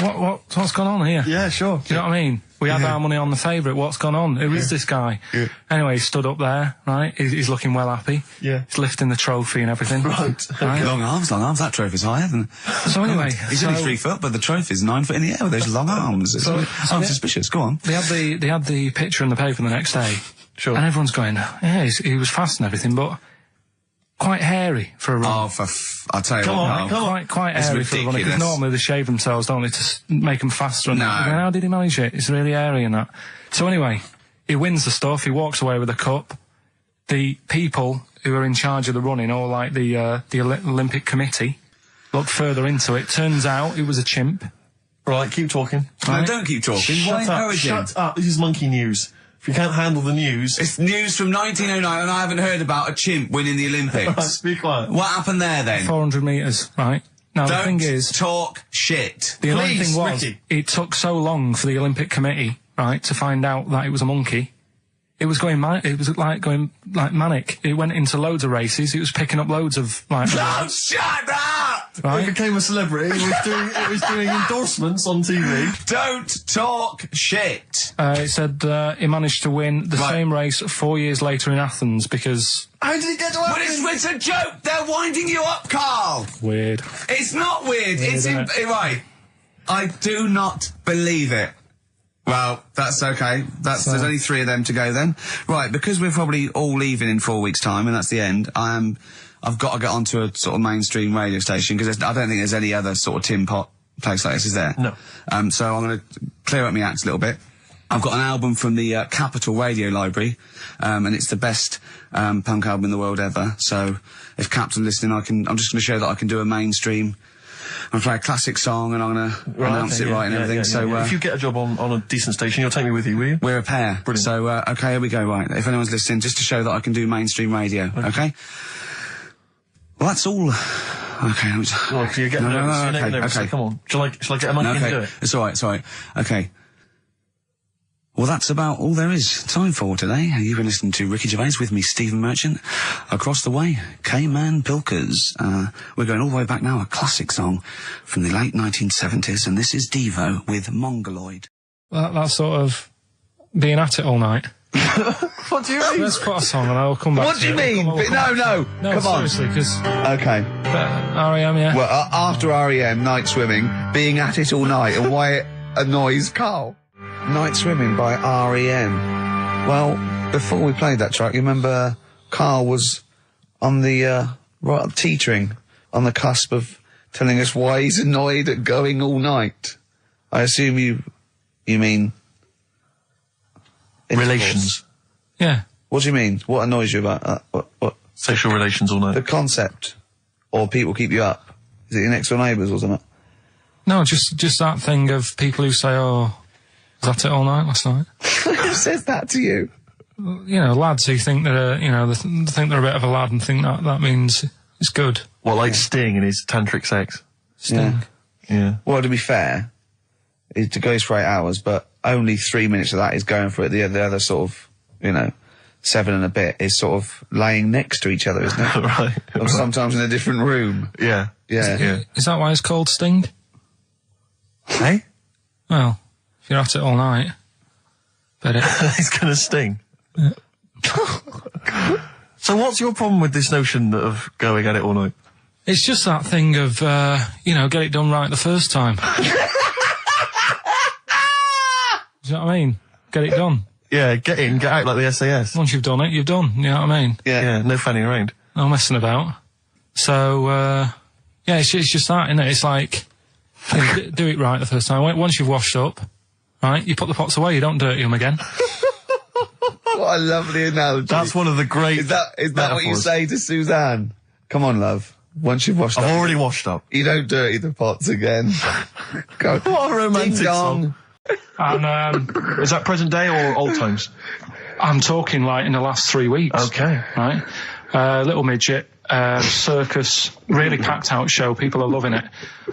what's gone on here? Yeah, sure. Do you know what I mean? We had our money on the favourite. What's gone on? Who is this guy? Yeah. Anyway, he stood up there, right? He's looking well happy. Yeah. He's lifting the trophy and everything. Right. Long arms. That trophy's higher than... So anyway... He's only 3 foot, but the trophy's 9 foot in the air with those long arms. I'm suspicious. Go on. They had the picture in the paper the next day. Sure. And everyone's going, yeah, he was fast and everything, but... quite hairy for a run. Oh, I'll tell you what. Quite hairy for a runner, because normally they shave themselves, don't they, to make them faster. And how did he manage it? It's really hairy and that. So anyway, he wins the stuff, he walks away with a cup. The people who are in charge of the running, or like the Olympic Committee, look further into it. Turns out it was a chimp. Right, keep talking. No, don't keep talking. Shut up. This is monkey news. If you can't handle the news... It's news from 1909 and I haven't heard about a chimp winning the Olympics. Right, be quiet. What happened there then? 400 metres, right? Now the thing is... talk shit. The only thing was, Ricky, it took so long for the Olympic Committee, right, to find out that it was a monkey. It was going going manic. It went into loads of races. It was picking up loads of shut up! Right? It became a celebrity. It was doing endorsements on TV. Don't talk shit. It said he managed to win the same race 4 years later in Athens because... How did he get to Athens? But it's a joke. They're winding you up, Karl. Weird. It's not weird. Right. I do not believe it. Well, that's okay. There's only 3 of them to go then. Right, because we're probably all leaving in 4 weeks' time, and that's the end, I've got to get onto a sort of mainstream radio station, because I don't think there's any other sort of tin pot place like this, is there? No. So I'm going to clear up my act a little bit. I've got an album from the Capital Radio Library, and it's the best punk album in the world ever. So if Cap's listening, I'm just going to show that I can do a mainstream... I'm play a classic song and I'm going to announce it right and everything. So if you get a job on a decent station, you'll take me with you, will you? We're a pair. Brilliant. So, okay, here we go, right. If anyone's listening, just to show that I can do mainstream radio, okay? Well, that's all. Okay. Well, you're getting nervous. Okay. Come on. Shall I get a monkey and do it? It's alright. Okay. Well, that's about all there is time for today. You've been listening to Ricky Gervais with me, Stephen Merchant. Across the way, K-Man Pilkers. We're going all the way back now, a classic song from the late 1970s, and this is Devo with Mongoloid. That's sort of being at it all night. What do you mean? Let's put a song and I'll come back What do you mean? No, come on. Seriously, because... Okay. R.E.M., yeah. Well, after R.E.M., Night Swimming, being at it all night, and why it annoys Karl. Night Swimming by R.E.M. Well, before we played that track, you remember Karl was on the, teetering on the cusp of telling us why he's annoyed at going all night. I assume you mean... Relations. Yeah. What do you mean? What annoys you about that? What? Sexual relations all night. The concept. Or people keep you up. Is it your next door neighbours or something? No, just that thing of people who say, oh... Was that it all night last night? Who says that to you? You know, lads who think they're, they think they're a bit of a lad and think that means it's good. Well, like Sting in his tantric sex. Sting. Yeah. Well, to be fair, it goes for 8 hours, but only 3 minutes of that is going for it. The other sort of, 7 and a bit is sort of laying next to each other, isn't it? Right. Or sometimes in a different room. Yeah. Yeah. Is that why it's called Sting? Hey? Well... You're at it all night. But It's going to sting. So what's your problem with this notion of going at it all night? it's just that thing of, get it done right the first time. Do you know what I mean? Get it done. Yeah, get in, get out like the SAS. Once you've done it, you've done. You know what I mean? Yeah, no fanning around. No messing about. So, it's just that, isn't it? It's like, do it right the first time. Once you've washed up, right, you put the pots away, you don't dirty them again. What a lovely analogy. That's one of the great Is that what you metaphors. say to Suzanne? Come on, love. Once you've washed up. I've already washed up. You don't dirty the pots again. Go. What a romantic Ding dong. song. And, is that present day or old times? I'm talking like in the last 3 weeks. Okay. Right? Little midget, circus, really packed out show. People are loving it.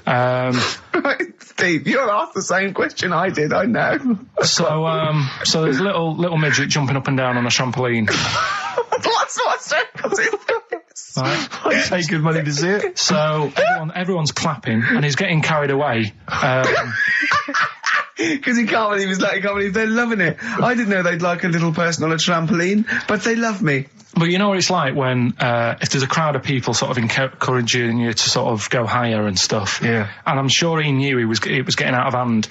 Right, Steve, you're asked the same question I did, I know. So there's a little midget jumping up and down on a trampoline. What circles is this? Right? I'd pay good money to see it. So everyone's clapping and he's getting carried away. Because he can't believe they're loving it. I didn't know they'd like a little person on a trampoline, but they love me. But you know what it's like when, if there's a crowd of people sort of encouraging you to sort of go higher and stuff. Yeah. And I'm sure he knew it was getting out of hand.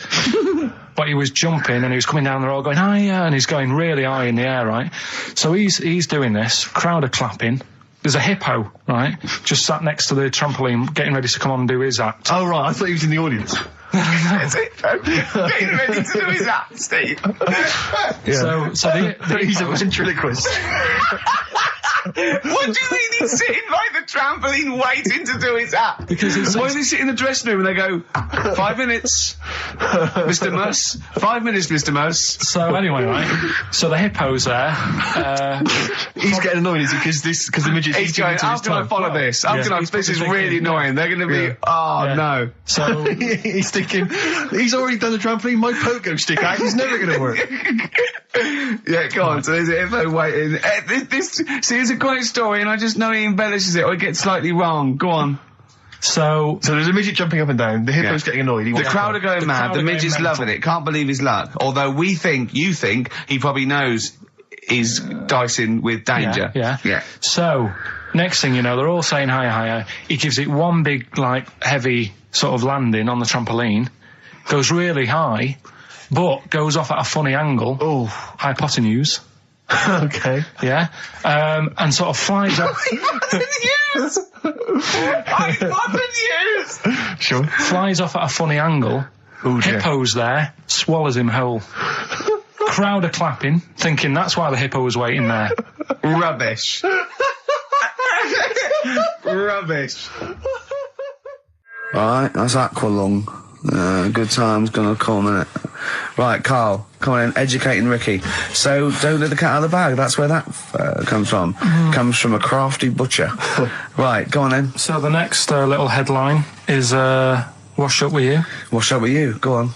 But he was jumping and he was coming down the road going higher and he's going really high in the air, right? So he's doing this, crowd are clapping. There's a hippo, right, just sat next to the trampoline getting ready to come on and do his act. Oh, right, I thought he was in the audience. Getting ready to do his act, Steve. Yeah. So he's a ventriloquist. What do you mean he's sitting by the trampoline waiting to do his act? Because why does he sit in the dressing room and they go, 5 minutes, Mr. Muss, 5 minutes, Mr. Muss. So anyway, right, so the hippo's there. He's getting annoyed, is he? Because the midget's He's going, how can I follow this? This is really annoying. They're going to be, no. So he's thinking, he's already done the trampoline, my pogo stick act is never going to work. Yeah, go on. So there's a hippo waiting. See, it's a great story, and I just know he embellishes it or it gets slightly wrong. Go on. So there's a midget jumping up and down. The hippo's getting annoyed. The crowd are going mad. The midget's loving it. Can't believe his luck. Although you think he probably knows he's dicing with danger. Yeah. So next thing you know, they're all saying higher. He gives it one big, heavy sort of landing on the trampoline, goes really high, but goes off at a funny angle. Oh, hypotenuse. Okay. Yeah. And sort of flies off. Hypotenuse! Sure. Flies off at a funny angle. Ooh, dear. Hippo's there, swallows him whole. Crowd are clapping, thinking that's why the hippo was waiting there. Rubbish. Rubbish. Right, that's Aqualung. Good time's gonna come, innit? Right, Karl, come on in, educating Ricky. So, don't let the cat out of the bag, that's where that comes from. Comes from a crafty butcher. Right, go on then. So the next little headline is, Wash Up With You. Wash Up With You, go on.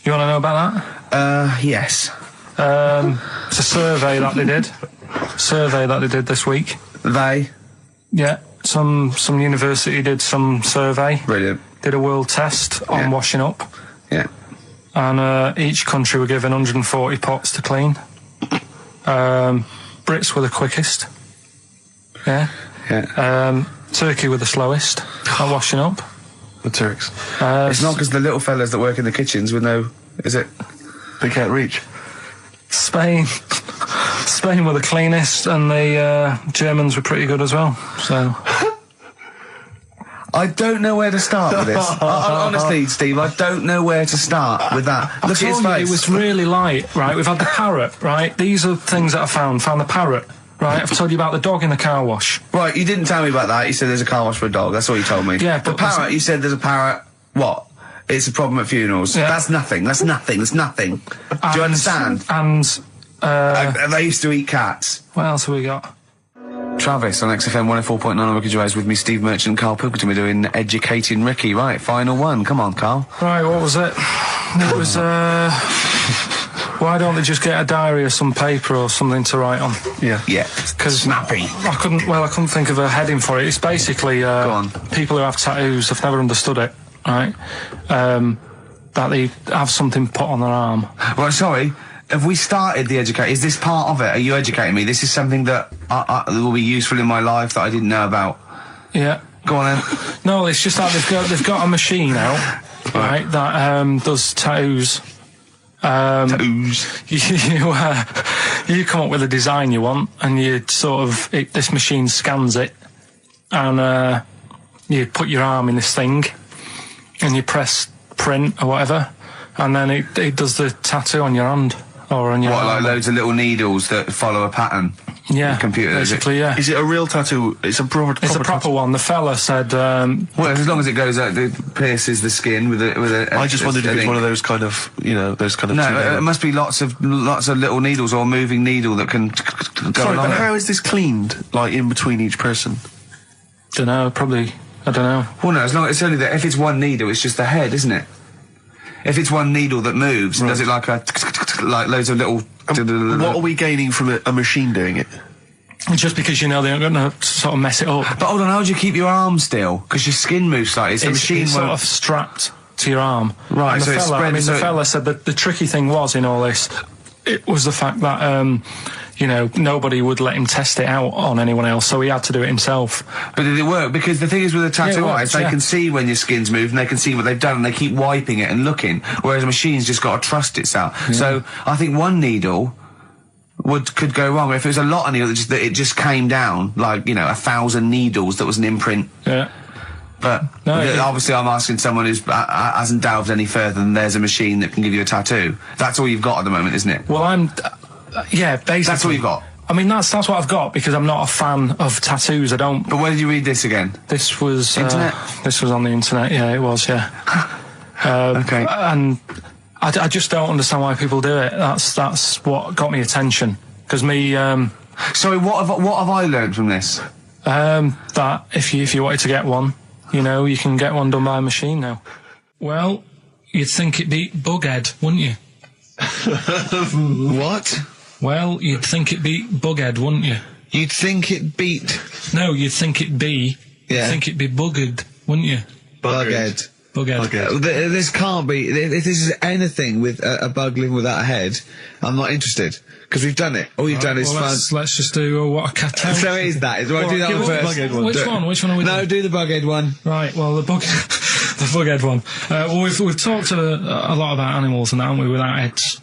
You want to know about that? Yes. It's a survey that they did. This week. They? Yeah, some university did some survey. Brilliant. Did a world test on washing up. Yeah. And each country were given 140 pots to clean. Brits were the quickest. Yeah. Turkey were the slowest at washing up. The Turks. It's not because the little fellas that work in the kitchens with no... Is it? They can't reach. Spain were the cleanest, and the Germans were pretty good as well. So... I don't know where to start with this. Honestly, Steve, I don't know where to start with that. Look at his face. It was really light, right? We've had the parrot, right? These are things that I found the parrot, right? I've told you about the dog in the car wash. Right, you didn't tell me about that. You said there's a car wash for a dog. That's all you told me. Yeah, the but parrot, you said there's a parrot. What? It's a problem at funerals. Yeah. That's nothing. That's nothing. Do you understand? And they used to eat cats. What else have we got? Travis on XFM 104.9 on Ricky Gervais with me, Steve Merchant and Karl Pilkington. We're doing Educating Ricky. Right, final one. Come on, Karl. Right, what was it? It was, why don't they just get a diary or some paper or something to write on? Yeah. Because snappy. I couldn't think of a heading for it. It's basically, Go on. people who have tattoos have never understood it, right? That they have something put on their arm. Right, sorry. have we started the education? Is this part of it? Are you educating me? This is something that will be useful in my life that I didn't know about. Yeah. Go on then. No, it's just like they've got a machine out, right, that does tattoos. Tattoos. You come up with a design you want, and you sort of this machine scans it, and you put your arm in this thing, and you press print or whatever, and then it does the tattoo on your hand or on your arm. Like loads of little needles that follow a pattern? Yeah, the computer, basically, yeah. Is it a real tattoo? It's a proper tattoo. One. The fella said, well, as long as it goes out, it pierces the skin with a I just wondered if it's one of those kind of, those kind of... No, it must be lots of little needles or a moving needle that can go Sorry, along but it. how is this cleaned, like, in between each person? Dunno, probably, I don't know. Well, no, as long as it's only that, if it's one needle, it's just the head, isn't it? If it's one needle that moves, and does it like like loads of little... What are we gaining from a machine doing it? Just because they're not going to sort of mess it up. But hold on, how do you keep your arm still? Because your skin moves slightly. So the machine it's won't... sort of strapped to your arm. Right, and so it's spread... the fella said that the tricky thing was in all this, it was the fact that, nobody would let him test it out on anyone else, so he had to do it himself. But did it work? Because the thing is with a tattoo artist, they can see when your skin's moved and they can see what they've done and they keep wiping it and looking, whereas a machine's just got to trust itself. Yeah. So I think one needle could go wrong. If it was a lot of needles that it just came down, like, 1,000 needles that was an imprint. Yeah. But obviously I'm asking someone who hasn't delved any further than there's a machine that can give you a tattoo. That's all you've got at the moment, isn't it? Well, basically. That's all you've got? I mean, that's what I've got, because I'm not a fan of tattoos. I don't... But where did you read this again? This was... Internet? This was on the internet, yeah, it was, yeah. Okay. And I just don't understand why people do it. That's what got me attention. Because me... Sorry, what have I learned from this? That if you wanted to get one, you can get one done by a machine now. Well, you'd think it'd be Bughead, wouldn't you? What? Well, you'd think it'd be Bughead, wouldn't you? You'd think it beat... No, you'd think it'd be... Yeah. You'd think it'd be Buggered, wouldn't you? Bughead. Bughead. This can't be... If this is anything with a bug living without a head, I'm not interested. Because we've done it. All you've done is fun. Let's just do what a cat. So it is that. Do I do that one first? Which one are we doing? No, do the Bughead one. Right, well, the Bughead one. Well, we've talked a lot about animals and that, haven't we, without heads.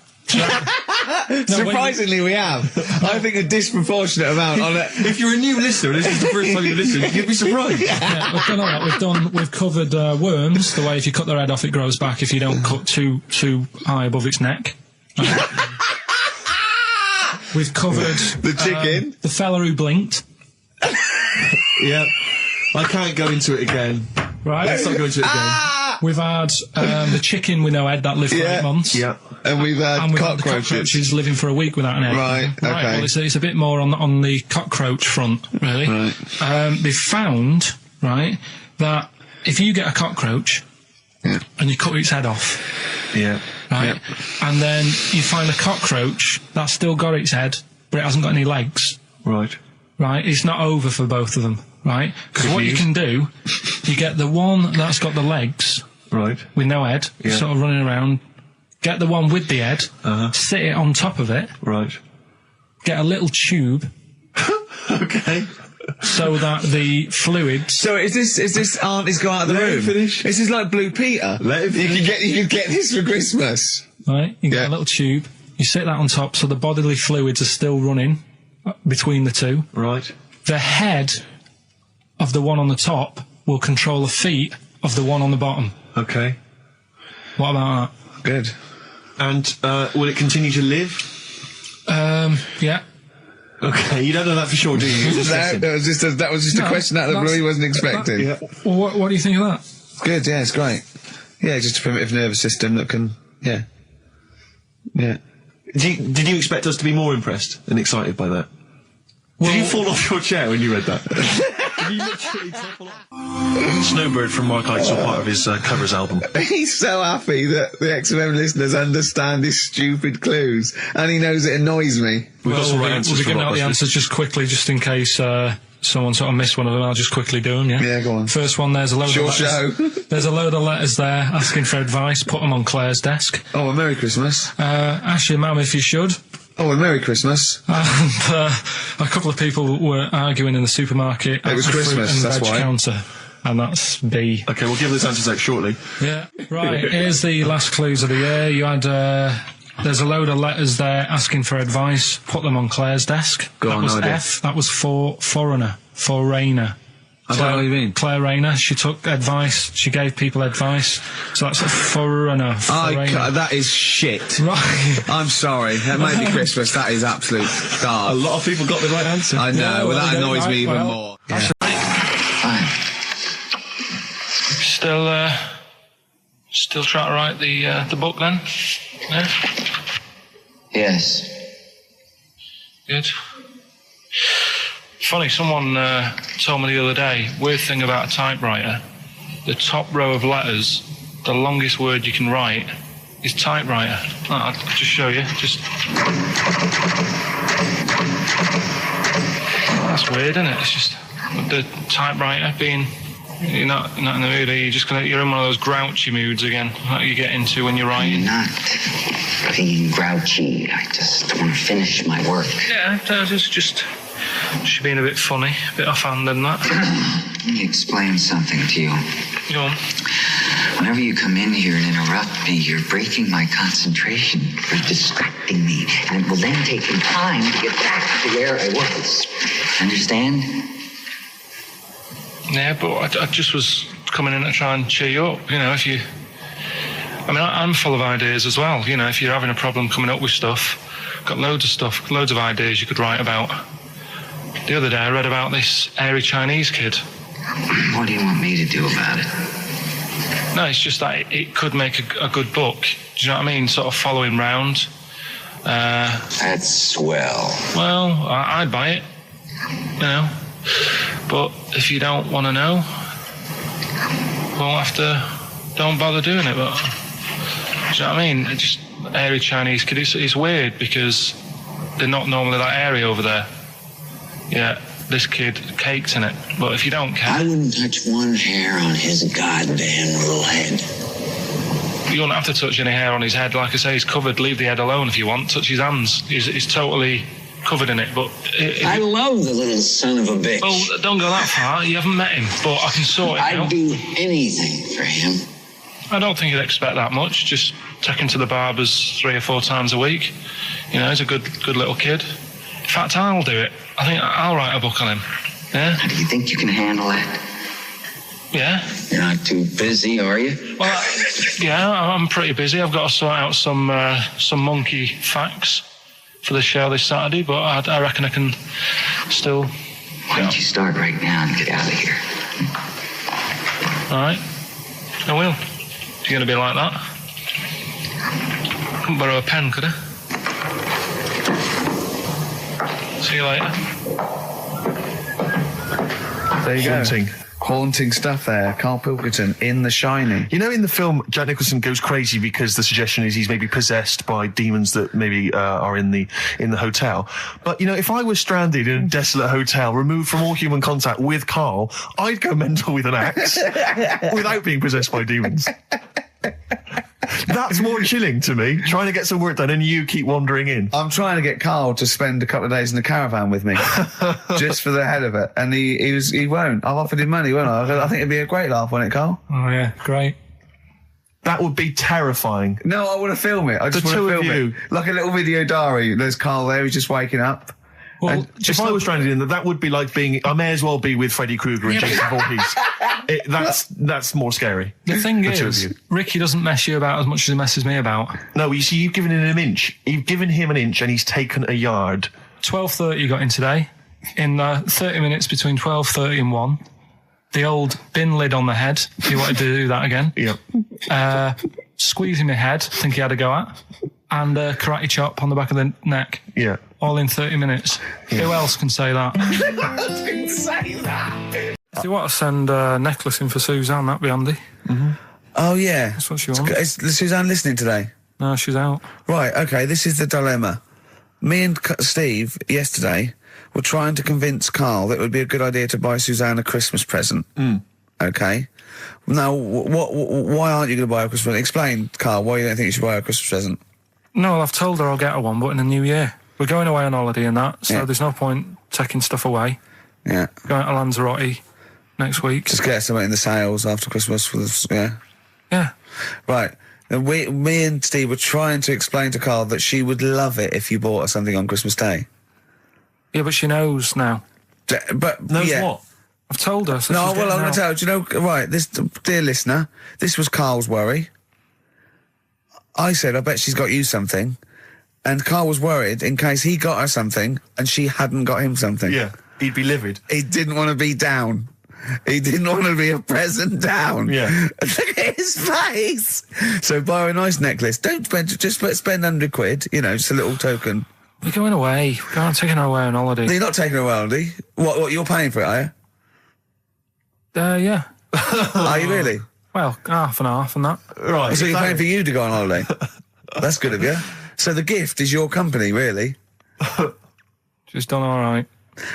Surprisingly, we have. I think a disproportionate amount on it. If you're a new listener, this is the first time you listen, you'd be surprised. Yeah, we've done all that. We've covered worms. The way if you cut their head off, it grows back. If you don't cut too high above its neck. We've covered the chicken, the fella who blinked. Yeah, I can't go into it again. Right, let's not go into it again. We've had the chicken with no head that lived for 8 months. Yeah, and we've had cockroaches living for a week without an egg. Right, okay. Well, it's a bit more on the cockroach front, really. Right. They've found, right, that if you get a cockroach and you cut its head off, right, and then you find a cockroach that's still got its head, but it hasn't got any legs. Right. Right, it's not over for both of them, right? Because what you can do, you get the one that's got the legs, right, with no head, sort of running around. Get the one with the head, sit it on top of it, right. Get a little tube, okay, so that the fluids. So is this auntie's go out of the room? Finish. This is like Blue Peter. Let him finish. You can get this for Christmas. Right, you get a little tube. You sit that on top, so the bodily fluids are still running between the two. Right. The head of the one on the top will control the feet of the one on the bottom. Okay. What about that? Good. And will it continue to live? Yeah. Okay, you don't know that for sure, do you? That was just a question out of the blue he wasn't expecting. Well, what do you think of that? Good, yeah, it's great. Yeah, just a primitive nervous system that can, yeah. Did you expect us to be more impressed and excited by that? Did you fall off your chair when you read that? Did you literally topple off? Snowbird from Mark Heights are part of his covers album. He's so happy that the XFM listeners understand his stupid clues, and he knows it annoys me. We've got some right answers. We'll be getting out the answers just quickly, just in case someone sort of missed one of them, I'll just quickly do them, yeah? Yeah, go on. First one, there's a load of letters. There's a load of letters there asking for advice. Put them on Claire's desk. Oh, a Merry Christmas. Actually, ma'am, if you should. Oh, a Merry Christmas. And a couple of people were arguing in the supermarket. It was at the fruit Christmas, and that's veg why. counter. And that's B. Okay, we'll give those answers out shortly. Yeah. Right, here's the last clues of the year. You had, there's a load of letters there asking for advice. Put them on Claire's desk. Go that on, was no idea. F. That was for foreigner. For Rainer. I don't know what you mean. Claire Rayner. She took advice. She gave people advice. So that's a foreigner. That is shit. Right. I'm sorry. That may be Christmas. That is absolute A dark. lot of people got the right answer. I know. Yeah, well, that well, annoys me even well, more. Still trying to write the book then? Yeah? Yes. Good. Funny, someone told me the other day, weird thing about a typewriter, the top row of letters, the longest word you can write is typewriter. I'll just show you. That's weird, isn't it? It's just the typewriter being... You're not in the mood, are you? You're in one of those grouchy moods again, like you get into when you're writing. I'm not being grouchy. I just want to finish my work. Yeah, just being a bit funny, a bit offhand and that. Let me explain something to you. Go on. Whenever you come in here and interrupt me, you're breaking my concentration. You're distracting me. And it will then take me time to get back to where I was. Understand? Yeah, but I just was coming in to try and cheer you up. You know, if you... I mean, I'm full of ideas as well. You know, if you're having a problem coming up with stuff, got loads of stuff, loads of ideas you could write about. The other day I read about this airy Chinese kid. What do you want me to do about it? No, it's just that it could make a good book. Do you know what I mean? Sort of following round. That's swell. Well, I'd buy it. You know. But if you don't want to know, we'll have to... Don't bother doing it, but... Do you know what I mean? It's just airy Chinese kid. It's weird because they're not normally that airy over there. Yeah, this kid caked in it. But if you don't care... I wouldn't touch one hair on his goddamn little head. You don't have to touch any hair on his head. Like I say, he's covered. Leave the head alone if you want. Touch his hands. He's totally covered in it. But I love the little son of a bitch. Well, don't go that far. You haven't met him. But I can sort it out. I'd do anything for him. I don't think he'd expect that much. Just take him to the barbers 3 or 4 times a week. You know, he's a good little kid. In fact, I'll do it. I think I'll write a book on him. Yeah? How do you think you can handle that? Yeah. You're not too busy, are you? Well, yeah, I'm pretty busy. I've got to sort out some monkey facts for the show this Saturday, but I reckon I can still... Why don't you start right now and get out of here? All right. I will. You're going to be like that? Couldn't borrow a pen, could I? See you later. There you Haunting. go. Haunting stuff there. Karl Pilkington in The Shining. You know, in the film, Jack Nicholson goes crazy because the suggestion is he's maybe possessed by demons that maybe are in the hotel. But, you know, if I was stranded in a desolate hotel, removed from all human contact with Karl, I'd go mental with an axe without being possessed by demons. That's more chilling to me, trying to get some work done and you keep wandering in. I'm trying to get Karl to spend a couple of days in the caravan with me, just for the head of it, and he won't. I've offered him money, won't I? I think it'd be a great laugh, wouldn't it, Karl? Oh, yeah, great. That would be terrifying. No, I want to film it. I just want to film it. Like a little video diary. There's Karl there, he's just waking up. Well, if I was stranded in that would be like being... I may as well be with Freddy Krueger and Jason Voorhees. That's more scary. The thing is, Ricky doesn't mess you about as much as he messes me about. No, you see, you've given him an inch. You've given him an inch and he's taken a yard. 12:30 got in today. In 30 minutes between 12:30 and 1. The old bin lid on the head. He wanted to do that again. Yep. Squeezing my head, I think he had a go at. And karate chop on the back of the neck. Yeah. All in 30 minutes. Yeah. Who else can say that? Who else can say that? If you want to send a necklace in for Suzanne, that'd be handy. Mm-hmm. Oh, yeah. That's what she wants. Is Suzanne listening today? No, she's out. Right, okay, this is the dilemma. me and Steve yesterday were trying to convince Karl that it would be a good idea to buy Suzanne a Christmas present. Okay? Now, why aren't you going to buy her a Christmas present? Explain, Karl, why you don't think you should buy her a Christmas present. No, I've told her I'll get her one, but in the new year. We're going away on holiday and that, so there's no point taking stuff away. Yeah. Going to Lanzarote next week. Just get something in the sales after Christmas for the, Yeah. Right. And me and Steve were trying to explain to Karl that she would love it if you bought her something on Christmas Day. Yeah, but she knows now. But knows what? I've told her. So no, she's well, I'm going out. to tell you, do you know, right, this, dear listener, this was Karl's worry. I said, I bet she's got you something. And Karl was worried in case he got her something and she hadn't got him something. Yeah, he'd be livid. He didn't want to be down. He didn't want to be a present down. Yeah. Look at his face. So buy her a nice necklace. Don't spend, just spend £100, you know, just a little token. We're going away. We're going taking her away on holiday. No, you're not taking her away, are you? What, you're paying for it, are you? Yeah. Are you really? Well, half and half and that. Right. So you're paying for you to go on holiday? That's good of you. So the gift is your company, really? She's done all right.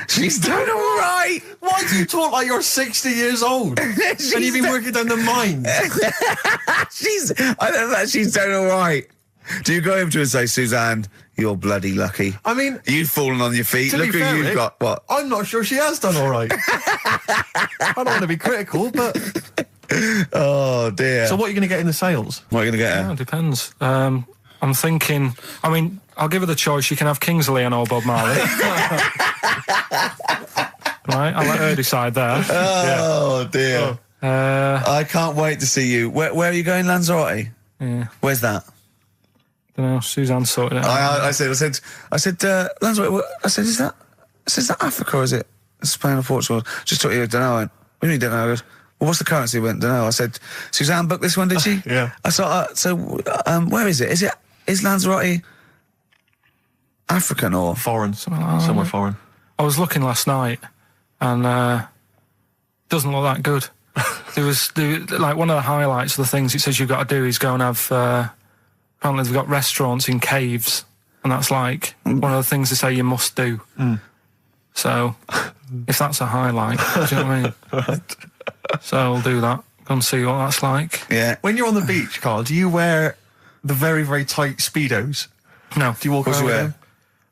She's done all right. Why do you talk like you're 60 years old? And you've been working down the mines. I don't know, she's done all right. Do you go over to her and say, Suzanne, you're bloody lucky? I mean, you've fallen on your feet. to Look be who fair, you've Rick, got. What? I'm not sure she has done all right. I don't want to be critical, but... Oh, dear. So what are you going to get in the sales? What are you going to get her? Yeah, it depends. I'm thinking, I mean, I'll give her the choice. She can have Kingsley and or Bob Marley. Right, I'll let her decide there. Oh, dear. I can't wait to see you. Where are you going, Lanzarote? Yeah. Where's that? Don't know, Suzanne sorted it out. I said, Lanzarote, I said, is that Africa or is it Spain or Portugal? Just thought you don't know. I went, we really don't know. I goes, well, what's the currency? I went, don't know. I said, Suzanne booked this one, did she? Yeah. I thought, where is it? Is Lanzarote African or? Foreign. Somewhere foreign. I was looking last night and doesn't look that good. There was like one of the highlights of the things it says you've got to do is go and have, apparently they've got restaurants in caves and that's like one of the things they say you must do. So if that's a highlight, do you know what I mean? Right. So I'll do that. Go and see what that's like. Yeah. When you're on the beach, Karl, do you wear the very, very tight Speedos? No. Do you walk around with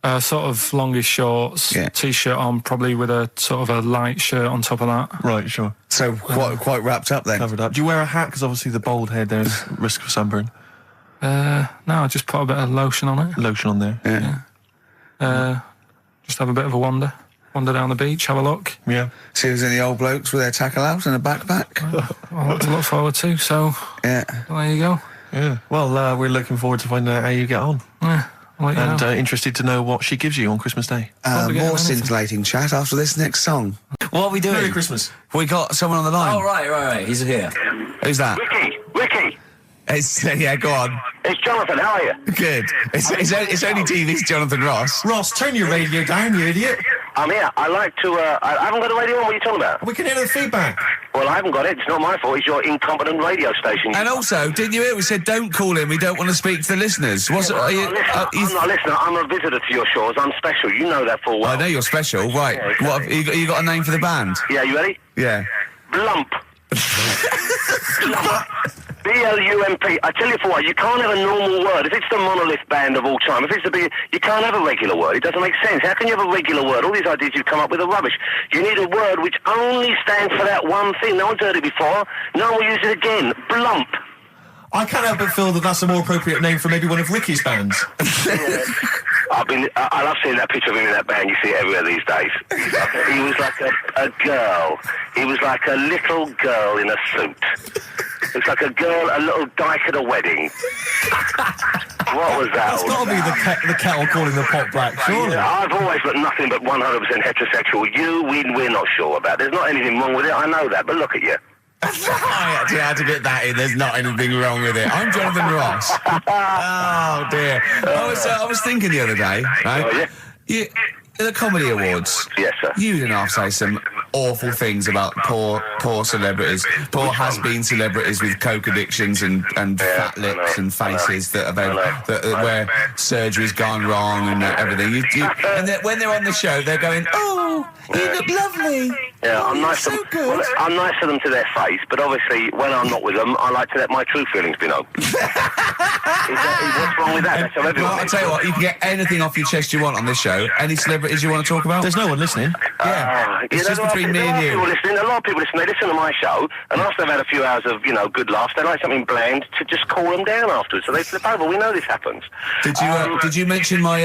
them? Sort of longish shorts, t-shirt on, probably with a sort of a light shirt on top of that. Right, sure. So quite wrapped up then. Covered up. Do you wear a hat? Because obviously the bald head, there's risk of sunburn. No, I just put a bit of lotion on it. Lotion on there. Yeah. Just have a bit of a wander down the beach, have a look. Yeah. See if there's any old blokes with their tackle out and a backpack. A lot to look forward to, so Yeah. there you go. Yeah. Well, we're looking forward to finding out how you get on. Yeah, I'll let you And know. Interested to know what she gives you on Christmas Day. More scintillating chat after this next song. What are we doing? Merry Christmas. We got someone on the line. Oh, right. He's here. Who's that? Ricky. Yeah, go on. It's Jonathan, how are you? Good. It's only TV's Jonathan Ross. Ross, turn your radio down, you idiot. I'm here. I like to, I haven't got a radio on. What are you talking about? We can hear the feedback. Well, I haven't got it. It's not my fault. It's your incompetent radio station. And also, didn't you hear we said don't call in, we don't want to speak to the listeners? I'm not a listener. I'm a visitor to your shores. I'm special. You know that full well. I know you're special, right. Yeah, exactly. What have you got a name for the band? Yeah, you ready? Yeah. Blump. B-L-U-M-P. I tell you for what, you can't have a normal word. If it's the monolith band of all time, if it's the big, you can't have a regular word. It doesn't make sense. How can you have a regular word? All these ideas you come up with are rubbish. You need a word which only stands for that one thing. No one's heard it before. No one will use it again. Blump. I can't help but feel that that's a more appropriate name for maybe one of Ricky's bands. Yeah. I love seeing that picture of him in that band. You see it everywhere these days. He was like a girl. He was like a little girl in a suit. It's like a little dyke at a wedding. What was that? That's got to be the kettle calling the pot black, surely. Yeah, I've always looked nothing but 100% heterosexual. We're not sure about. There's not anything wrong with it. I know that, but look at you. I actually had to get that in. There's not anything wrong with it. I'm Jonathan Ross. Oh, dear. I was thinking the other day, right? Oh, yeah? The Comedy Awards. Yes, sir. You didn't half say some awful things about poor celebrities, poor has-been celebrities with coke addictions and fat lips and faces that where surgery's gone wrong and everything. And when they're on the show, they're going, "Oh, you look lovely." Yeah, I'm nice so to good. well, I'm nice to them to their face, but obviously when I'm not with them, I like to let my true feelings be known. What's wrong with that? That's how everyone. Well, I'll tell you what, you can get anything off your chest you want on this show. Any celebrities you want to talk about? There's no one listening. Yeah, it's just between me and you. A lot of people listen. They listen to my show, and after they've had a few hours of good laughs, they like something bland to just cool them down afterwards. So they flip over. We know this happens. Did you mention my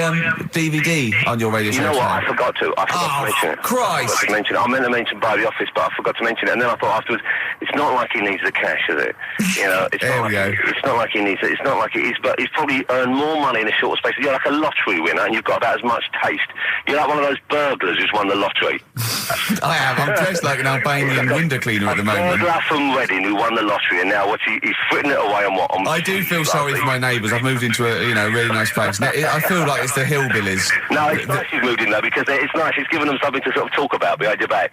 DVD on your radio show? You know what? I forgot to mention it. Christ! I mention it. I meant to mention by the office, but I forgot to mention it. And then I thought afterwards, it's not like he needs the cash, is it? It's not like he needs it. It's not like it is, but he's probably earned more money in a short space. You're like a lottery winner, and you've got about as much taste. You're like one of those burglars who's won the lottery. I am. I'm dressed like an Albanian window cleaner at the moment. Burglar from Reading who won the lottery, and now he's fritting it away on what? I do feel sorry for my neighbours. I've moved into a really nice place. I feel like it's the hillbillies. No, it's nice he's moved in though, because it's nice. He's given them something to sort of talk about behind your back.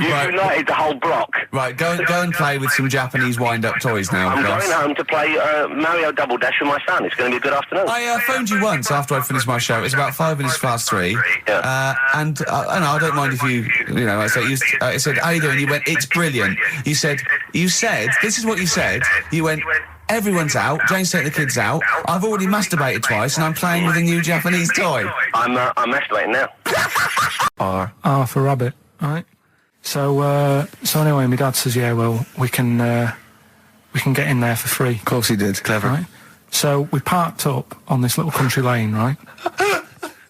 You've united the whole block. Right, go and play with some Japanese wind-up toys now. I'm going home to play Mario Double Dash with my son. It's going to be a good afternoon. I phoned you once after I finished my show. It's about 5 minutes past 3. Yeah. And I don't mind if you I said, how you doing? You went, it's brilliant. You said, this is what you said. You went, everyone's out. Jane's taking the kids out. I've already masturbated twice, and I'm playing with a new Japanese toy. I'm masturbating now. R for rabbit, right? So anyway, my dad says, yeah, well, we can get in there for free. Of course he did. Clever. Right? So we parked up on this little country lane, right?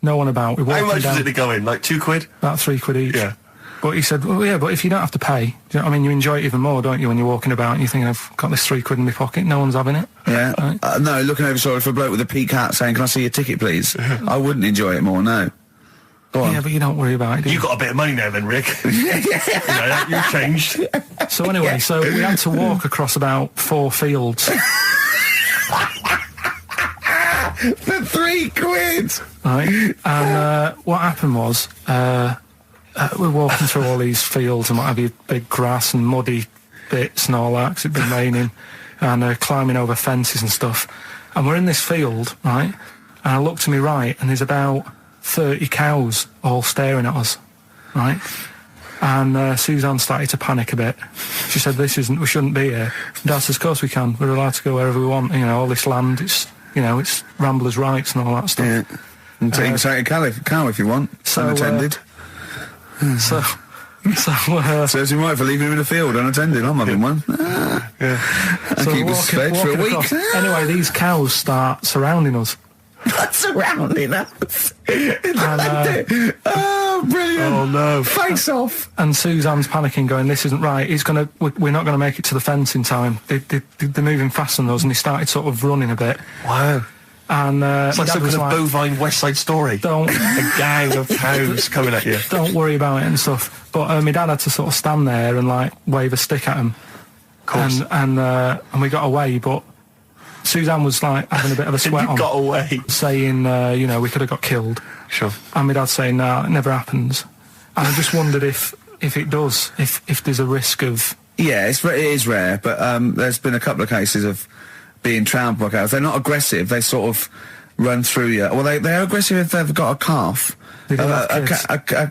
No one about. We walked How much down. did it go in? Like £2? About £3 each. Yeah. But he said, well, yeah, but if you don't have to pay, do you know what I mean? You enjoy it even more, don't you, when you're walking about and you think, I've got this £3 in my pocket, no one's having it. Yeah. Right? No, looking over for a bloke with a peak hat saying, can I see your ticket, please? I wouldn't enjoy it more, no. Go on. Yeah, but you don't worry about it, do you? You got a bit of money now then, Rick. You've changed. So anyway, so we had to walk across about 4 fields. For £3. Right. And what happened was, we're walking through all these fields and what have you, big grass and muddy bits and all that, 'cause it'd been raining, and climbing over fences and stuff. And we're in this field, right? And I look to my right, and there's about 30 cows all staring at us, right? And Suzanne started to panic a bit. She said, we shouldn't be here. Dad says, of course we can. We're allowed to go wherever we want. All this land, it's ramblers' rights and all that stuff. Yeah. And you can take a cow if you want, unattended. Serves him right for leaving him in the field unattended. I'm having one. I keep us fed for a week. Anyway, these cows start surrounding us. Surrounding us. Oh, brilliant. Oh, no. Face off. And Suzanne's panicking, going, this isn't right. We're not going to make it to the fence in time. They're moving faster than us, and he started sort of running a bit. Wow. And it's like some kind of bovine West Side Story. A gang of cows coming at you. Don't worry about it and stuff. But my dad had to sort of stand there and wave a stick at him. Of course. And we got away, but Suzanne was having a bit of a sweat on. Got away. Saying, we could have got killed. Sure. And my dad saying, no, it never happens. And I just wondered if it does, if there's a risk of... Yeah, it is rare, but there's been a couple of cases of being trampled by cows. They're not aggressive. They sort of run through you. Well, they're aggressive if they've got a calf. They have kids.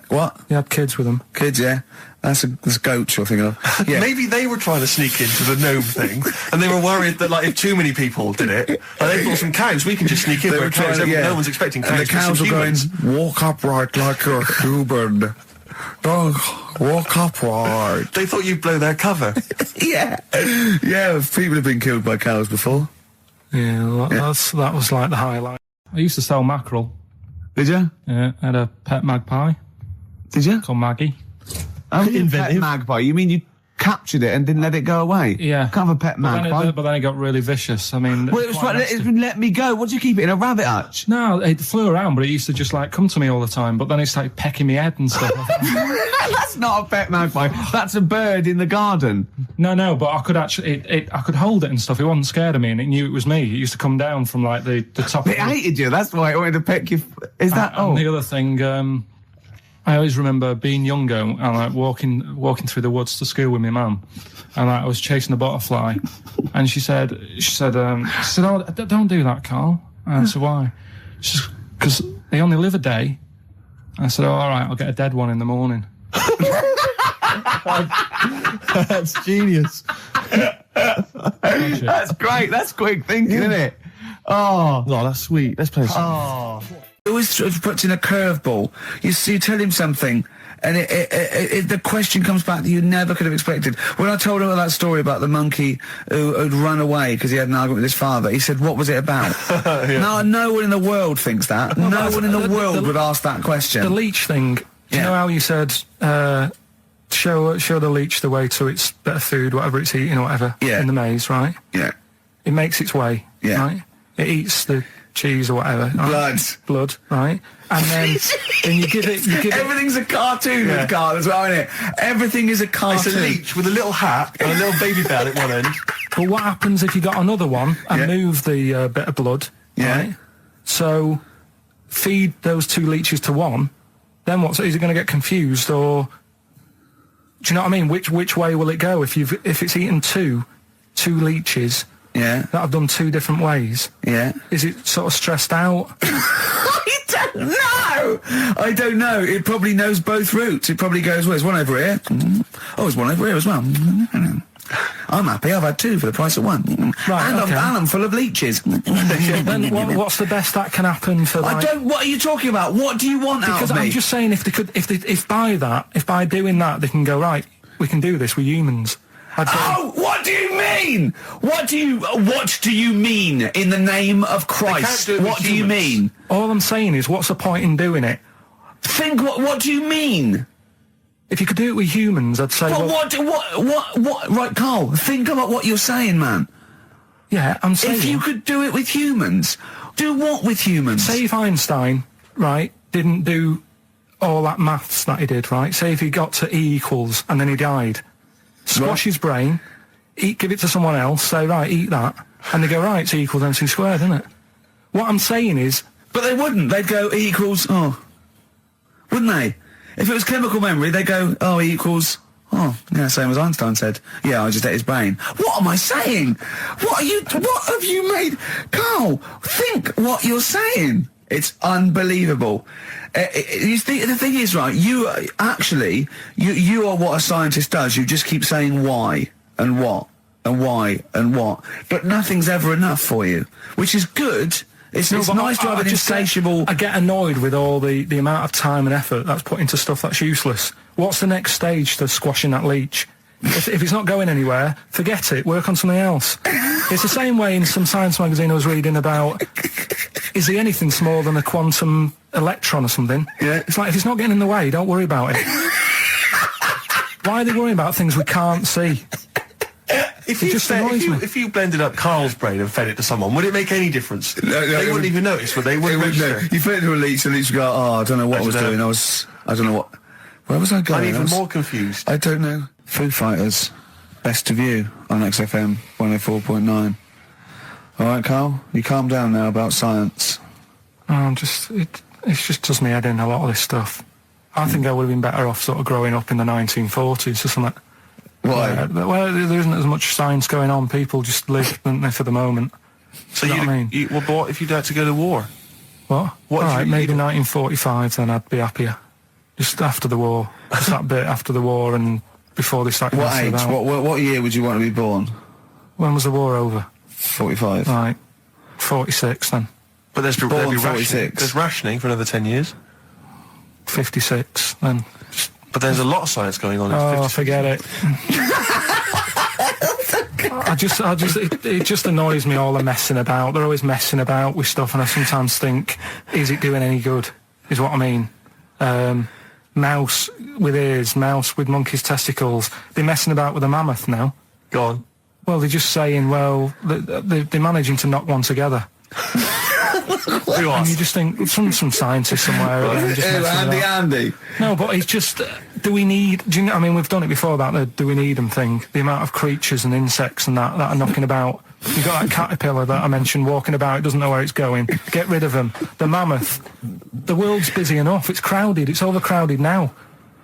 What? You had kids with them. Kids, yeah. That's goats you're thinking of. Yeah. Maybe they were trying to sneak into the gnome thing, and they were worried that if too many people did it, they bought some cows, we can just sneak in. They were trying, no one's expecting cows. And the cows were going, walk upright like a human. Don't walk upright. They thought you'd blow their cover. Yeah. Yeah, people have been killed by cows before. Yeah, that was like the highlight. I used to sell mackerel. Did you? Yeah, I had a pet magpie. Did you? Called Maggie. Oh, pet magpie. You mean you captured it and didn't let it go away? Yeah. Can't have a pet magpie. But then it got really vicious. I mean... Well, it was right, it let me go. What do you keep it in, a rabbit hutch? No, it flew around, but it used to just come to me all the time, but then it started pecking my head and stuff. That's not a pet magpie. That's a bird in the garden. No, but I could actually... I could hold it and stuff. It wasn't scared of me, and it knew it was me. It used to come down from, the top It hated you. That's why it wanted to peck you. Is that... And the other thing... I always remember being younger and like walking through the woods to school with my mum, and like, I was chasing a butterfly, and she said, "Oh, don't do that, Karl." And I said, "Why?" She said, "Because they only live a day." I said, "Oh, all right, I'll get a dead one in the morning." That's genius. That's great. That's quick thinking, isn't it? Oh, that's sweet. Let's play some. Oh. He always puts in a curveball. You tell him something, and the question comes back that you never could have expected. When I told him that story about the monkey who'd run away because he had an argument with his father, he said, "What was it about?" No one in the world thinks that. No one in the world would ask that question. The leech thing. You know how you said, show the leech the way to its better food, whatever it's eating or whatever, in the maze, right? Yeah. It makes its way, right? It eats the cheese or whatever. Blood, right? And then you give it... Everything's a cartoon with Karl as well, isn't it? Everything is a cartoon. It's a leech with a little hat and a little baby bell at one end. But what happens if you got another one and move the bit of blood, right? So, feed those two leeches to one, then is it going to get confused, or... Do you know what I mean? Which way will it go if it's eaten two leeches that have done two different ways? Yeah. Is it sort of stressed out? I don't know. It probably knows both routes. It probably goes, well, there's one over here. Oh, there's one over here as well. I'm happy. I've had two for the price of one. Right, and I'm full of leeches. Then what's the best that can happen for? What are you talking about? What do you want out of me? Because I'm just saying, if by doing that, they can go, right, we can do this. We're humans. What do you mean? What do you mean in the name of Christ? What do you mean? All I'm saying is, what's the point in doing it? What do you mean? If you could do it with humans, I'd say... What? Right, Karl, think about what you're saying, man. Yeah, I'm saying... If you could do it with humans, do what with humans? Say if Einstein, right, didn't do all that maths that he did, right? Say if he got to E equals and then he died. Squash his brain, give it to someone else, say, right, eat that. And they go, right, it's E equals MC squared, isn't it? What I'm saying is... But they wouldn't. They'd go, E equals... Oh. Wouldn't they? If it was chemical memory, they go, oh, E equals... Oh, yeah, same as Einstein said. Yeah, I just ate his brain. What am I saying? What have you made? Karl, think what you're saying. It's unbelievable. The thing is, right, you are what a scientist does. You just keep saying why, and what, and why, and what. But nothing's ever enough for you, which is good. It's nice to have an insatiable... I get annoyed with all the amount of time and effort that's put into stuff that's useless. What's the next stage to squashing that leech? If it's not going anywhere, forget it. Work on something else. It's the same way in some science magazine I was reading about... Is he anything smaller than a quantum electron or something? Yeah. It's like, if it's not getting in the way, don't worry about it. Why are they worrying about things we can't see? If you blended up Karl's brain and fed it to someone, would it make any difference? They wouldn't even notice, would they? You fed it to a leech, and the leech would go, oh, I don't know what I was doing. I don't know what... Where was I going? I'm even more confused. I don't know. Foo Fighters, Best of You on XFM 104.9. All right, Karl, you calm down now about science. It just does me head in, a lot of this stuff. I think I would have been better off sort of growing up in the 1940s or something. Why? Well, there isn't as much science going on. People just live, don't they, for the moment. So you know what I mean? But what if you'd had to go to war? What? All right, maybe 1945, then I'd be happier. Just after the war. Just that bit after the war and before they started messing about. What year would you want to be born? When was the war over? 45. Right. 46 then. But there's rationing for another 10 years. 56 then. But there's a lot of science going on. Oh, forget it. It just annoys me, all the messing about. They're always messing about with stuff, and I sometimes think, is it doing any good? Is what I mean. Mouse with ears, mouse with monkey's testicles. They're messing about with a mammoth now. Go on. Well, they're just saying, well, they're managing to knock one together. And you just think, some scientist somewhere... Andy. No, but it's just, do you know, I mean, we've done it before about the do we need them thing. The amount of creatures and insects and that are knocking about You got that caterpillar that I mentioned walking about, it doesn't know where it's going. Get rid of them. The mammoth. The world's busy enough. It's crowded. It's overcrowded now.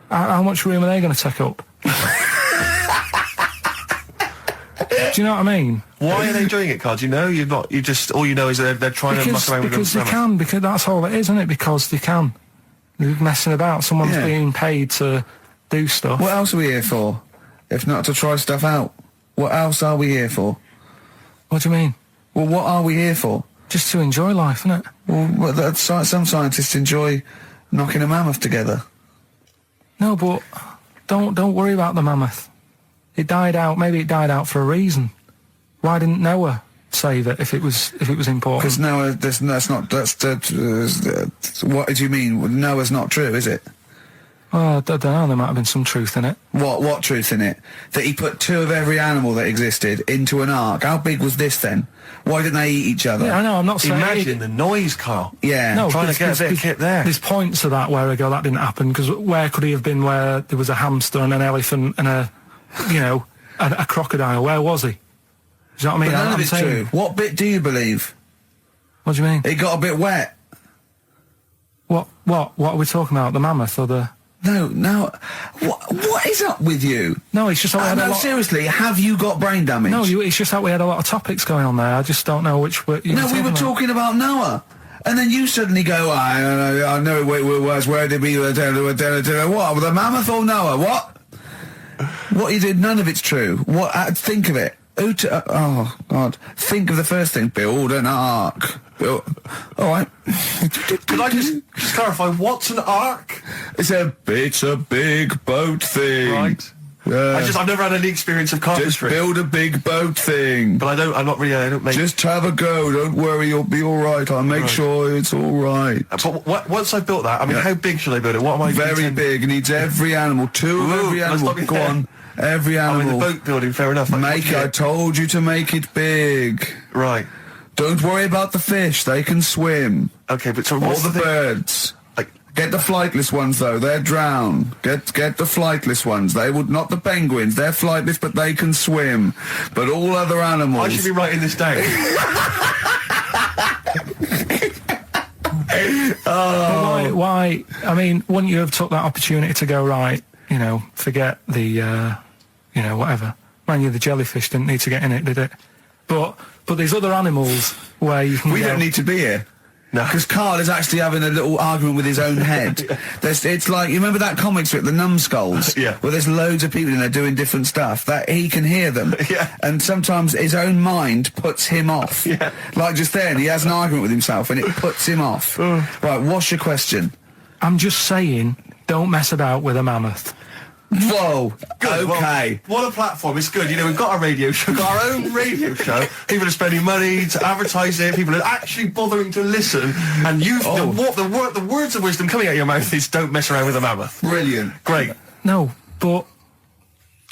How much room are they going to take up? Do you know what I mean? Why are they doing it, Karl? Do you know? All you know is that they're trying to muck around with them. Because they can, because that's all it is, isn't it? Because they can. They're messing about. Someone's being paid to do stuff. What else are we here for? If not to try stuff out. What else are we here for? What do you mean? Well, what are we here for? Just to enjoy life, isn't it? Well, some scientists enjoy knocking a mammoth together. No, but don't worry about the mammoth. It died out. Maybe it died out for a reason. Why didn't Noah save it if it was important? Because Noah, what do you mean? Noah's not true, is it? Well, I don't know. There might have been some truth in it. What truth in it? That he put 2 of every animal that existed into an ark. How big was this then? Why didn't they eat each other? Yeah, I know. I'm not saying. Imagine the noise, Karl. Yeah. No, trying to get a bit of kit there. There's points to that where I go, that didn't happen, because where could he have been where there was a hamster and an elephant and a crocodile? Where was he? Do you know what I mean? But none of it's true. What bit do you believe? What do you mean? It got a bit wet. What are we talking about? The mammoth or the... No. What is up with you? No, it's just that we had a lot... seriously, have you got brain damage? No, it's just that we had a lot of topics going on there. I just don't know which... we were talking about Noah. And then you suddenly go, I know where did we... What? The mammoth or Noah? What? What you did, none of it's true. What? Think of it. Oh, God. Think of the first thing. Build an ark. All right. Could I just clarify, what's an ark? It's a big boat thing. Right. I've never had any experience of carpentry. Just build a big boat thing. But I don't make... Just have a go. Don't worry, you'll be all right. I'll make sure it's all right. But once I've built that, how big should I build it? What am I... Very big. It needs every animal. 2 of every animal. Go on. Every animal. I'm in the boat building, fair enough. I told you to make it big. Right. Don't worry about the fish. They can swim. Okay, but so all what's the birds. Get the flightless ones, though. They're drowned. Get the flightless ones. They would not the penguins. They're flightless, but they can swim. But all other animals... I should be writing this down. Why? I mean, wouldn't you have took that opportunity to go, right, forget the, whatever. Man, the jellyfish didn't need to get in it, did it? But there's other animals where you can... We don't need to be here. No. Because Karl is actually having a little argument with his own head. It's like, you remember that comic strip, The Numbskulls? Yeah. Where there's loads of people in there doing different stuff, that he can hear them. Yeah. And sometimes his own mind puts him off. Yeah. Like just then, he has an argument with himself and it puts him off. Right, what's your question? I'm just saying, don't mess about with a mammoth. Whoa. Good. Okay. Well, what a platform. It's good. We've got a radio show, got our own radio show. People are spending money to advertise it. People are actually bothering to listen. And the words of wisdom coming out of your mouth is don't mess around with a mammoth. Brilliant. Great. No, but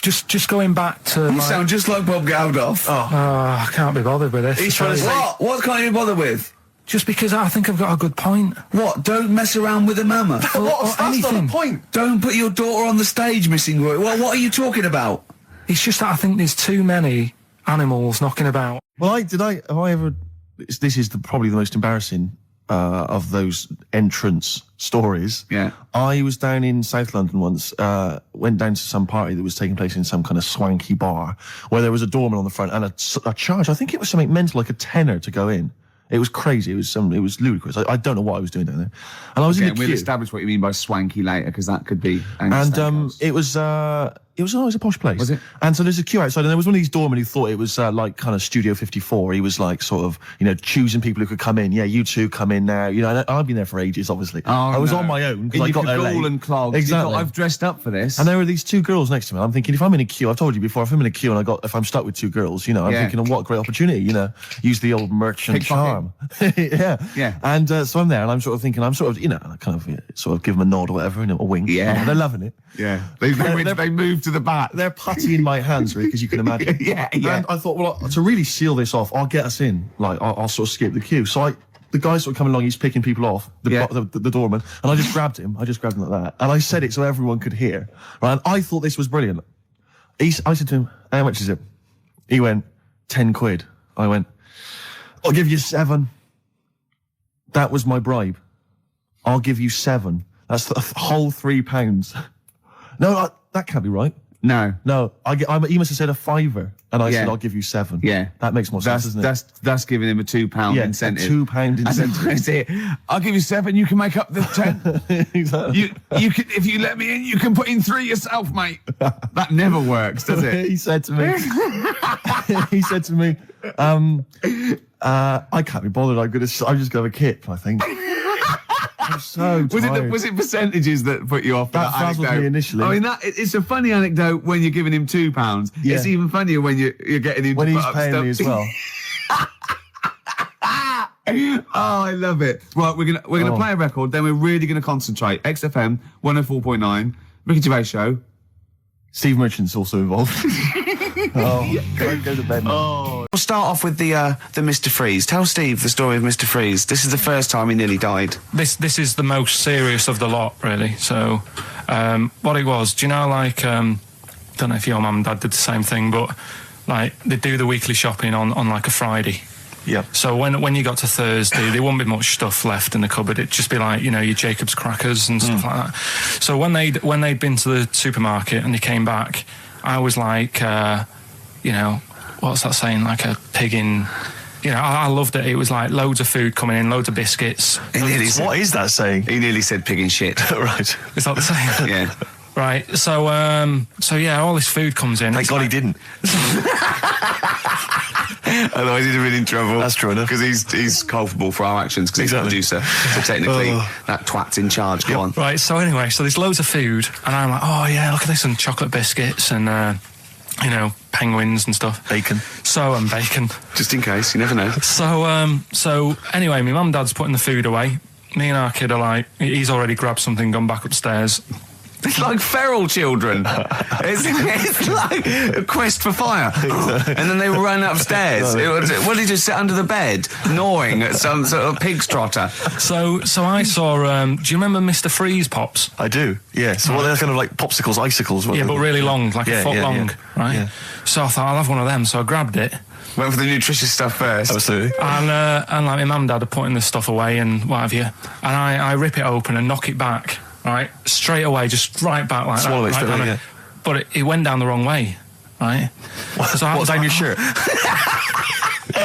just going back to... You sound just like Bob Geldof. Oh, I can't be bothered with this. He's trying to say... What can't you be bothered with? Just because I think I've got a good point. What? Don't mess around with a mammoth? That's not a point. Don't put your daughter on the stage, Missing Roy. What are you talking about? It's just that I think there's too many animals knocking about. Well, have I ever... This is probably the most embarrassing of those entrance stories. Yeah. I was down in South London once, went down to some party that was taking place in some kind of swanky bar, where there was a doorman on the front and a charge. I think it was something mental, like £10 to go in. It was crazy. It was ludicrous. I don't know what I was doing down there. And I was in the queue. We'll establish what you mean by swanky later, because that could be... it was a posh place. Was it? And so there's a queue outside, and there was one of these doormen who thought it was like kind of Studio 54. He was like sort of, choosing people who could come in. Yeah, you two come in now. And I've been there for ages, obviously. I was on my own because I got there late. And clogs. Exactly. I've dressed up for this. And there were these 2 girls next to me. I'm thinking, if I'm in a queue, I've told you before, if I'm in a queue and if I'm stuck with 2 girls, I'm thinking, what a great opportunity, use the old merchant charm. Yeah. And so I'm there, and I'm sort of thinking, I kind of give them a nod or whatever, a wink. Yeah. They're loving it. Yeah. They moved to the back. They're putty in my hands, really, because you can imagine. Yeah. And I thought, well, to really seal this off, I'll get us in. Like, I'll sort of skip the queue. So the guy sort of coming along, he's picking people off, the doorman, and I just grabbed him. like that. And I said it so everyone could hear. Right? And I thought this was brilliant. I said to him, how much is it? He went, 10 quid. I went, I'll give you 7. That was my bribe. I'll give you 7. That's the whole £3. No, that can't be right. No. He must have said a £5, and I said, I'll give you 7. Yeah. That makes more sense, doesn't it? That's giving him a £2 incentive. A £2 incentive. That's it. I'll give you 7, you can make up the 10. Exactly. You can, if you let me in, you can put in 3 yourself, mate. That never works, does it? He said to me, I can't be bothered, I'm just gonna have a kip, I think. I'm so tired. Was it percentages that put you off? That frazzled me initially. I mean, it's a funny anecdote when you're giving him £2. Yeah. It's even funnier when you're getting him when to he's put up paying stuff. me as well. Oh, I love it. Right, we're gonna play a record, then we're really gonna concentrate. XFM 104.9, Ricky Gervais Show. Steve Merchant's also involved. Go to bed now. Oh. We'll start off with the Mr. Freeze. Tell Steve the story of Mr. Freeze. This is the first time he nearly died. This is the most serious of the lot, really. So, what it was, do you know, like, don't know if your mum and dad did the same thing, but like they do the weekly shopping on like a Friday. Yeah. So when you got to Thursday, there wouldn't be much stuff left in the cupboard. It'd just be like, you know, your Jacob's crackers and stuff like that. So when they'd been to the supermarket and they came back, I was like, you know, what's that saying? Like a pig in. You know, I loved it. It was like loads of food coming in, loads of biscuits. What is that saying? He nearly said pig in shit. Right. Is that the saying? Yeah. Right. So yeah, all this food comes in. Thank God he didn't. Otherwise he'd have been in trouble. That's true enough. Because he's culpable for our actions because he's the producer. So technically, that twat's in charge. Go on. Right, so anyway, there's loads of food, and I'm like, oh yeah, look at this, and chocolate biscuits, and, you know, penguins and stuff. Bacon. And bacon. Just in case, you never know. So anyway, my mum and dad's putting the food away. Me and our kid are like, he's already grabbed something, gone back upstairs. It's like feral children. it's like a quest for fire. And then they were running upstairs. What did he just sit under the bed, gnawing at some sort of pig's trotter? So I saw, do you remember Mr. Freeze Pops? I do, yeah. So they're kind of like popsicles, icicles. Yeah, but really long, like a foot long, right? Yeah. So I thought, I'll have one of them. So I grabbed it. Went for the nutritious stuff first. Absolutely. And like my mum and dad are putting the stuff away and what have you. And I rip it open and knock it back. Right, straight away, just right back like Swallow that. Swallow it, yeah. But it went down the wrong way, right? What, down your shirt?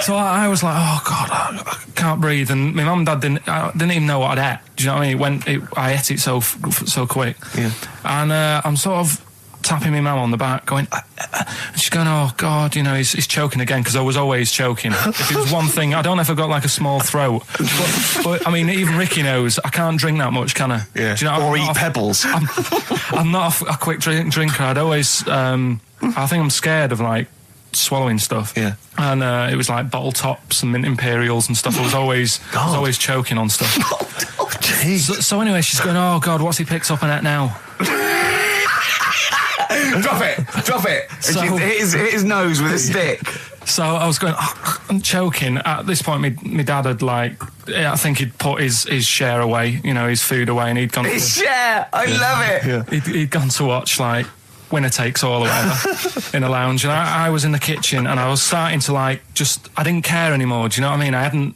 So I was like, oh God, I can't breathe. And my mum and dad didn't even know what I'd ate. Do you know what I mean? I ate it so quick. Yeah. And I'm sort of tapping my mum on the back, going, and she's going, oh God, you know, he's choking again, because I was always choking. If it was one thing, I don't know if I've got like a small throat, but I mean, even Ricky knows I can't drink that much, can I? Yeah. Do you know, or eat pebbles. I'm not a quick drinker. I'd always, I think I'm scared of like swallowing stuff. Yeah. And it was like bottle tops and mint imperials and stuff. I was always choking on stuff. Oh, jeez. So anyway, she's going, oh God, what's he picked up on it now? Drop it. So, hit his nose with a stick. So I was going, I'm choking. At this point, my dad had I think he'd put his share away, you know, his food away, and he'd gone. His share, I love it. Yeah. He'd gone to watch like Winner Takes All or whatever in a lounge, and I was in the kitchen, and I was starting to I didn't care anymore. Do you know what I mean?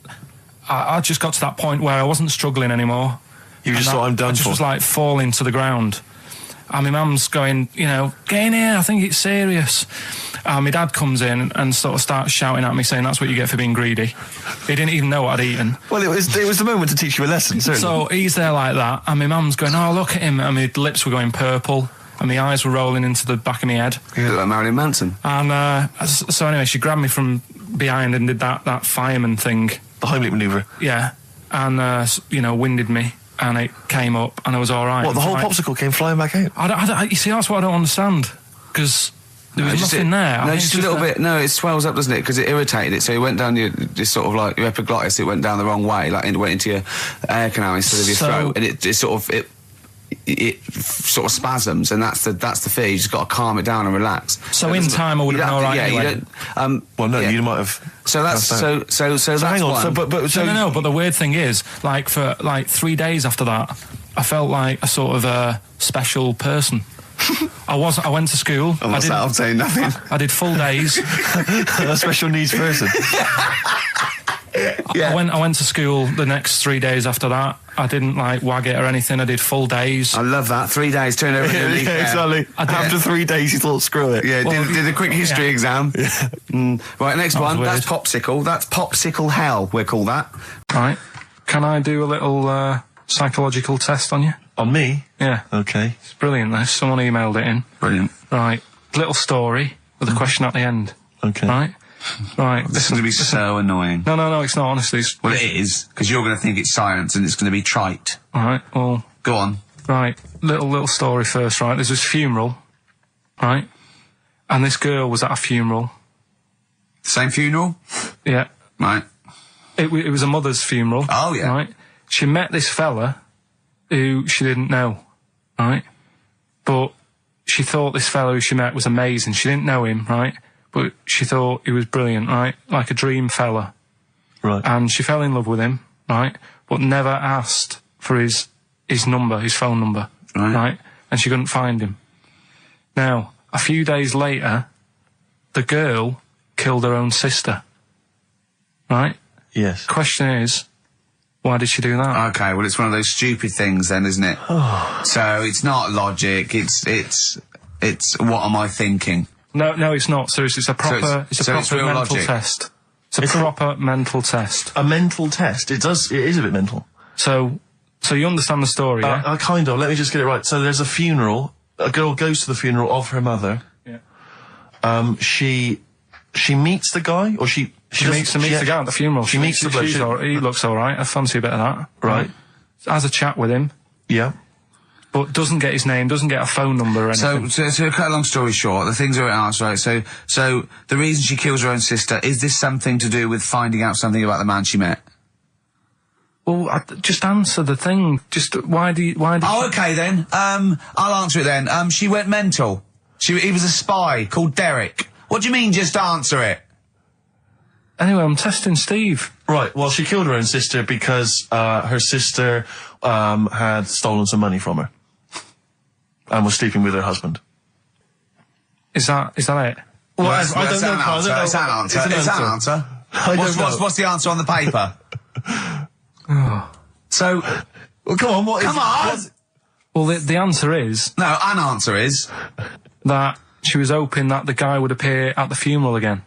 I just got to that point where I wasn't struggling anymore. You just thought, I'm done for. I just was like falling to the ground. And my mum's going, you know, get in here, I think it's serious. And my dad comes in and sort of starts shouting at me, saying that's what you get for being greedy. He didn't even know what I'd eaten. Well, it was the moment to teach you a lesson, certainly. So he's there like that, and my mum's going, oh, look at him. And my lips were going purple, and my eyes were rolling into the back of my head. You look like Marilyn Manson. And so anyway, she grabbed me from behind and did that fireman thing. The Heimlich manoeuvre. Yeah. And, you know, winded me. And it came up, and I was all right. What, the whole popsicle came flying back out? You see, that's what I don't understand, because there was nothing there. No, just a little bit. No, it swells up, doesn't it? Because it irritated it, so it went down this sort of like your epiglottis. It went down the wrong way, like it went into your air canal instead of your throat, and it sort of spasms, and that's the fear. You just got to calm it down and relax. So in time, I would have been all right. Yeah, anyway. you don't. Well, no, you might have. So that's so that's hang on. one. No. But the weird thing is, for 3 days after that, I felt like a sort of a special person. I went to school. I'm saying nothing. I did full days. A special needs person. Yeah. I went to school the next 3 days after that. I didn't wag it or anything. I did full days. I love that. 3 days, turn over. Exactly. After 3 days, you thought, screw it. Yeah, did a quick history exam. Right, next one. Weird. That's popsicle. That's popsicle hell, we'll call that. Right. Can I do a little psychological test on you? On me? Yeah. Okay. It's brilliant, this. Someone emailed it in. Brilliant. Right. Little story with a question at the end. Okay. Right. This is going to be so annoying. No, it's not, honestly. Well, it is, because you're going to think it's science and it's going to be trite. Right, well... Go on. Right, little story first, right? There's this funeral, right? And this girl was at a funeral. Same funeral? Yeah. Right. It was a mother's funeral. Oh, yeah. Right? She met this fella who she didn't know, right? But she thought this fella who she met was amazing. She didn't know him, right? But she thought he was brilliant, right? Like a dream fella. Right. And she fell in love with him, right? But never asked for his number, his phone number, right? And she couldn't find him. Now, a few days later, the girl killed her own sister, right? Yes. Question is, why did she do that? Okay, well, it's one of those stupid things then, isn't it? So it's not logic, it's what am I thinking? No, it's not. Seriously, it's a proper real mental logic. test. It's a proper mental test. A mental test? It is a bit mental. So you understand the story, yeah? Kind of. Let me just get it right. So there's a funeral. A girl goes to the funeral of her mother. Yeah. She meets the guy, or she meets the guy at the funeral. She meets the bloke. He looks all right. I fancy a bit of that. Right. Has a chat with him. Yeah. But doesn't get his name, doesn't get a phone number or anything. So to cut a long story short, the things are asked, right? So the reason she kills her own sister, is this something to do with finding out something about the man she met? Well, just answer the thing. Just why do you? Okay then. I'll answer it then. She went mental. He was a spy called Derek. What do you mean? Just answer it. Anyway, I'm testing Steve. Right. Well, she killed her own sister because her sister had stolen some money from her and was sleeping with her husband. Is that it? Well, I don't know. It's an answer. What's the answer on the paper? So, well, come on. Come on. Well, the answer is an answer is that she was hoping that the guy would appear at the funeral again.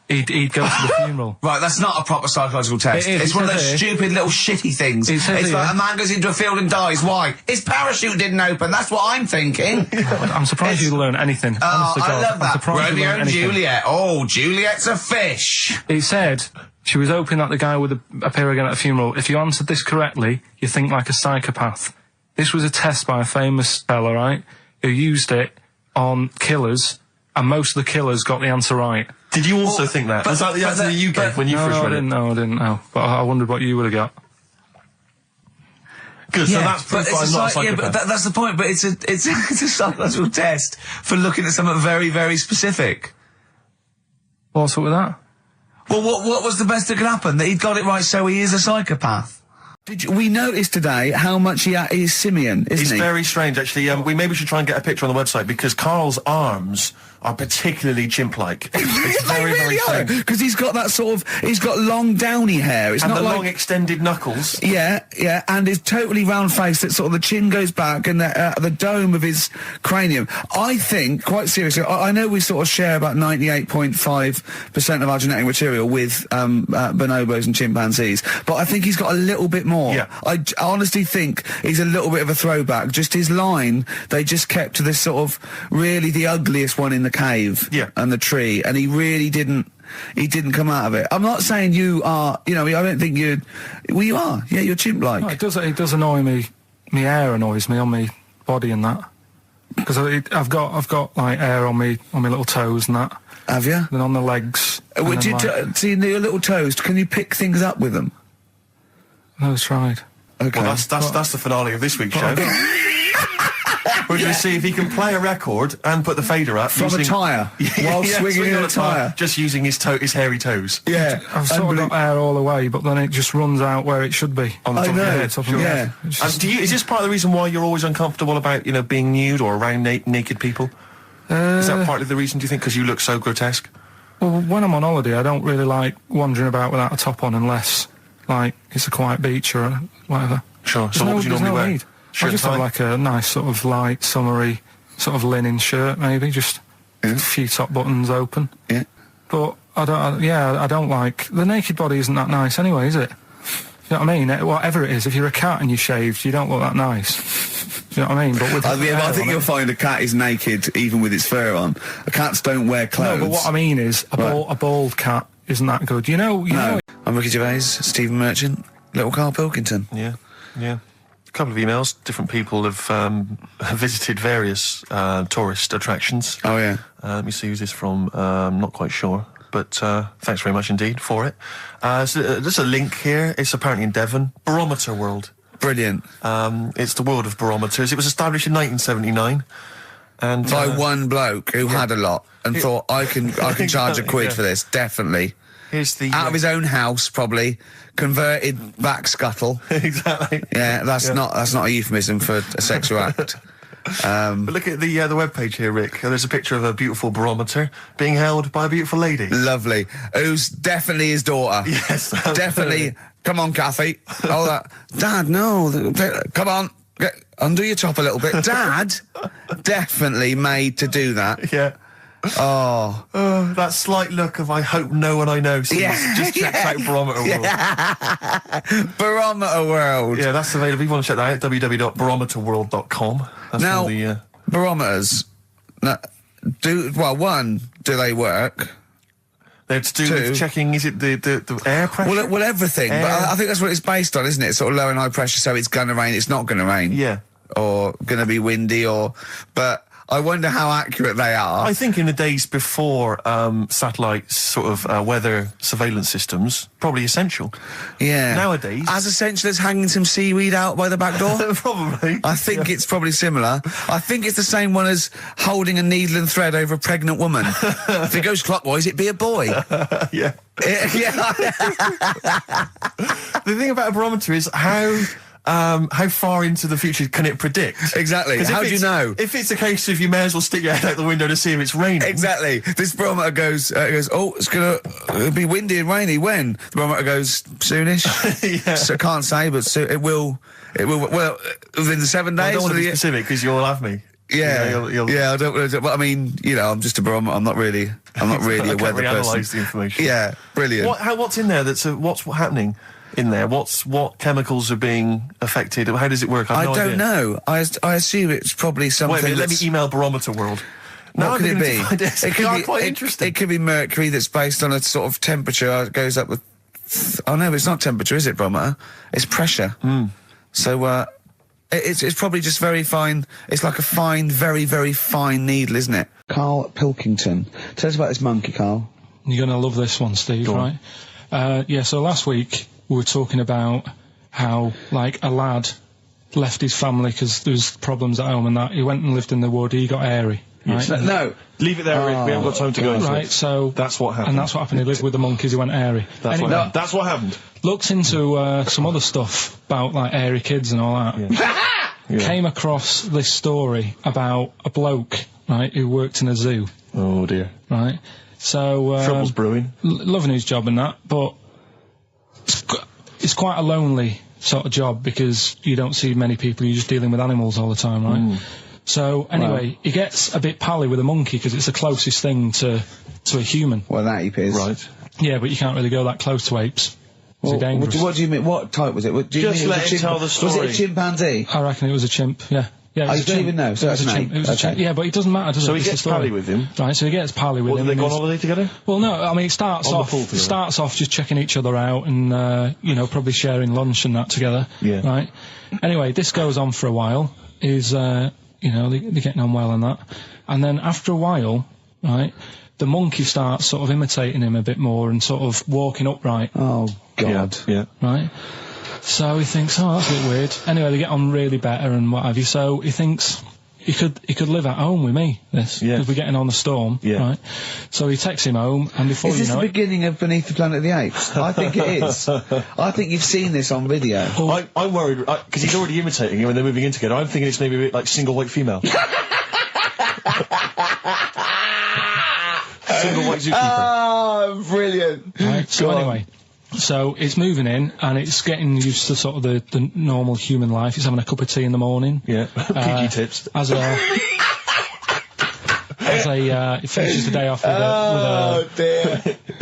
He'd go to the funeral. Right, that's not a proper psychological test. It's one of those stupid little shitty things. It's like a man goes into a field and dies. Why? His parachute didn't open. That's what I'm thinking. I'm surprised you learn anything. Oh, I love that. Romeo and Juliet. Oh, Juliet's a fish. He said she was hoping that the guy would appear again at a funeral. If you answered this correctly, you think like a psychopath. This was a test by a famous fella, right, who used it on killers, and most of the killers got the answer right. Did you also think that? Was that the answer that you gave when you first read it? No, I didn't know. But I wondered what you would have got. Good, so that's proof I'm not a psychopath. Yeah, but that's the point. But it's a psychological test for looking at something very, very specific. What's up with that? Well, what was the best that could happen? That he'd got it right, so he is a psychopath. We noticed today how much he's simian, isn't he? He's very strange, actually. We maybe should try and get a picture on the website, because Karl's arms are particularly chimp-like. It's very, very strange. Because he's got that he's got long downy hair. It's and not the like long extended knuckles. Yeah, and his totally round face that sort of the chin goes back and the dome of his cranium. I think, quite seriously, I know we sort of share about 98.5% of our genetic material with bonobos and chimpanzees, but I think he's got a little bit more. Yeah. I honestly think he's a little bit of a throwback. Just his line, they just kept to this sort of really the ugliest one in the cave and the tree, and he really didn't come out of it. I'm not saying you are, I don't think you are. Yeah, you're chimp-like. No, it does annoy me. My hair annoys me on my body and that. Because I've got like hair on my little toes and that. Have you? And on the legs. See your little toes, can you pick things up with them? No, it's tried. Okay. Well, that's the finale of this week's show. We're going to see if he can play a record and put the fader up From a tyre, while swinging in a tyre. Just using his hairy toes. Yeah. I've sort of got hair all the way, but then it just runs out where it should be. On the top of your head. Top of my head. It's just- And is this part of the reason why you're always uncomfortable about, being nude or around naked people? Is that partly the reason, do you think, because you look so grotesque? Well, when I'm on holiday, I don't really like wandering about without a top on unless, like, it's a quiet beach or whatever. Sure. So what would you normally wear? Need. Shirt I just and have tie? like a nice sort of light, summery, sort of linen shirt, maybe, just a few top buttons open. Yeah. But I don't like... The naked body isn't that nice anyway, is it? You know what I mean? Whatever it is, if you're a cat and you're shaved, you don't look that nice. Do you know what I mean? But with I think you'll find a cat is naked even with its fur on. Cats don't wear clothes. No, but what I mean is, a bald cat isn't that good. You know... I'm Ricky Gervais, Stephen Merchant, little Karl Pilkington. Yeah. A couple of emails. Different people have visited various tourist attractions. Oh, yeah. Let me see who's this from. I'm not quite sure. But thanks very much indeed for it. So, there's a link here. It's apparently in Devon. Barometer World. Brilliant. It's the world of barometers. It was established in 1979. And by one bloke who had a lot and thought, I can charge a quid for this, definitely. Here's the... Out of his own house, probably. Converted back scuttle. Exactly. Yeah, that's not a euphemism for a sexual act. But look at the webpage here, Rick. There's a picture of a beautiful barometer being held by a beautiful lady. Lovely. Who's definitely his daughter. Yes. Definitely. Come on, Kathy. Oh, that. Dad, no. Come on. Undo your top a little bit. Dad, definitely made to do that. Yeah. Oh, that slight look of I hope no one I know sees. Just checks out Barometer World. Barometer World. Yeah, that's available. If you want to check that out, www.barometerworld.com. That's now, all the barometers. Now, do they work? They're to do with checking, is it the air pressure? Well, everything. But I think that's what it's based on, isn't it? Sort of low and high pressure, so it's going to rain, it's not going to rain. Yeah. Or going to be windy, but I wonder how accurate they are. I think in the days before satellite sort of weather surveillance systems, probably essential. Yeah. Nowadays. As essential as hanging some seaweed out by the back door? Probably. I think it's probably similar. I think it's the same one as holding a needle and thread over a pregnant woman. If it goes clockwise, it'd be a boy. Yeah. Yeah. The thing about a barometer is how far into the future can it predict? Exactly. How do you know? If it's a case of you may as well stick your head out the window to see if it's raining. Exactly. This barometer goes, oh, it's going to be windy and rainy. When? The barometer goes, soonish. Yeah. So I can't say, but it will, well, within the 7 days. I don't want to be specific because you'll have me. Yeah, yeah. I don't. But I mean, I'm just a barometer. I'm not really a weather person. Analyse the information. Yeah, brilliant. What's in there? What's happening in there? What chemicals are being affected? How does it work? I don't know. I assume it's probably something. Wait a minute, let me email Barometer World. What could it be? It could be quite interesting. It could be mercury that's based on a sort of temperature. It goes up with. Oh no, it's not temperature, is it, barometer? It's pressure. So it's probably just very fine. It's like a fine, very, very fine needle, isn't it? Karl Pilkington. Tell us about this monkey, Karl. You're going to love this one, Steve, right? So last week we were talking about how, like, a lad left his family because there was problems at home and that. He went and lived in the wood. He got airy. Right? No. Leave it there, Rick. We haven't got time to go into it. So that's what happened. And that's what happened. He lived with the monkeys. He went airy. That's what happened. Looked into some other stuff about, like, airy kids and all that. Yeah. Came across this story about a bloke, right, who worked in a zoo. Oh dear. Right. So trouble's brewing. Loving his job and that, but it's quite a lonely sort of job because you don't see many people. You're just dealing with animals all the time, right? So anyway, he gets a bit pally with a monkey because it's the closest thing to a human. Well, that ape is. Right. Yeah, but you can't really go that close to apes. Well, what do you mean? What type was it? Just let him tell the story. Was it a chimpanzee? I reckon it was a chimp. Yeah. Yeah, you don't even know. So it's a chimp. It was a chimp. Yeah, but it doesn't matter, does it? So he gets pally with him. Right. So he gets pally with him. They go on holiday together? Well, no. I mean, it starts off just checking each other out and probably sharing lunch and that together. Yeah. Right. Anyway, this goes on for a while. They're getting on well and that, and then after a while, right, the monkey starts sort of imitating him a bit more and sort of walking upright. Oh God. Yeah. Right. So he thinks, oh, that's a bit weird. Anyway, they get on really better and what have you. So he thinks, he could live at home with me, because we're getting on the storm, right? So he takes him home, and before is this the beginning of Beneath the Planet of the Apes? I think it is. I think you've seen this on video. I'm worried, because he's already imitating him when they're moving in together. I'm thinking it's maybe a bit like Single White Female. Single White Zookeeper. Oh, brilliant. Right, so anyway, so it's moving in, and it's getting used to sort of the normal human life. It's having a cup of tea in the morning. Yeah, PG tips. It finishes the day off with a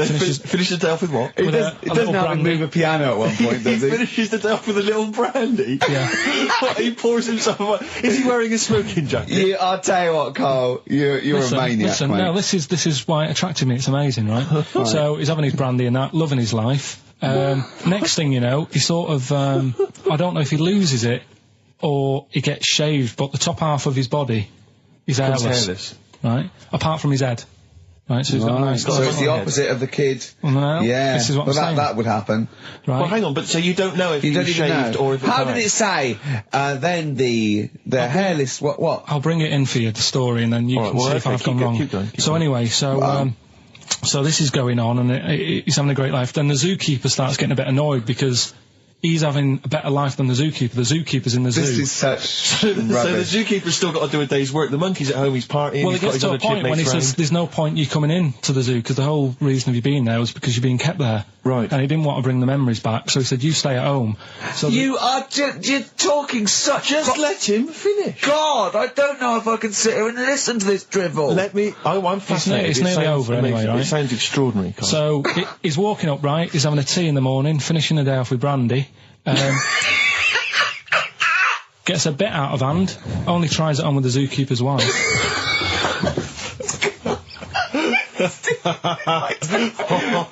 Finishes the day off with what? He doesn't have to move a piano at one point, does he? Finishes the day off with a little brandy? Yeah. He pours himself a... Is he wearing a smoking jacket? Yeah, I'll tell you what, Carl, you're a maniac, mate. No, this is why it attracted me. It's amazing, right? So he's having his brandy and that, loving his life. Next thing you know, he sort of, I don't know if he loses it or he gets shaved, but the top half of his body is hairless. Right? Apart from his head. Right, so he's got a nice... So it's the opposite of the kid. Well, no, yeah. This is what I'm saying. That would happen. Right. Well, hang on, but so you don't know if he was shaved or if it's... How did it say, then the hairless... What? I'll bring it in for you, the story, and then you can see if I've gone wrong. Keep going. Anyway, so this is going on, and he's having a great life. Then the zookeeper starts getting a bit annoyed because he's having a better life than the zookeeper. The zookeeper's in the zoo. This is such So the zookeeper's still got to do a day's work. The monkey's at home, he's partying. Well, it gets to a point when he says there's no point you coming in to the zoo, because the whole reason of you being there was because you're being kept there. Right. And he didn't want to bring the memories back, so he said, you stay at home. So you're talking such... Just let him finish. God, I don't know if I can sit here and listen to this drivel. I'm fascinated. It's nearly over anyway, right? It sounds extraordinary, Carl. So he's walking up, right? He's having a tea in the morning, finishing the day off with brandy. Gets a bit out of hand, only tries it on with the zookeeper's wife.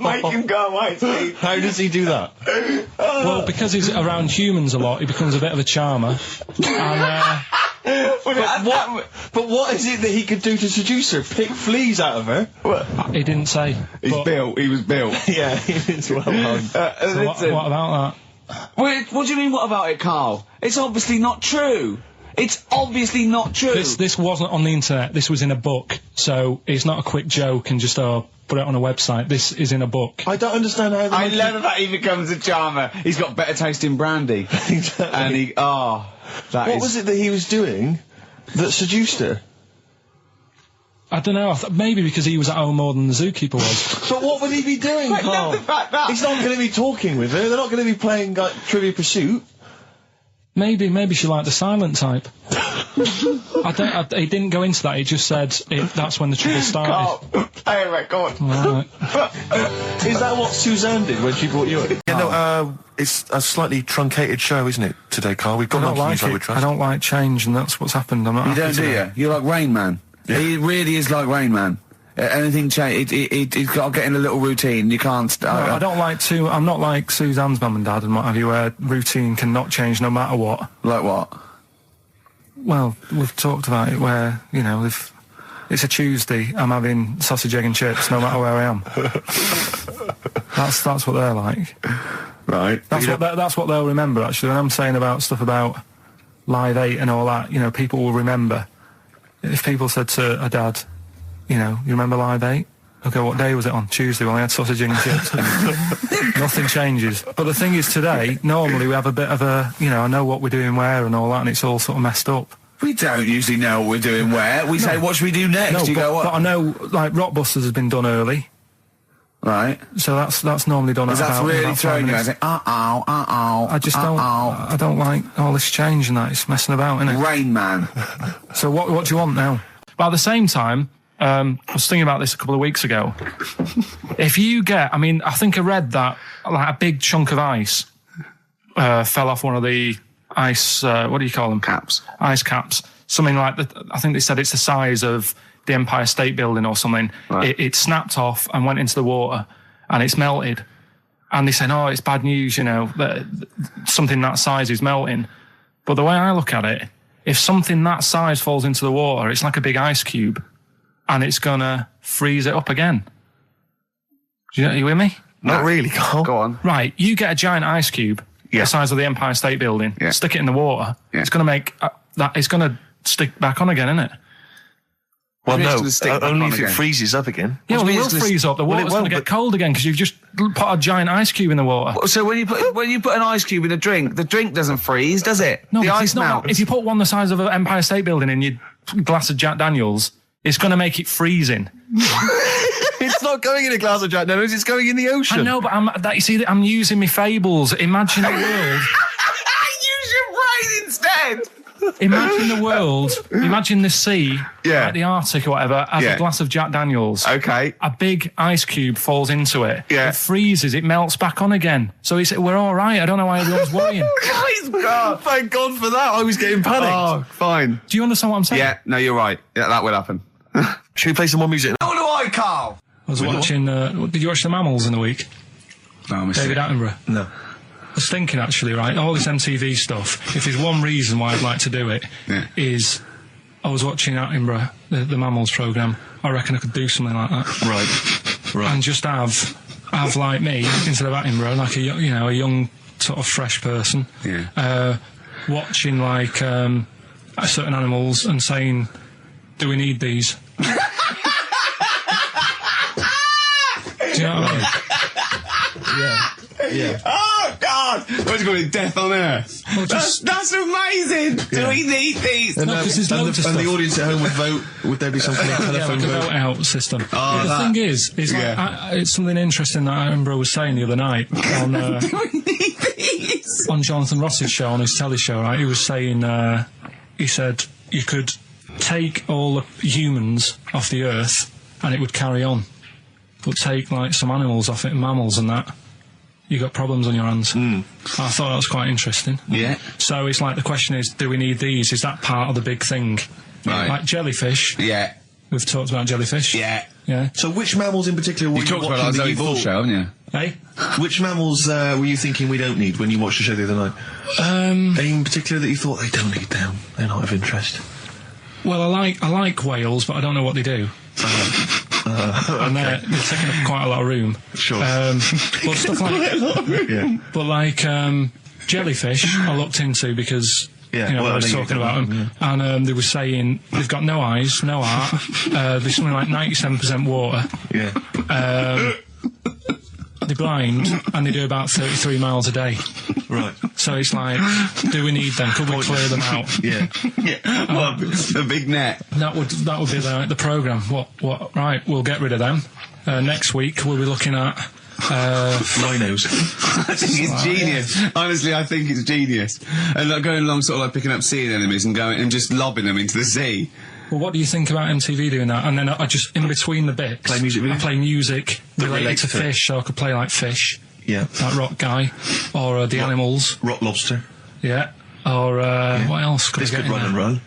Make him go away, Steve. How does he do that? Well, because he's around humans a lot, he becomes a bit of a charmer. And, but what is it that he could do to seduce her? Pick fleas out of her? He didn't say. He was built. Yeah, he's well hung. So what about that? Wait, what do you mean, what about it, Carl? It's obviously not true. It's obviously not true. This wasn't on the internet. This was in a book. So it's not a quick joke and just put it on a website. This is in a book. I don't understand how... I love that he becomes a charmer. He's got better taste in brandy. Exactly. And What was it that he was doing that seduced her? I don't know. Maybe because he was at home more than the zookeeper was. But what would he be doing, Carl? He's not going to be talking with her. They're not going to be playing like Trivia Pursuit. Maybe she liked the silent type. He didn't go into that. He just said that's when the trouble started. Carl, play a record. Right. Is that what Suzanne did when she brought you in? Yeah, no, it's a slightly truncated show, isn't it, today, Carl? We've got I don't like change, and that's what's happened. I'm not. You don't, do you? You're like Rain Man. Yeah. He really is like Rain Man. Anything change, it's got to get in a little routine. You can't... I don't like to... I'm not like Suzanne's mum and dad and what have you, where routine cannot change no matter what. Like what? Well, we've talked about it where, you know, if it's a Tuesday, I'm having sausage, egg and chips no matter where I am. That's what they're like. Right. That's what they'll remember, actually. When I'm saying about stuff about Live 8 and all that, you know, people will remember. If people said to a dad... You know, you remember Live 8? Okay, what day was it on? Tuesday, when I had sausage and chips. Nothing changes. But the thing is, today, normally we have a bit of a, you know, I know what we're doing where and all that, and it's all sort of messed up. We don't usually know what we're doing where. We say, what should we do next? No, but I know, like, Rockbusters has been done early. Right. So that's normally done at about... That's really throwing you. I say, I just don't... I don't like all this change and that. It's messing about, innit? Rain Man. So what do you want now? But at the same time... I was thinking about this a couple of weeks ago. If you get, I mean, I think I read that like a big chunk of ice fell off one of the ice, what do you call them? Caps. Ice caps. Something like that. I think they said it's the size of the Empire State Building or something. Right. It snapped off and went into the water and it's melted. And they said, oh, it's bad news, you know, that something that size is melting. But the way I look at it, if something that size falls into the water, it's like a big ice cube. And it's gonna freeze it up again. Are you with me? Not really, Carl. Go on. Right, you get a giant ice cube, the size of the Empire State Building, stick it in the water. Yeah. It's gonna make it's gonna stick back on again, isn't it? Well, It's no, gonna stick back only on if it again. freezes up again. Yeah, well, it will it's gonna freeze up. The well, it water's going to won't, get cold again because you've just put a giant ice cube in the water. So when you put an ice cube in a drink, the drink doesn't freeze, does it? No, the because ice it's not. melts. If you put one the size of an Empire State Building in your glass of Jack Daniels, it's going to make it freezing. It's not going in a glass of Jack Daniels, it's going in the ocean. I know, but I'm using my fables. Imagine a world. Use your brain instead. Imagine the world. Imagine the sea, Yeah. like the Arctic or whatever, as Yeah. a glass of Jack Daniels. Okay. A big ice cube falls into it. Yeah. It freezes. It melts back on again. So we're all right. I don't know why everyone's worrying. God, thank God for that. I was getting panicked. Oh, fine. Do you understand what I'm saying? Yeah, no, you're right. Yeah, that will happen. Should we play some more music? How do I, Karl? I was watching. Did you watch The Mammals in the week? No, I missed David it. Attenborough. No. I was thinking actually, right, all this MTV stuff, if there's one reason why I'd like to do it, is I was watching Attenborough, the Mammals programme. I reckon I could do something like that. Right. And just have like me, instead of Attenborough, like a young sort of fresh person, watching like certain animals and saying, do we need these? Do you know what I mean? Yeah. Oh, God! What's it called? Death on Earth? Well, That's amazing! Do we need these? And, No, 'cause there's loads of and the stuff. audience at home would vote. Would there be some kind of telephone like a vote? vote out system. Oh, the that- thing is like, it's something interesting that Attenborough was saying the other night on on Jonathan Ross's show, on his telly show, right? He was saying, he said you could take all the humans off the earth and it would carry on, but take like some animals off it, mammals and that, you got problems on your hands. I thought that was quite interesting. Yeah. So it's like the question is, do we need these? Is that part of the big thing? Right. Like jellyfish. Yeah. We've talked about jellyfish. Yeah. Yeah. So which mammals in particular were You you talked about watching that that you Zoe Ball thought- show, haven't you? Hey? Which mammals were you thinking we don't need when you watched the show the other night? Any in particular that you thought they don't need them? They're not of interest. Well, I like whales, but I don't know what they do. And they're taking up quite a lot of room. Sure. But stuff like but like jellyfish, I looked into because Yeah, you know well, I was I know you talking don't about them, and they were saying they've got no eyes, no heart. There's something like 97% water. Yeah. They're blind, and they do about 33 miles a day. Right. So it's like, do we need them? Could we clear them out? Yeah. Well, the big net. That would be the programme. What? Right, we'll get rid of them. Next week we'll be looking at Rhinos. I think it's genius. Honestly, I think it's genius. And like going along, sort of like picking up sea anemones and going and just lobbing them into the sea. Well, what do you think about MTV doing that? And then I just, in between the bits, Play music videos? I play music related relates to to it. fish, so I could play like Fish, Yeah. that rock guy, or the animals, Rock lobster. yeah, or what else could This I get could in run there? and run.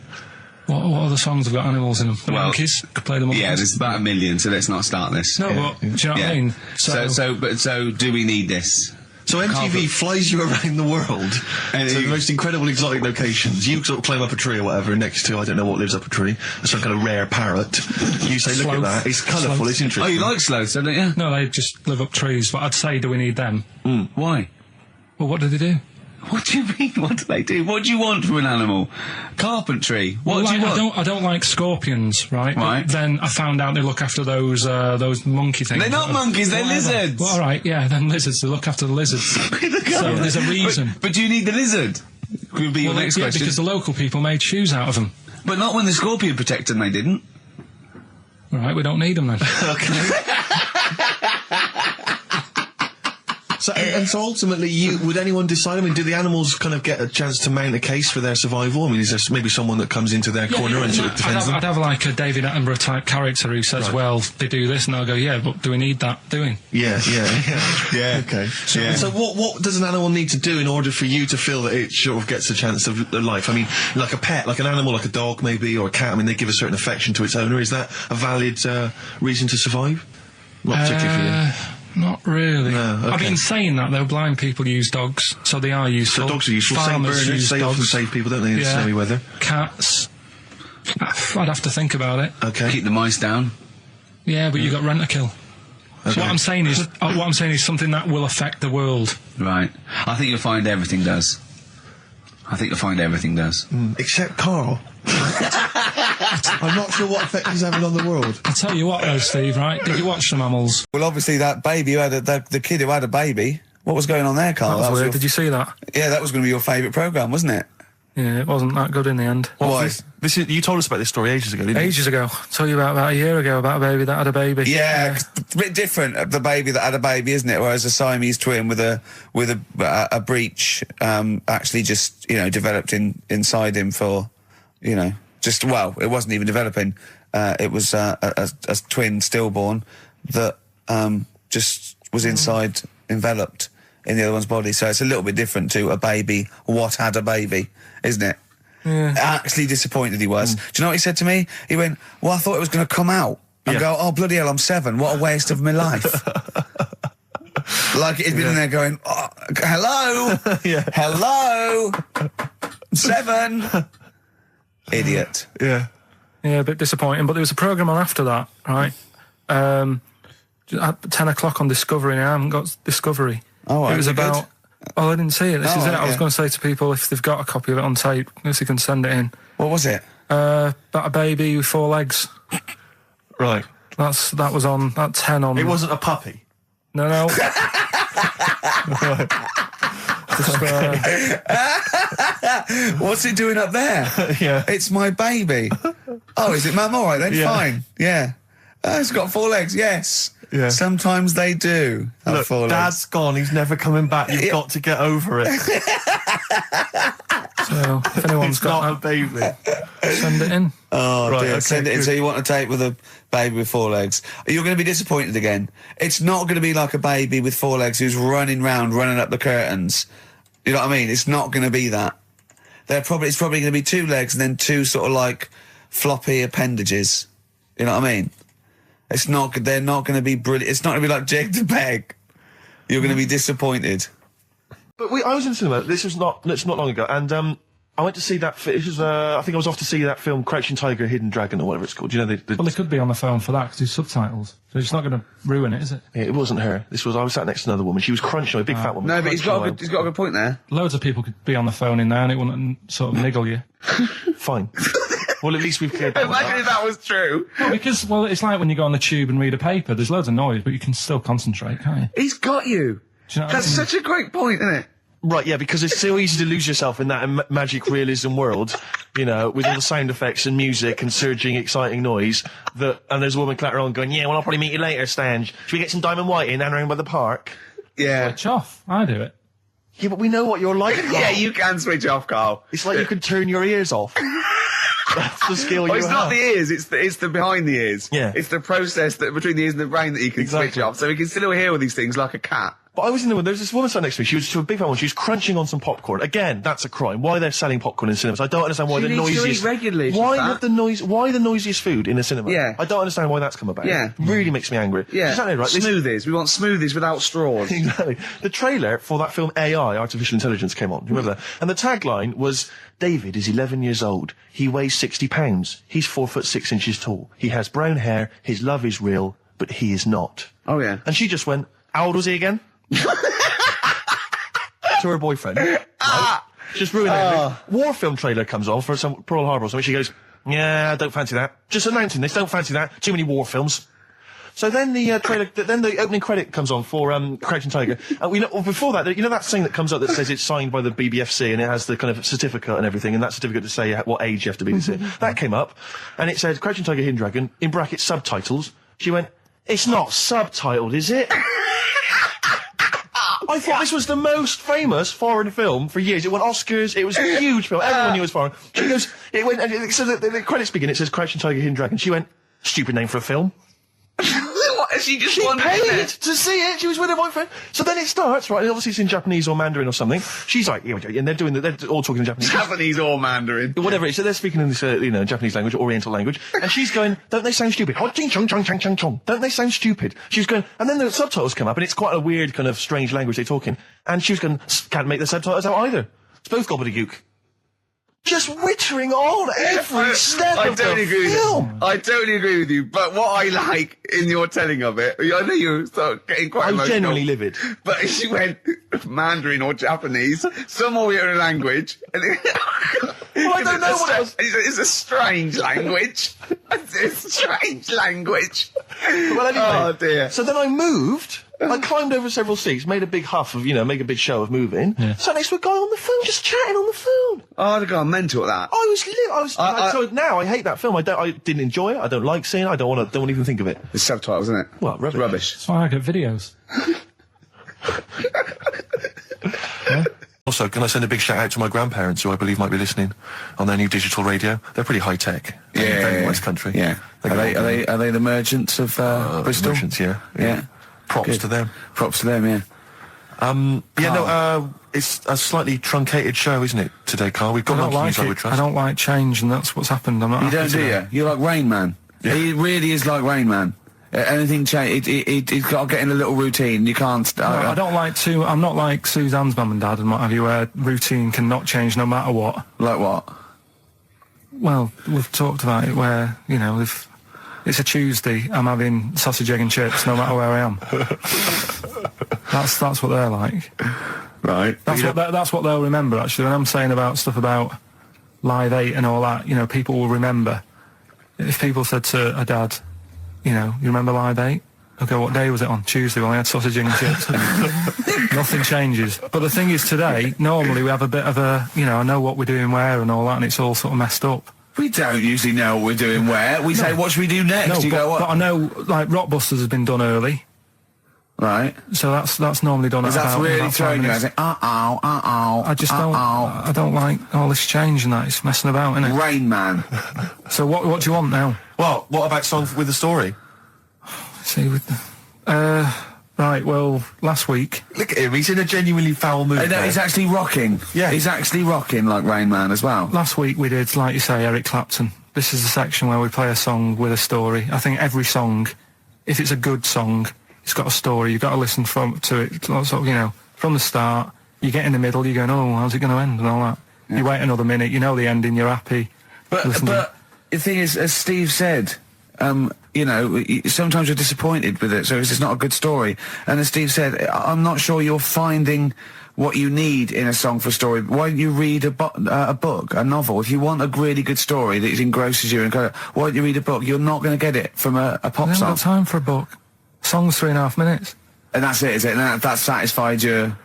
What other songs have got animals in them? The Well, monkeys, could play the monkeys. Yeah, there's about 1 million, so let's not start this. No, but do you know what I mean? So do we need this? So MTV flies you around the world And to you- the most incredible exotic locations. You sort of climb up a tree or whatever next to, I don't know what lives up a tree, some kind of rare parrot. You say, look at Sloth. that, it's colourful, Sloth. it's Oh, interesting. you like sloths, don't you? No, they just live up trees, but I'd say, do we need them? Why? Well, what do they do? What do you mean? What do they do? What do you want from an animal? Carpentry. What do you want? I don't like scorpions, right? Right. But then I found out they look after those monkey things. They're not monkeys, they're Whatever. lizards. Well, all right, yeah, then lizards. They look after the lizards. So there's a reason. But do you need the lizard? Could be your Well, next yeah, question. because the local people made shoes out of them. But not when the scorpion protected them, they didn't. All right, we don't need them then. So, and so ultimately, would anyone decide? I mean, do the animals kind of get a chance to mount a case for their survival? I mean, is there maybe someone that comes into their corner and sort of defends them? I'd have like a David Attenborough type character who says, Right. well, they do this, and I'll go, yeah, but do we need that doing? Yeah. Okay. So what does an animal need to do in order for you to feel that it sort of gets a chance of life? I mean, like a pet, like an animal, like a dog maybe, or a cat, I mean, they give a certain affection to its owner. Is that a valid reason to survive? Not particularly for you. Not really. No, okay. I've been saying that, though. Blind people use dogs, so they are useful. So dogs are useful. Same Farmers burners, use they dogs. often save people, don't they, in Yeah. snowy weather? Cats. I'd have to think about it. Okay. Keep the mice down. Yeah, but you got rent a kill. So Okay. what I'm saying is something that will affect the world. Right. I think you'll find everything does. I think you'll find everything does. Except Karl. I'm not sure what effect he's having on the world. I'll tell you what though, Steve, right? Did you watch The Mammals? Well, obviously that baby who had the kid who had a baby. What was going on there, Karl? That was weird. Did you see that? Yeah, that was going to be your favourite programme, wasn't it? Yeah, it wasn't that good in the end. Why? You told us about this story ages ago, didn't you? Ages ago. I told you about a year ago about a baby that had a baby. Yeah, it's a bit different, the baby that had a baby, isn't it? Whereas a Siamese twin with a breech actually just, developed inside him for, it wasn't even developing. It was a twin stillborn that just was inside, enveloped in the other one's body. So it's a little bit different to a baby what had a baby, isn't it? Yeah. Actually disappointed he was. Do you know what he said to me? He went, well, I thought it was going to come out. And go, oh, bloody hell, I'm 7. What a waste of my life. Like he'd been in there going, oh, hello? Hello? 7? Idiot. Yeah, a bit disappointing. But there was a programme on after that, right? At 10 o'clock on Discovery, and I haven't got Discovery. Oh, it was about... good? Oh, I didn't see it. This is it. I was yeah. going to say to people, if they've got a copy of it on tape, if they can send it in. What was it? About a baby with 4 legs. Right. That was on at 10 on... It wasn't a puppy? No. What's it doing up there? Yeah. It's my baby. Oh, is it, Mum? All right then, fine. Yeah. It's got 4 legs, yes. Yeah. Sometimes they do have Look, 4 legs. Dad's gone, he's never coming back, you've got to get over it. So, if anyone's got not a baby. Send it in. Oh, Right, dear. okay, Send it in. good. So you want to tape with a baby with 4 legs. You're going to be disappointed again. It's not going to be like a baby with 4 legs who's running up the curtains. You know what I mean? It's not going to be that. It's probably going to be 2 legs and then 2 sort of like floppy appendages. You know what I mean? They're not going to be brilliant. It's not going to be like Jake the Peg. You're going to be disappointed. But I was in the cinema, this was not long ago, and I went to see that, I think I was off to see that film, Crouching Tiger, Hidden Dragon, or whatever it's called. You know, Well, they could be on the phone for that, because there's subtitles. So it's not going to ruin it, is it? Yeah, it wasn't her. I was sat next to another woman. She was crunching, a big fat woman. No, but he's got a good point there. Loads of people could be on the phone in there and it wouldn't sort of niggle you. Fine. Well, at least we've cleared that. Imagine if that was true. No, because, it's like when you go on the tube and read a paper, there's loads of noise, but you can still concentrate, can't you? He's got you. Do you know what That's I mean? such a great point, isn't it? Right, yeah, because it's so easy to lose yourself in that magic realism world, with all the sound effects and music and surging, exciting noise, and there's a woman clattering on going, yeah, well, I'll probably meet you later, Stange. Should we get some Diamond White in and around by the park? Yeah. Switch off. I do it. Yeah, but we know what you're like, Carl. Yeah, you can switch off, Karl. It's like you can turn your ears off. That's the skill you have. It's not the ears, it's the behind the ears. Yeah. It's the process between the ears and the brain that you can switch off, so you can still hear all these things like a cat. But I was in the window, there was this woman sat next to me, she was a big fat one, she was crunching on some popcorn. Again, that's a crime. Why they're selling popcorn in cinemas? I don't understand why She the needs to noisiest... eat regularly, Why the noisiest food in a cinema? Yeah. I don't understand why that's come about. Yeah. It really makes me angry. Yeah. Exactly right. Smoothies. We want smoothies without straws. Exactly. The trailer for that film AI, Artificial Intelligence, came on. Do you remember that? And the tagline was, David is 11 years old. He weighs 60 pounds. He's 4'6" tall. He has brown hair. His love is real, but he is not. Oh, yeah. And she just went, how old was he again? To her boyfriend. Right? Just ruined everything. War film trailer comes on for some Pearl Harbor or something. She goes, yeah, I don't fancy that. Just announcing this, don't fancy that. Too many war films. So then the trailer, then the opening credit comes on for Crouching Tiger. Before that, that thing that comes up that says it's signed by the BBFC and it has the kind of certificate and everything, and that certificate to say what age you have to be. That came up, and it said Crouching Tiger, Hidden Dragon, in brackets subtitles. She went, it's not subtitled, is it? I thought this was the most famous foreign film for years. It won Oscars. It was a huge film. Everyone knew it was foreign. She goes, it went, and so the credits begin. It says Crouching Tiger, Hidden Dragon. She went, stupid name for a film. What? She just She wanted paid to see it. She was with her boyfriend. So then it starts, right? Obviously it's in Japanese or Mandarin or something. She's like, yeah, and they're all talking in Japanese. Japanese or Mandarin. Whatever it is. So they're speaking in this, Japanese language, Oriental language. And she's going, don't they sound stupid? Don't they sound stupid? She's going, and then the subtitles come up, and it's quite a weird kind of strange language they're talking. And she was going, can't make the subtitles out either. It's both gobbledygook. just wittering on every step of the film. I totally agree with you, but what I like in your telling of it, I know you start getting quite emotional. I'm genuinely livid. But she went Mandarin or Japanese, some other language. Well, I don't know what else. It's a strange language. It's a strange language. Well, anyway. Oh, dear. So then I moved. I climbed over several seats, made a big huff of, make a big show of moving. Yeah. Sat next to a guy on the phone, just chatting on the phone. Oh, I'd have gone mental at that. So now I hate that film. I didn't enjoy it. I don't like seeing it. I don't want to even think of it. It's subtitles, isn't it? Well, rubbish. That's why I get videos. Yeah. Also, can I send a big shout out to my grandparents, who I believe might be listening on their new digital radio? They're pretty high tech. Very West Country. Yeah. Are they the merchants of Bristol? Merchants, yeah. Props to them. Props to them, yeah. It's a slightly truncated show, isn't it, today, Karl? We've got Monkey News, I would trust. I don't like change, and that's what's happened. I'm not. You don't, do you? You're like Rain Man. Yeah. He really is like Rain Man. Anything change, it's got to get in a little routine. You can't. I don't like to. I'm not like Suzanne's mum and dad and what have you, where routine cannot change no matter what. Like what? Well, we've talked about it where if it's a Tuesday, I'm having sausage, egg and chips no matter where I am. That's what they're like. Right. That's what they'll remember, actually. When I'm saying about stuff about Live 8 and all that, people will remember. If people said to a dad, you remember Live 8? Okay, what day was it on? Tuesday. Well, I had sausage and chips. Nothing changes. But the thing is, today, normally we have a bit of a, I know what we're doing where and all that, and it's all sort of messed up. We don't usually know what we're doing where. We say, what should we do next? But I know, like, Rockbusters has been done early. Right. So that's normally done at that's about really throwing you. I say, I just don't. I don't like all this change and that. It's messing about, isn't it? Rain Man. So what do you want now? Well, what about Song with a Story? See, with the... Right, well, last week... Look at him, he's in a genuinely foul mood. No, he's actually rocking. Yeah. He's actually rocking like Rain Man as well. Last week we did, like you say, Eric Clapton. This is the section where we play a song with a story. I think every song, if it's a good song, it's got a story. You've got to listen to it, sort of, from the start. You get in the middle, you're going, oh, how's it going to end and all that. Yeah. You wait another minute, you know the ending, you're happy. But the thing is, as Steve said... sometimes you're disappointed with it, so it's just not a good story. And as Steve said, I'm not sure you're finding what you need in a song for a story. Why don't you read a book, a novel? If you want a really good story that engrosses you, why don't you read a book? You're not going to get it from a pop song. I haven't got time for a book. Song's 3.5 minutes. And that's it, is it? And that satisfied you?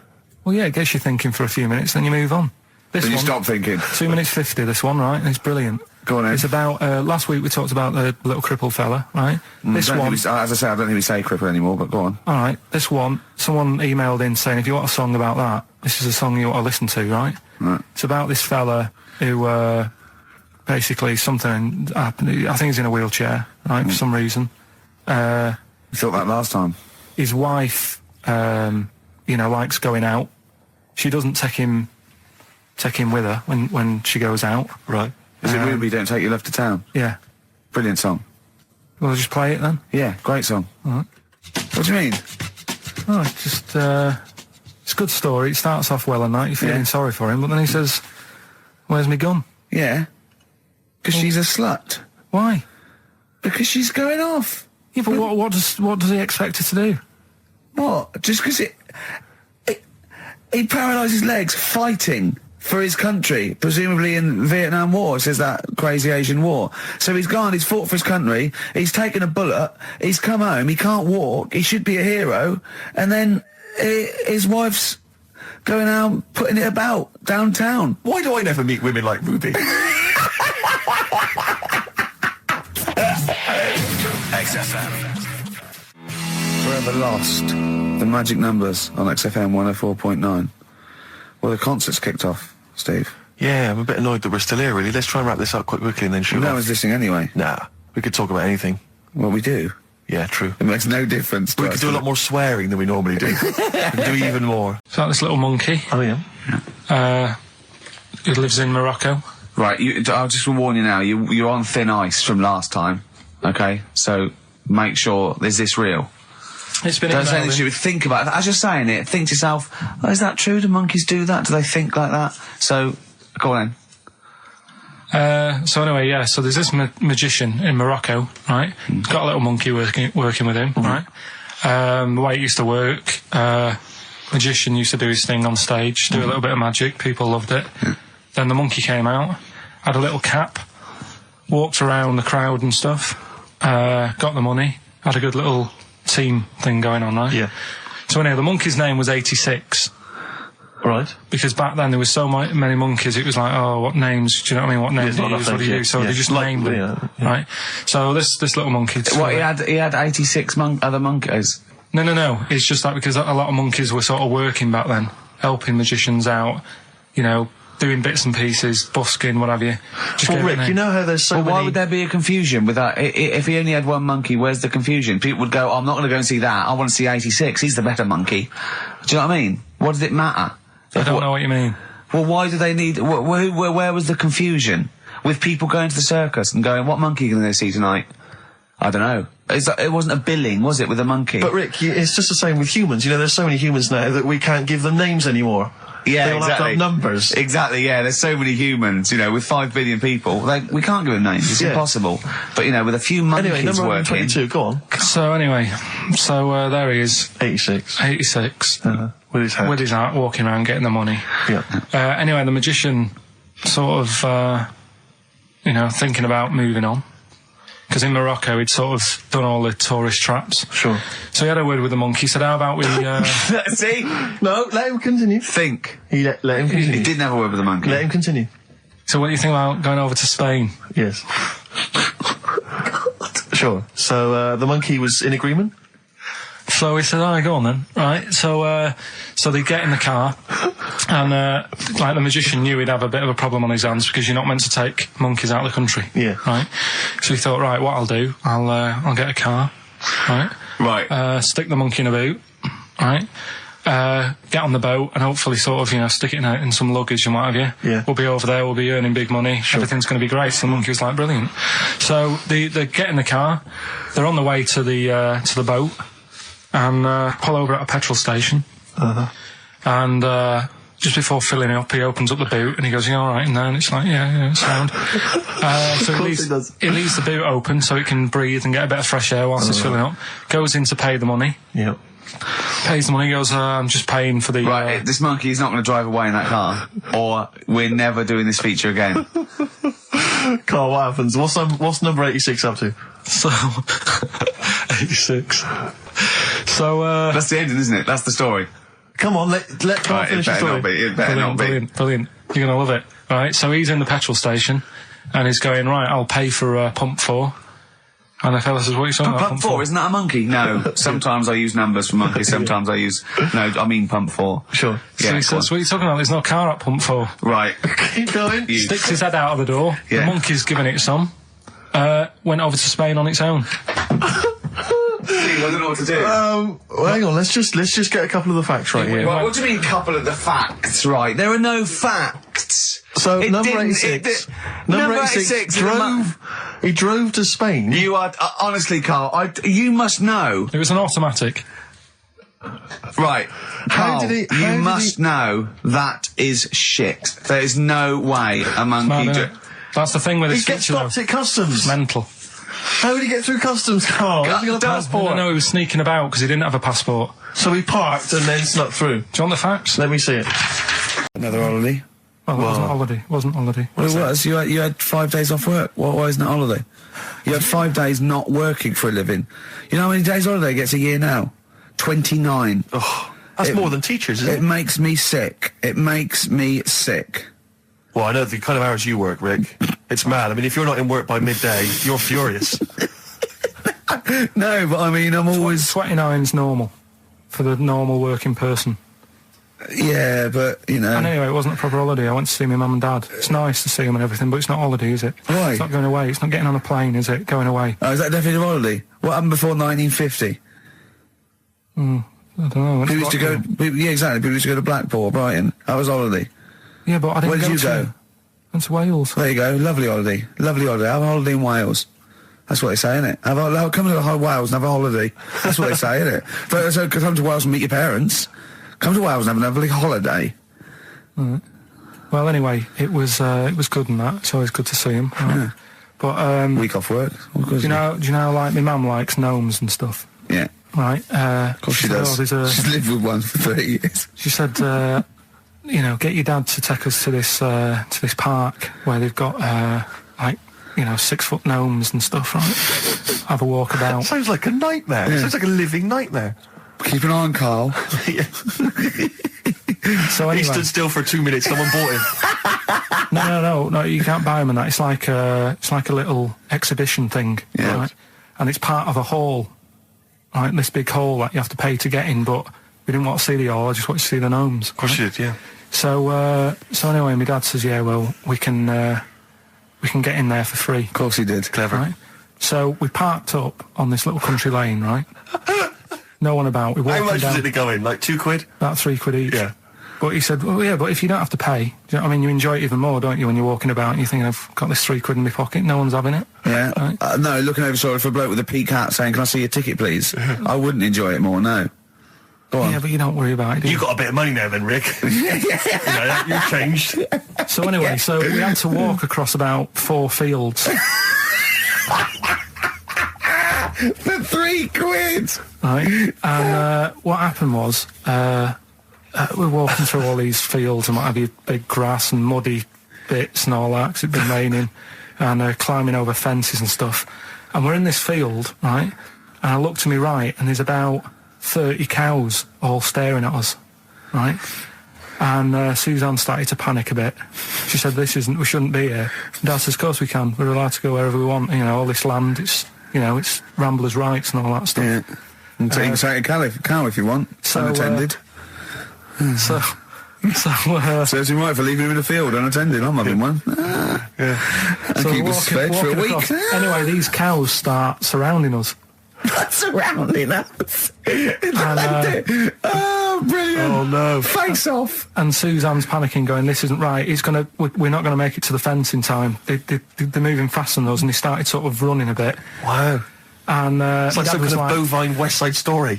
Well, yeah, it gets you thinking for a few minutes, then you move on. Then you stop thinking. 2 minutes 50, this one, right? And it's brilliant. Go on then. It's about, last week we talked about the little crippled fella, right? This one... As I say, I don't think we say cripple anymore, but go on. All right, this one, someone emailed in saying, if you want a song about that, this is a song you ought to listen to, right? Right. It's about this fella who, basically something happened. I think he's in a wheelchair, right, for some reason. You thought that last time. His wife, likes going out. She doesn't take him with her when she goes out. Right. Is it Ruby, Don't Take Your Love to Town? Yeah. Brilliant song. Well, just play it then? Yeah, great song. All right. What do you mean? Oh, it's a good story. It starts off well and that. You're feeling sorry for him, but then he says, where's my gun? Yeah. Because she's a slut. Why? Because she's going off. Yeah, but what does he expect her to do? What? Just because he paralysed his legs fighting for his country, presumably in the Vietnam War, says that crazy Asian war. So he's gone, he's fought for his country, he's taken a bullet, he's come home, he can't walk, he should be a hero, and then his wife's going out putting it about downtown. Why do I never meet women like Ruby? XFM. Forever Lost. The magic numbers on XFM 104.9. Well, the concert's kicked off, Steve. Yeah, I'm a bit annoyed that we're still here, really. Let's try and wrap this up quite quickly and then shoot off. No one's listening anyway. Nah, we could talk about anything. Well, we do. Yeah, true. It makes no difference to us. We could do a lot more swearing than we normally do. We could do even more. It's like this little monkey. Oh, yeah? Who lives in Morocco. Right, I'll just warn you now, you're on thin ice from last time, okay? So make sure, is this real? It's been Don't say anything you would think about it. As you're saying it, think to yourself, is that true? Do monkeys do that? Do they think like that? So, go on then. So anyway, yeah. So there's this magician in Morocco, right? He's got a little monkey working with him, right? The way it used to work, magician used to do his thing on stage, do a little bit of magic. People loved it. Then the monkey came out, had a little cap, walked around the crowd and stuff, got the money, had a good little team thing going on, right? Yeah. So anyway, the monkey's name was 86. Right. Because back then there was so many monkeys, it was like, oh, what names, do you know what I mean? What names do you use, what do you do? So they just named them, right? So this little monkey... What, he had 86 other monkeys? No. It's just like because a lot of monkeys were sort of working back then, helping magicians out, you know, doing bits and pieces, busking, what have you. Well, Rick, you know how there's so many... Why would there be a confusion with that? If he only had one monkey, where's the confusion? People would go, I'm not going to go and see that, I want to see 86, he's the better monkey. Do you know what I mean? What does it matter? I don't know what you mean. Well, why do they need... Where was the confusion? With people going to the circus and going, what monkey are you going to go see tonight? I don't know. It wasn't a billing, was it, with a monkey? But Rick, it's just the same with humans. You know, there's so many humans now that we can't give them names anymore. Yeah, they all have to have numbers. Exactly, yeah. There's so many humans, you know, with 5 billion people. We can't give them names. It's impossible. But, you know, with a few monkeys anyway, number working... 22, go on. So, anyway, there he is. 86. 86. With his hat. With his hat, walking around, getting the money. Yeah. Anyway, the magician sort of, you know, thinking about moving on. Because in Morocco, he'd sort of done all the tourist traps. Sure. So he had a word with the monkey, he said, how about we... See? No, let him continue. Think. Let him continue. He didn't have a word with the monkey. Let him continue. So what do you think about going over to Spain? Yes. Sure. So, the monkey was in agreement? So he said, all right, go on then. Right, so they get in the car, and, like, the magician knew he'd have a bit of a problem on his hands because you're not meant to take monkeys out of the country. Yeah. Right? So he thought, right, what I'll do, I'll get a car, right? Right. Stick the monkey in a boot, right? Get on the boat and hopefully sort of, you know, stick it in some luggage and what have you. Yeah. We'll be over there, we'll be earning big money, everything's going to be great. So the monkey was like, brilliant. So they get in the car, they're on the way to the boat, and pull over at a petrol station. And just before filling it up, he opens up the boot and he goes, "You all right in there?" And it's like, yeah, it's sound. So he leaves the boot open so it can breathe and get a bit of fresh air whilst it's filling up. Goes in to pay the money. Yep. Pays the money, goes, I'm just paying for the... Right, this monkey is not going to drive away in that car, or we're never doing this feature again. Karl, what happens? What's number 86 up to? So... 86. So, That's the ending, isn't it? That's the story. Come on, let Karl finish the story. It better not be. Brilliant. You're going to love it. Right, so he's in the petrol station, and he's going, right, I'll pay for pump 4. And the fella says, what are you talking about? Pump 4, isn't that a monkey? No. Sometimes I use numbers for monkeys, sometimes I use... No, I mean pump 4. Sure. So he says, what are you talking about? There's no car at pump 4. Right. Keep going. Sticks his head out of the door. Yeah. The monkey's giving it some. Went over to Spain on its own. I don't know what to do. Well, hang on, let's just get a couple of the facts right here. What do you mean, couple of the facts, right? There are no facts. So, number 86. Number 86 he drove to Spain. You are, honestly, Karl, you must know. It was an automatic. Right. Karl, you must know that is shit. There is no way a monkey... That's the thing with this feature, though. He gets stopped at customs. It's mental. How did he get through customs, Karl? Has he got a passport? No, he was sneaking about because he didn't have a passport. So he parked and then snuck through. Do you want the facts? Let me see it. Another holiday. Well, it wasn't holiday. Well, it was. You had 5 days off work. Why isn't it holiday? You had 5 days not working for a living. You know how many days holiday gets a year now? 29. Oh, that's more than teachers, isn't it? It makes me sick. It makes me sick. Well, I know the kind of hours you work, Rick. It's mad. I mean, if you're not in work by midday, you're furious. No, but I mean, I'm always... 29's normal for the normal working person. Yeah, but, you know... And anyway, it wasn't a proper holiday. I went to see my mum and dad. It's nice to see them and everything, but it's not holiday, is it? Why? It's not going away. It's not getting on a plane, is it? Going away. Oh, is that definitely a holiday? What happened before 1950? I don't know. People used to go... Yeah, exactly. People used to go to Blackpool or Brighton. That was holiday. Yeah, but I didn't Where did you go? Went to Wales. There you go. Lovely holiday. Lovely holiday. Have a holiday in Wales. That's what they say, innit? Come to Wales and have a holiday. That's what they say, innit? So come to Wales and meet your parents. Come to Wales and have a lovely holiday. Right. Well, anyway, it was good and that. It's always good to see him. Right? Yeah. But week off work. Do you know, like my mum likes gnomes and stuff. Yeah. Right. Of course she does. She's lived with one for 30 years. She said, get your dad to take us to this park where they've got 6-foot gnomes and stuff. Right. Have a walk about. Sounds like a nightmare. Yeah. Sounds like a living nightmare. Keep an eye on Karl. So anyway, he stood still for 2 minutes. Someone bought him. No. You can't buy them and that. It's like a little exhibition thing, right? And it's part of a hall, right? This big hall that you have to pay to get in. But we didn't want to see the hall. I just wanted to see the gnomes. Of course you did, yeah. So anyway, my dad says, yeah, well, we can get in there for free. Of course he did. Clever. Right? So we parked up on this little country lane, right? No one about. How much was it to go in? Like £2? About £3 each. Yeah. But he said, well, yeah, but if you don't have to pay, do you know what I mean? You enjoy it even more, don't you, when you're walking about and you're thinking, I've got this £3 in my pocket, no one's having it. Yeah. Right? No, looking over sort of for a bloke with a peak hat saying, can I see your ticket, please? I wouldn't enjoy it more, no. Go on. Yeah, but you don't worry about it, do you? You got a bit of money now then, Rick. You've changed. So anyway, so we had to walk across about 4 fields. For £3? Right. And what happened was, we're walking through all these fields and what have you, big grass and muddy bits and all that, 'cause it'd been raining, and climbing over fences and stuff. And we're in this field, right? And I look to my right, and there's about 30 cows all staring at us, right? And Suzanne started to panic a bit. She said, we shouldn't be here. And Dad says, of course we can. We're allowed to go wherever we want. You know, all this land, it's ramblers' rights and all that stuff. Yeah. And take a cow if you want, unattended. Serves him right for leaving him in the field unattended. I'm having one. And So keep us fed for a week. across. Anyway, these cows start surrounding us. Surrounding us. And, oh, brilliant. Oh, no. Face off. And Suzanne's panicking, going, this isn't right. We're not going to make it to the fence in time. They're moving faster than us, and he started sort of running a bit. Wow. And it's like some kind of bovine West Side Story. A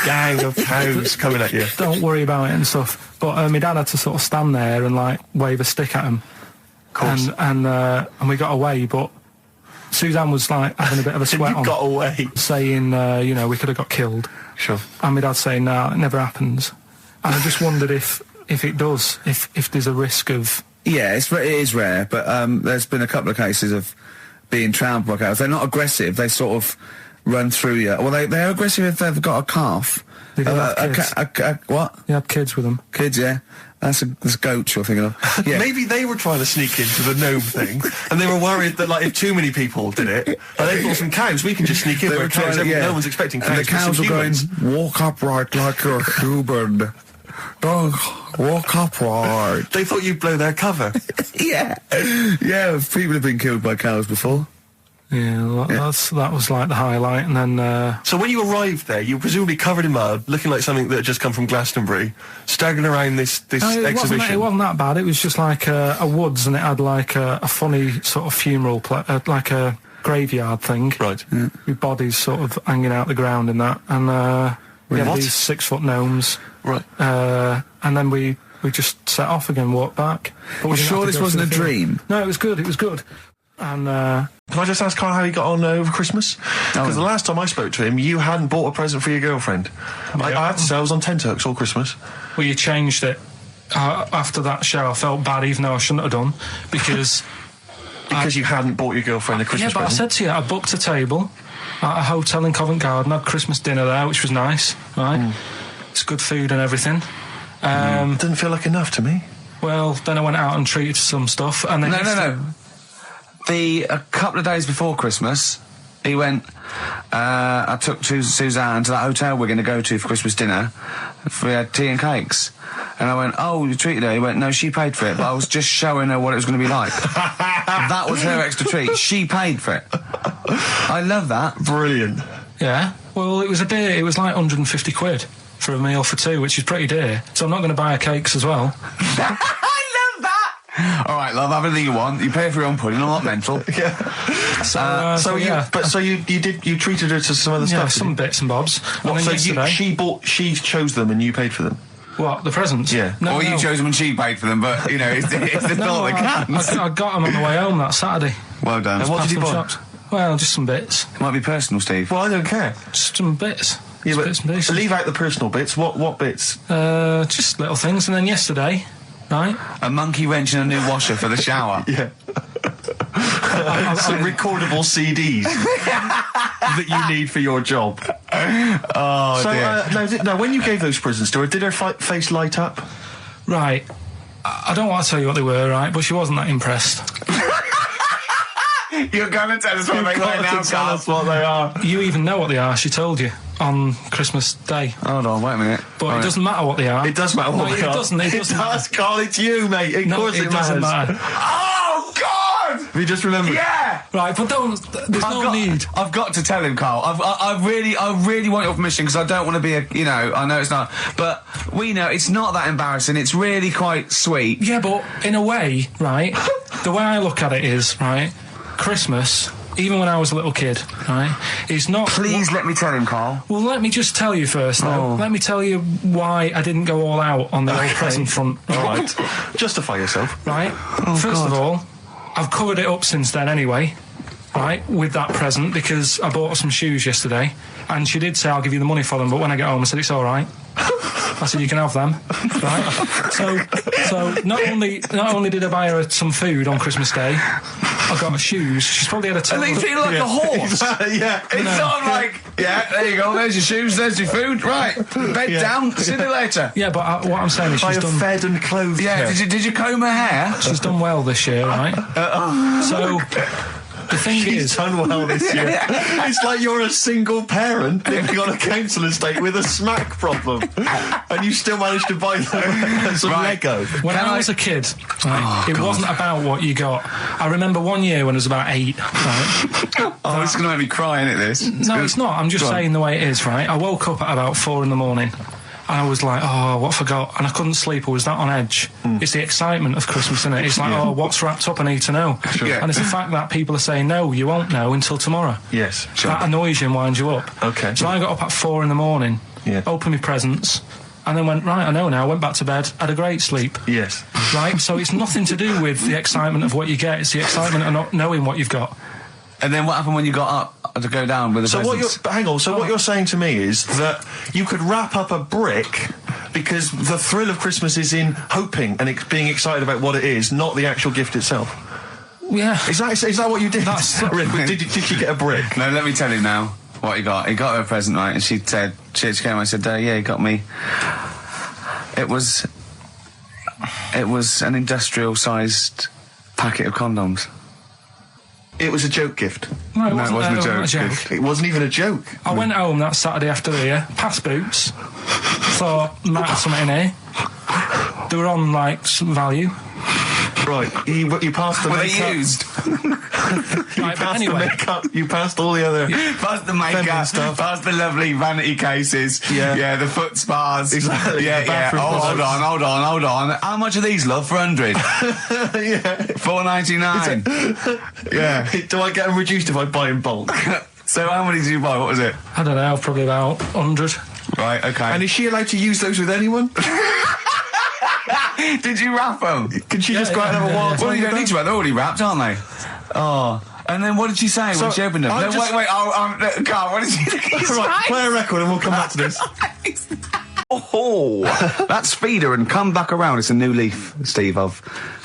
gang of cows coming at you. Don't worry about it and stuff. But my dad had to sort of stand there and like wave a stick at him. Of course. And we got away, but Suzanne was like having a bit of a sweat on. Got away. Saying, we could have got killed. Sure. And my dad saying, nah, it never happens. And I just wondered if it does, if there's a risk of... Yeah, it is rare, but there's been a couple of cases of being trampled by cows. They're not aggressive. They sort of run through you. Well, they're aggressive if they've got a calf. They do have kids. What? You had kids with them. Kids, yeah. That's goats you're thinking of. Yeah. Maybe they were trying to sneak into the gnome thing, and they were worried that, like, if too many people did it, and they thought some cows, we can just sneak in where cows, no one's expecting cows. And the cows were going, walk upright like you're human. Don't walk upright. They thought you'd blow their cover. Yeah. Yeah, people have been killed by cows before. Yeah, that was like the highlight, and then... So when you arrived there, you were presumably covered in mud, looking like something that had just come from Glastonbury, staggering around this exhibition. It wasn't that bad. It was just like a woods, and it had like a funny sort of funeral, like a graveyard thing. Right. Yeah. With bodies sort of hanging out the ground and that. And we had these 6-foot gnomes. Right. And then we just set off again, walked back. But we're sure this wasn't a dream? No, it was good. It was good. And can I just ask Karl how he got on over Christmas? Because the last time I spoke to him, you hadn't bought a present for your girlfriend. I had to say I was on tenterhooks all Christmas. Well, you changed it. After that show, I felt bad, even though I shouldn't have done, because... you hadn't bought your girlfriend a Christmas present? I said to you, I booked a table at a hotel in Covent Garden, had Christmas dinner there, which was nice, right? It's good food and everything. Didn't feel like enough to me. Well, then I went out and treated some stuff, and then... No. A couple of days before Christmas, he went, I took Suzanne to that hotel we're going to go to for Christmas dinner. We had tea and cakes. And I went, oh, you treated her? He went, no, she paid for it, but I was just showing her what it was going to be like. That was her extra treat. She paid for it. I love that. Brilliant. Yeah. Well, it was a dear. It was like 150 quid for a meal for two, which is pretty dear. So I'm not going to buy her cakes as well. All right, love, have anything you want. You pay for your own pudding. I'm not mental. Yeah. So you treated her to some other stuff. Yeah, some bits and bobs. What, so she chose them and you paid for them? What, the presents? Yeah. No, or you chose them and she paid for them, but, you know, it's the thought that counts. I got them on the way home that Saturday. Well done. And what did you buy? Shops. Well, just some bits. It might be personal, Steve. Well, I don't care. Just some bits. Yeah, Just but bits and pieces. leave out the personal bits. What bits? Just little things. And then yesterday, right? A monkey wrench and a new washer for the shower. Yeah. Some recordable CDs that you need for your job. Oh, So, dear. now, when you gave those presents to her, did her face light up? Right. I don't want to tell you what they were, right? But she wasn't that impressed. You're going to tell us what they were now, tell us what they are. You even know what they are. She told you on Christmas Day. Hold on, wait a minute. But it doesn't matter what they are. It does matter what they it are. Doesn't. It doesn't. It does, Carl. It's you, mate. Of course it doesn't matter. Oh, God! Have you just remembered? Yeah! Right, but there's no need. I've got to tell him, Carl. I really want your permission because I don't want to be I know it's not, but we know it's not that embarrassing. It's really quite sweet. Yeah, but in a way, right, the way I look at it is, right, Christmas, even when I was a little kid, right, is not... Please let me tell him, Carl. Well, let me just tell you first, though. Oh. Let me tell you why I didn't go all out on the old present front. All right. Justify yourself. Right? First of all, I've covered it up since then anyway, right, with that present, because I bought her some shoes yesterday, and she did say, I'll give you the money for them, but when I get home, I said, it's all right. I said, you can have them, right? So not only did I buy her some food on Christmas Day, I got her shoes. She's probably had a total... And they feel like a horse. Yeah. It's not like, yeah, there you go, there's your shoes, there's your food, right, bed down, see you later. Yeah, but what I'm saying is she's done... fed and clothed. Yeah, did you comb her hair? She's done well this year, right? So... The thing is, done well this year. It's like you're a single parent living on a council estate with a smack problem, and you still managed to buy them some Lego. When I was a kid, right, it wasn't about what you got. I remember one year when I was about 8. Right, oh, it's going to make me cry, isn't it? This? No, it's not. I'm just saying the way it is. Right, I woke up at about 4 in the morning. I was like, oh, what forgot? And I couldn't sleep. I was that on edge. It's the excitement of Christmas, isn't it? It's like, oh, what's wrapped up? I need to know. Sure. Yeah. And it's the fact that people are saying, no, you won't know until tomorrow. Yes. Sure. That annoys you and winds you up. Okay. So I got up at 4 in the morning, opened my presents, and then went, right, I know now, went back to bed, had a great sleep. Yes. Right? So it's nothing to do with the excitement of what you get. It's the excitement of not knowing what you've got. And then what happened when you got up to go down with the presents? What you're saying to me is that you could wrap up a brick because the thrill of Christmas is in hoping and being excited about what it is, not the actual gift itself. Yeah. Is that what you did? Did you get a brick? No, let me tell you now what he got. He got her a present, right? And she said, she came. I said, yeah, he got me. It was an industrial-sized packet of condoms. It was a joke gift. No, it wasn't a joke gift. It wasn't even a joke. I went home that Saturday after here, past Boots, thought, might have something in here. They were on, like, some value. Right, you passed the makeup. Were they used? Right, but anyway. The makeup, you passed all the other... Past the makeup, stuff. past the lovely vanity cases. Yeah, the foot spas. Exactly. Yeah. Oh, hold on. How much are these, love, for 100? Yeah. $4.99. Yeah. Do I get them reduced if I buy in bulk? So how many did you buy? What was it? I don't know, probably about 100. Right, okay. And is she allowed to use those with anyone? Did you wrap them? Can she just go out and have a wild time? Well, you don't need to wrap. They're already wrapped, aren't they? Oh. And then what did she say when she opened them? No, wait. Carl, what did she say? Right, play a record and we'll come back to this. Oh, that's feeder and come back around. It's a new leaf, Steve. I'm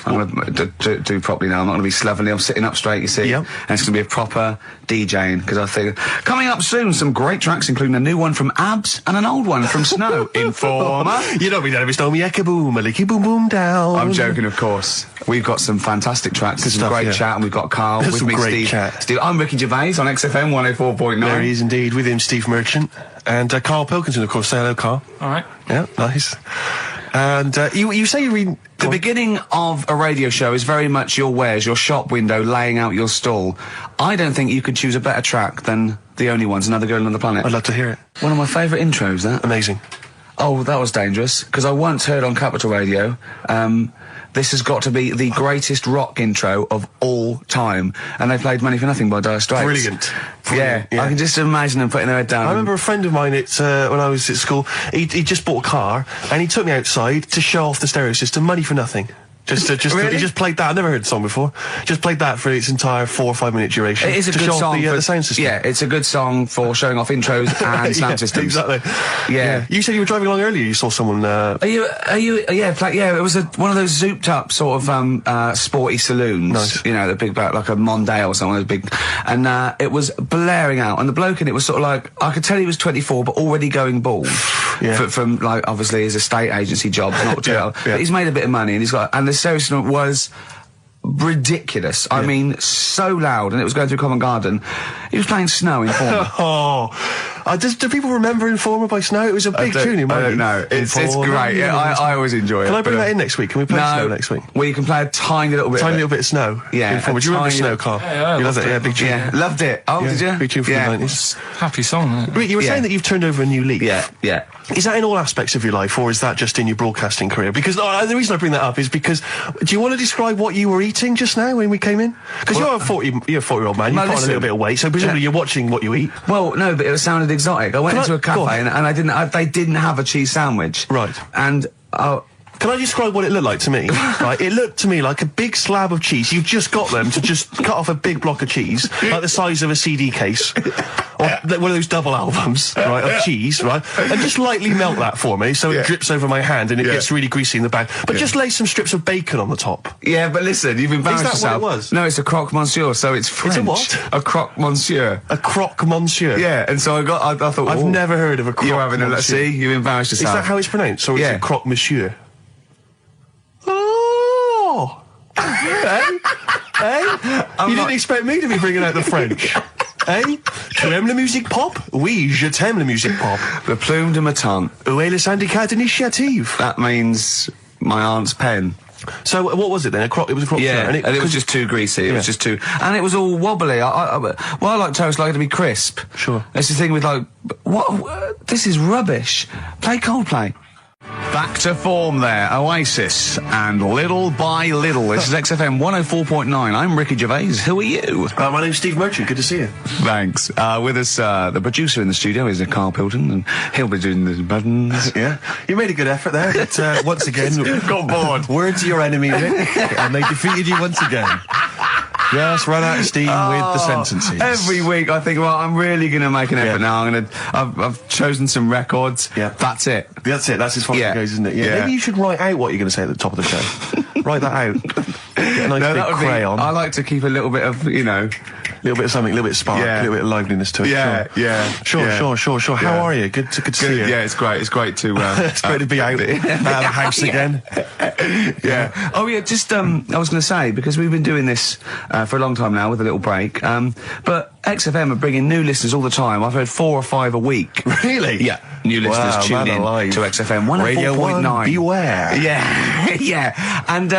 going to do properly now. I'm not going to be slovenly. I'm sitting up straight, you see. Yep. And it's going to be a proper DJing, because I think... Coming up soon, some great tracks, including a new one from Abs and an old one from Snow. Informer. You know me, don't be stormy, eka-boom, a licky boom boom down. I'm joking, of course. We've got some fantastic tracks. There's some great chat, and we've got Karl with me, great Steve. Chat. Steve, I'm Ricky Gervais on XFM 104.9. There he is indeed, with him, Steve Merchant. And Karl Pilkington, of course. Say hello, Karl. All right. Yeah, nice. And you say you read... The beginning of a radio show is very much your wares, your shop window, laying out your stall. I don't think you could choose a better track than The Only Ones, Another Girl on the Planet. I'd love to hear it. One of my favourite intros, that. Amazing. Oh, that was dangerous, because I once heard on Capital Radio, this has got to be the greatest rock intro of all time. And they played Money for Nothing by Dire Straits. Brilliant. Yeah, I can just imagine them putting their head down. I remember a friend of mine, when I was at school, he just bought a car, and he took me outside to show off the stereo system, Money for Nothing. Really? He just played that. I've never heard the song before. Just played that for its entire 4 or 5 minute duration. It is a good song for the sound system. Yeah, it's a good song for showing off intros and sound systems. Exactly. Yeah. You said you were driving along earlier. You saw someone. Yeah, it was one of those zooped up sort of sporty saloons. Nice. You know, the big like a Mondale or something, those big, and it was blaring out, and the bloke in it was sort of like, I could tell he was 24, but already going bald. Yeah. From like obviously his estate agency job, not too but he's made a bit of money, and the stereo system was ridiculous. I mean, so loud, and it was going through Covent Garden. He was playing Snow in Informer. Do people remember Informer by Snow? It was a big tune in my I don't know. It's great. Yeah, I always enjoy it. Can I bring that in next week? Can we play Snow next week? Well, you can play a tiny little bit. Tiny little bit of Snow. Yeah. Informer. Do you remember Snow, Karl? Yeah, you loved it. Yeah, big tune. Yeah, loved it. Oh, did you? Big tune from the 90s. Happy song, isn't it? You were saying that you've turned over a new leaf. Yeah. Is that in all aspects of your life, or is that just in your broadcasting career? Because the reason I bring that up is because, do you want to describe what you were eating just now when we came in? Because you're a 40-year-old man, you've put on a little bit of weight, so presumably you're watching what you eat. Well, no, but it sounded exotic. I went into a cafe and they didn't have a cheese sandwich. Right. And can I describe what it looked like to me? Right, it looked to me like a big slab of cheese. You've just got them to just cut off a big block of cheese, like the size of a CD case, or one of those double albums, right, of cheese, right, and just lightly melt that for me so it drips over my hand and it gets really greasy in the bag. But just lay some strips of bacon on the top. Yeah, but listen, you've embarrassed yourself. Is that what it was? No, it's a croque monsieur, so it's French. It's a what? A croque monsieur. A croque monsieur. Yeah, and so I thought, I've never heard of a croque monsieur. You're having a see, you've embarrassed yourself. Is that how it's pronounced, or is it croque monsieur? Oh! Hey? You didn't expect me to be bringing out the French. Hey? Tu aimes la musique pop? Oui, je t'aime la musique pop. Le plume de ma tante. Où est le syndicat d'initiative? That means my aunt's pen. So what was it then? It was a croque and it was just too greasy. It was just too, and it was all wobbly. I like toast, I like it to be crisp. Sure. That's the thing with like, what? This is rubbish. Play Coldplay. Back to form there, Oasis, and Little by Little. This is XFM 104.9. I'm Ricky Gervais. Who are you? My name's Steve Merchant. Good to see you. Thanks. With us, the producer in the studio is Karl Pilkington, and he'll be doing the buttons. Yeah. You made a good effort there, but once again, got bored. Words to your enemy, Rick, and they defeated you once again. Yes, run out of steam with the sentences. Every week I think, well, I'm really going to make an effort now. I've chosen some records. Yeah. That's it. That's as far as it goes, isn't it? Yeah. Maybe you should write out what you're going to say at the top of the show. Write that out. Get a nice big crayon. I like to keep a little bit of, a little bit of something, a little bit of spark, a little bit of liveliness to it. Sure. How are you? Good to see you. Yeah, it's great. It's great to it's great to be out of the house again. Yeah. Oh yeah, just I was going to say, because we've been doing this for a long time now with a little break, but XFM are bringing new listeners all the time. I've heard 4 or 5 a week. Really? Yeah. New listeners tune in to XFM 104.9. Beware. Yeah. And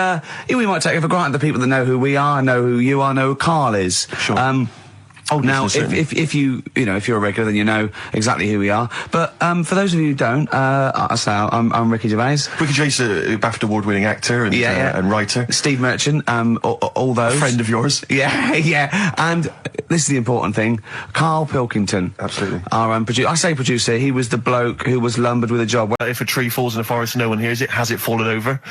we might take it for granted the people that know who we are, know who you are, know who Karl is. Sure. Now, if you're a regular, then you know exactly who we are. But for those of you who don't, I'm Ricky Gervais. Ricky Gervais, a BAFTA award-winning actor and writer. Steve Merchant, all those. A friend of yours. Yeah. And this is the important thing. Karl Pilkington. Absolutely. Our producer. I say producer. He was the bloke who was lumbered with a job. If a tree falls in a forest and no one hears it, has it fallen over?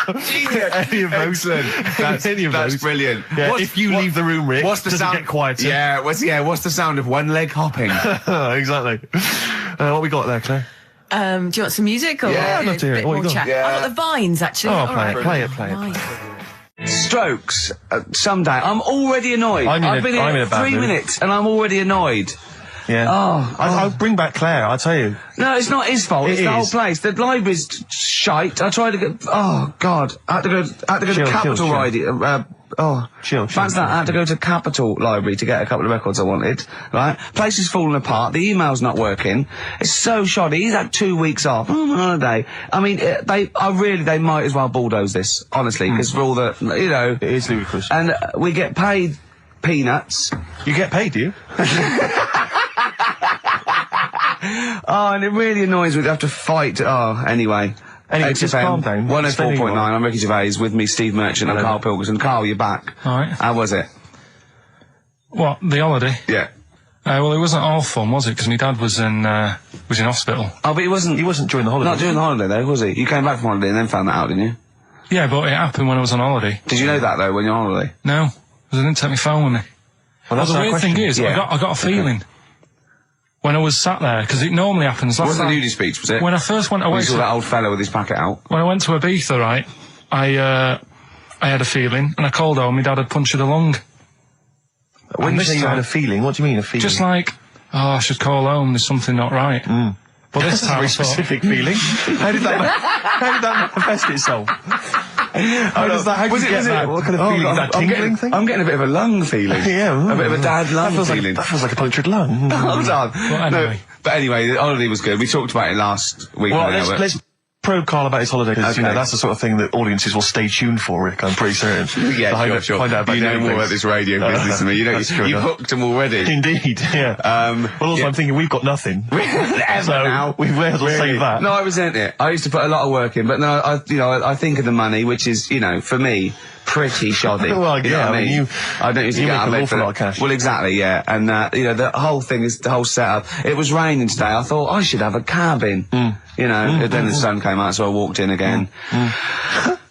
Any of those. Excellent. That's brilliant. Yeah, if you leave the room, Rick, what's the sound? Get quieter. Yeah, what's the sound of one leg hopping? Exactly. What we got there, Claire? Do you want some music or I'd love to hear it. What you got? Yeah. I got the Vines actually. Oh, play it. Strokes. Someday. I'm already annoyed. I've been here 3 minutes and I'm already annoyed. Yeah. I'll bring back Claire, I'll tell you. No, it's not his fault. It's the whole place. The library's shite. I tried to get. Oh God! I had to go to Capital Library. Fancy that. I had to go to Capital Library to get a couple of records I wanted. Right? Place is falling apart. The email's not working. It's so shoddy. He's had 2 weeks off. On holiday. I mean, they might as well bulldoze this, honestly, because for all the, it is ludicrous. And we get paid peanuts. You get paid, do you? Oh, and it really annoys me to have to fight. Oh, anyway. Anyway, just calm down. 104.9, I'm Ricky Gervais, with me Steve Merchant and Karl Pilkington. Karl, you're back. Alright. How was it? What, the holiday? Yeah. Well, it wasn't all fun, was it? Because my dad was in hospital. Oh, but he wasn't during the holiday. Not during the holiday, though, was he? You came back from holiday and then found that out, didn't you? Yeah, but it happened when I was on holiday. Did you know that, though, when you're on holiday? No, because I didn't take my phone with me. Well, the weird thing is, I got a feeling when I was sat there, because it normally happens. It wasn't a nudie speech, was it? When I first went away, you saw that old fellow with his packet out. When I went to Ibiza, right, I had a feeling, and I called home. My dad had punctured a lung. When you say you had a feeling, what do you mean a feeling? Just like, I should call home. There's something not right. But this time, a very specific feeling. How did that manifest itself? How did you get that? What kind of feeling? Is that tingling thing? I'm getting a bit of a lung feeling. Yeah. A bit of a dad lung feeling. That feels like a punctured lung. Hold on. Anyway. But anyway, the holiday was good. We talked about it last week. Well, let's probe Karl about his holiday, because that's the sort of thing that audiences will stay tuned for, Rick, I'm pretty certain. Yeah, sure. Find out about you know more about this radio business than me. You know, you've hooked them already. Indeed, yeah. Well, also, I'm thinking we've got nothing. Now. We may as well save that. No, I resent it. I used to put a lot of work in, but then I think of the money, which is, for me, pretty shoddy. Well, you know what I mean? I don't usually get out of bed for a lot of cash. Well, exactly, yeah. And, the whole thing is, the whole setup. It was raining today. I thought I should have a cabin. And then the sun came out, so I walked in again.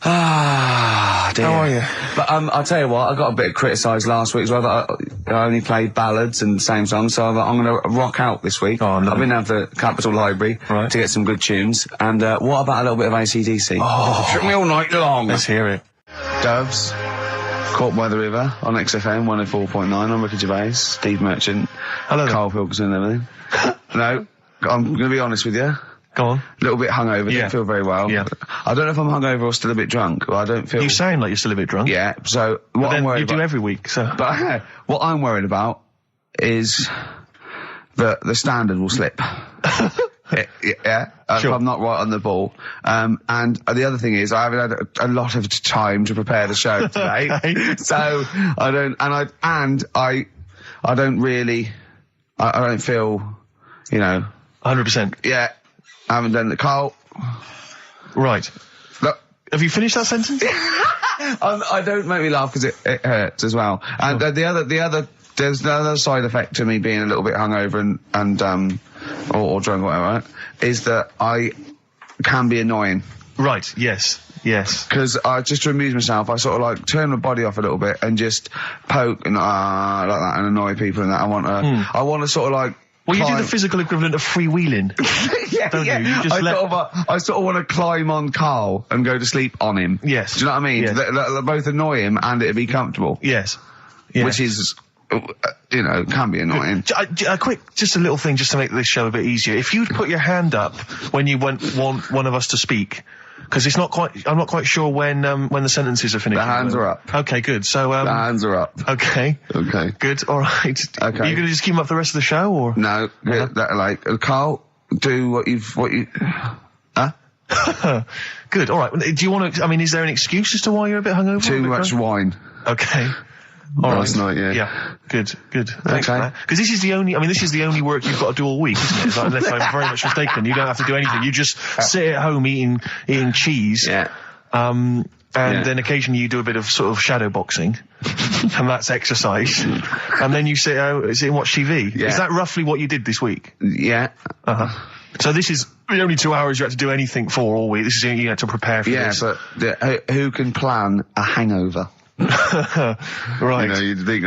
Ah, dear. How are you? But, I'll tell you what, I got a bit criticised last week as well, that I only played ballads and the same songs, so I'm gonna rock out this week. I've been down to the Capitol Library to get some good tunes. And, what about a little bit of AC/DC? Took me all night long. Let's hear it. Doves, Caught by the River on XFM 104.9. I'm Ricky Gervais, Steve Merchant, hello, Karl Pilkington and everything. No, I'm going to be honest with you. Go on. A little bit hungover, didn't feel very well. Yeah. I don't know if I'm hungover or still a bit drunk. I don't feel... You sound like you're still a bit drunk. Yeah, so what I'm worried about... You do every week, so... But what I'm worried about is that the standard will slip. If I'm not right on the ball. And the other thing is, I haven't had a lot of time to prepare the show today. So I don't feel, 100%. Yeah. I haven't done the Karl. Right. Look. Have you finished that sentence? I don't make me laugh because it hurts as well. And there's another side effect to me being a little bit hungover or drunk or whatever, right, is that I can be annoying. Right, yes. Because just to amuse myself, I sort of turn my body off a little bit and just poke and like that and annoy people and that. I want to sort of well, you do the physical equivalent of freewheeling. Don't you? You just I sort of want to climb on Karl and go to sleep on him. Yes. Do you know what I mean? Yes. They both annoy him and it'd be comfortable. Yes. Which is... can be annoying. Just a little thing, just to make this show a bit easier. If you'd put your hand up when you want one of us to speak, because I'm not quite sure when the sentences are finished. The hands are up. Okay, good. So the hands are up. Okay. Good. All right. Okay. Are you going to just keep them up the rest of the show, or no? Karl, do what you. Huh? Good. All right. Do you want to? I mean, is there an excuse as to why you're a bit hungover? Too much wine. Okay. Last night, yeah. Good. Thanks for that. Because this is the only work you've got to do all week, isn't it? Unless I'm very much mistaken. You don't have to do anything. You just sit at home eating cheese. Yeah. And then occasionally you do a bit of sort of shadow boxing. And that's exercise. And then you sit and watch TV. Yeah. Is that roughly what you did this week? Yeah. So this is the only 2 hours you had to do anything for all week. This is you had to prepare for this. Yeah, but who can plan a hangover? Right. You'd think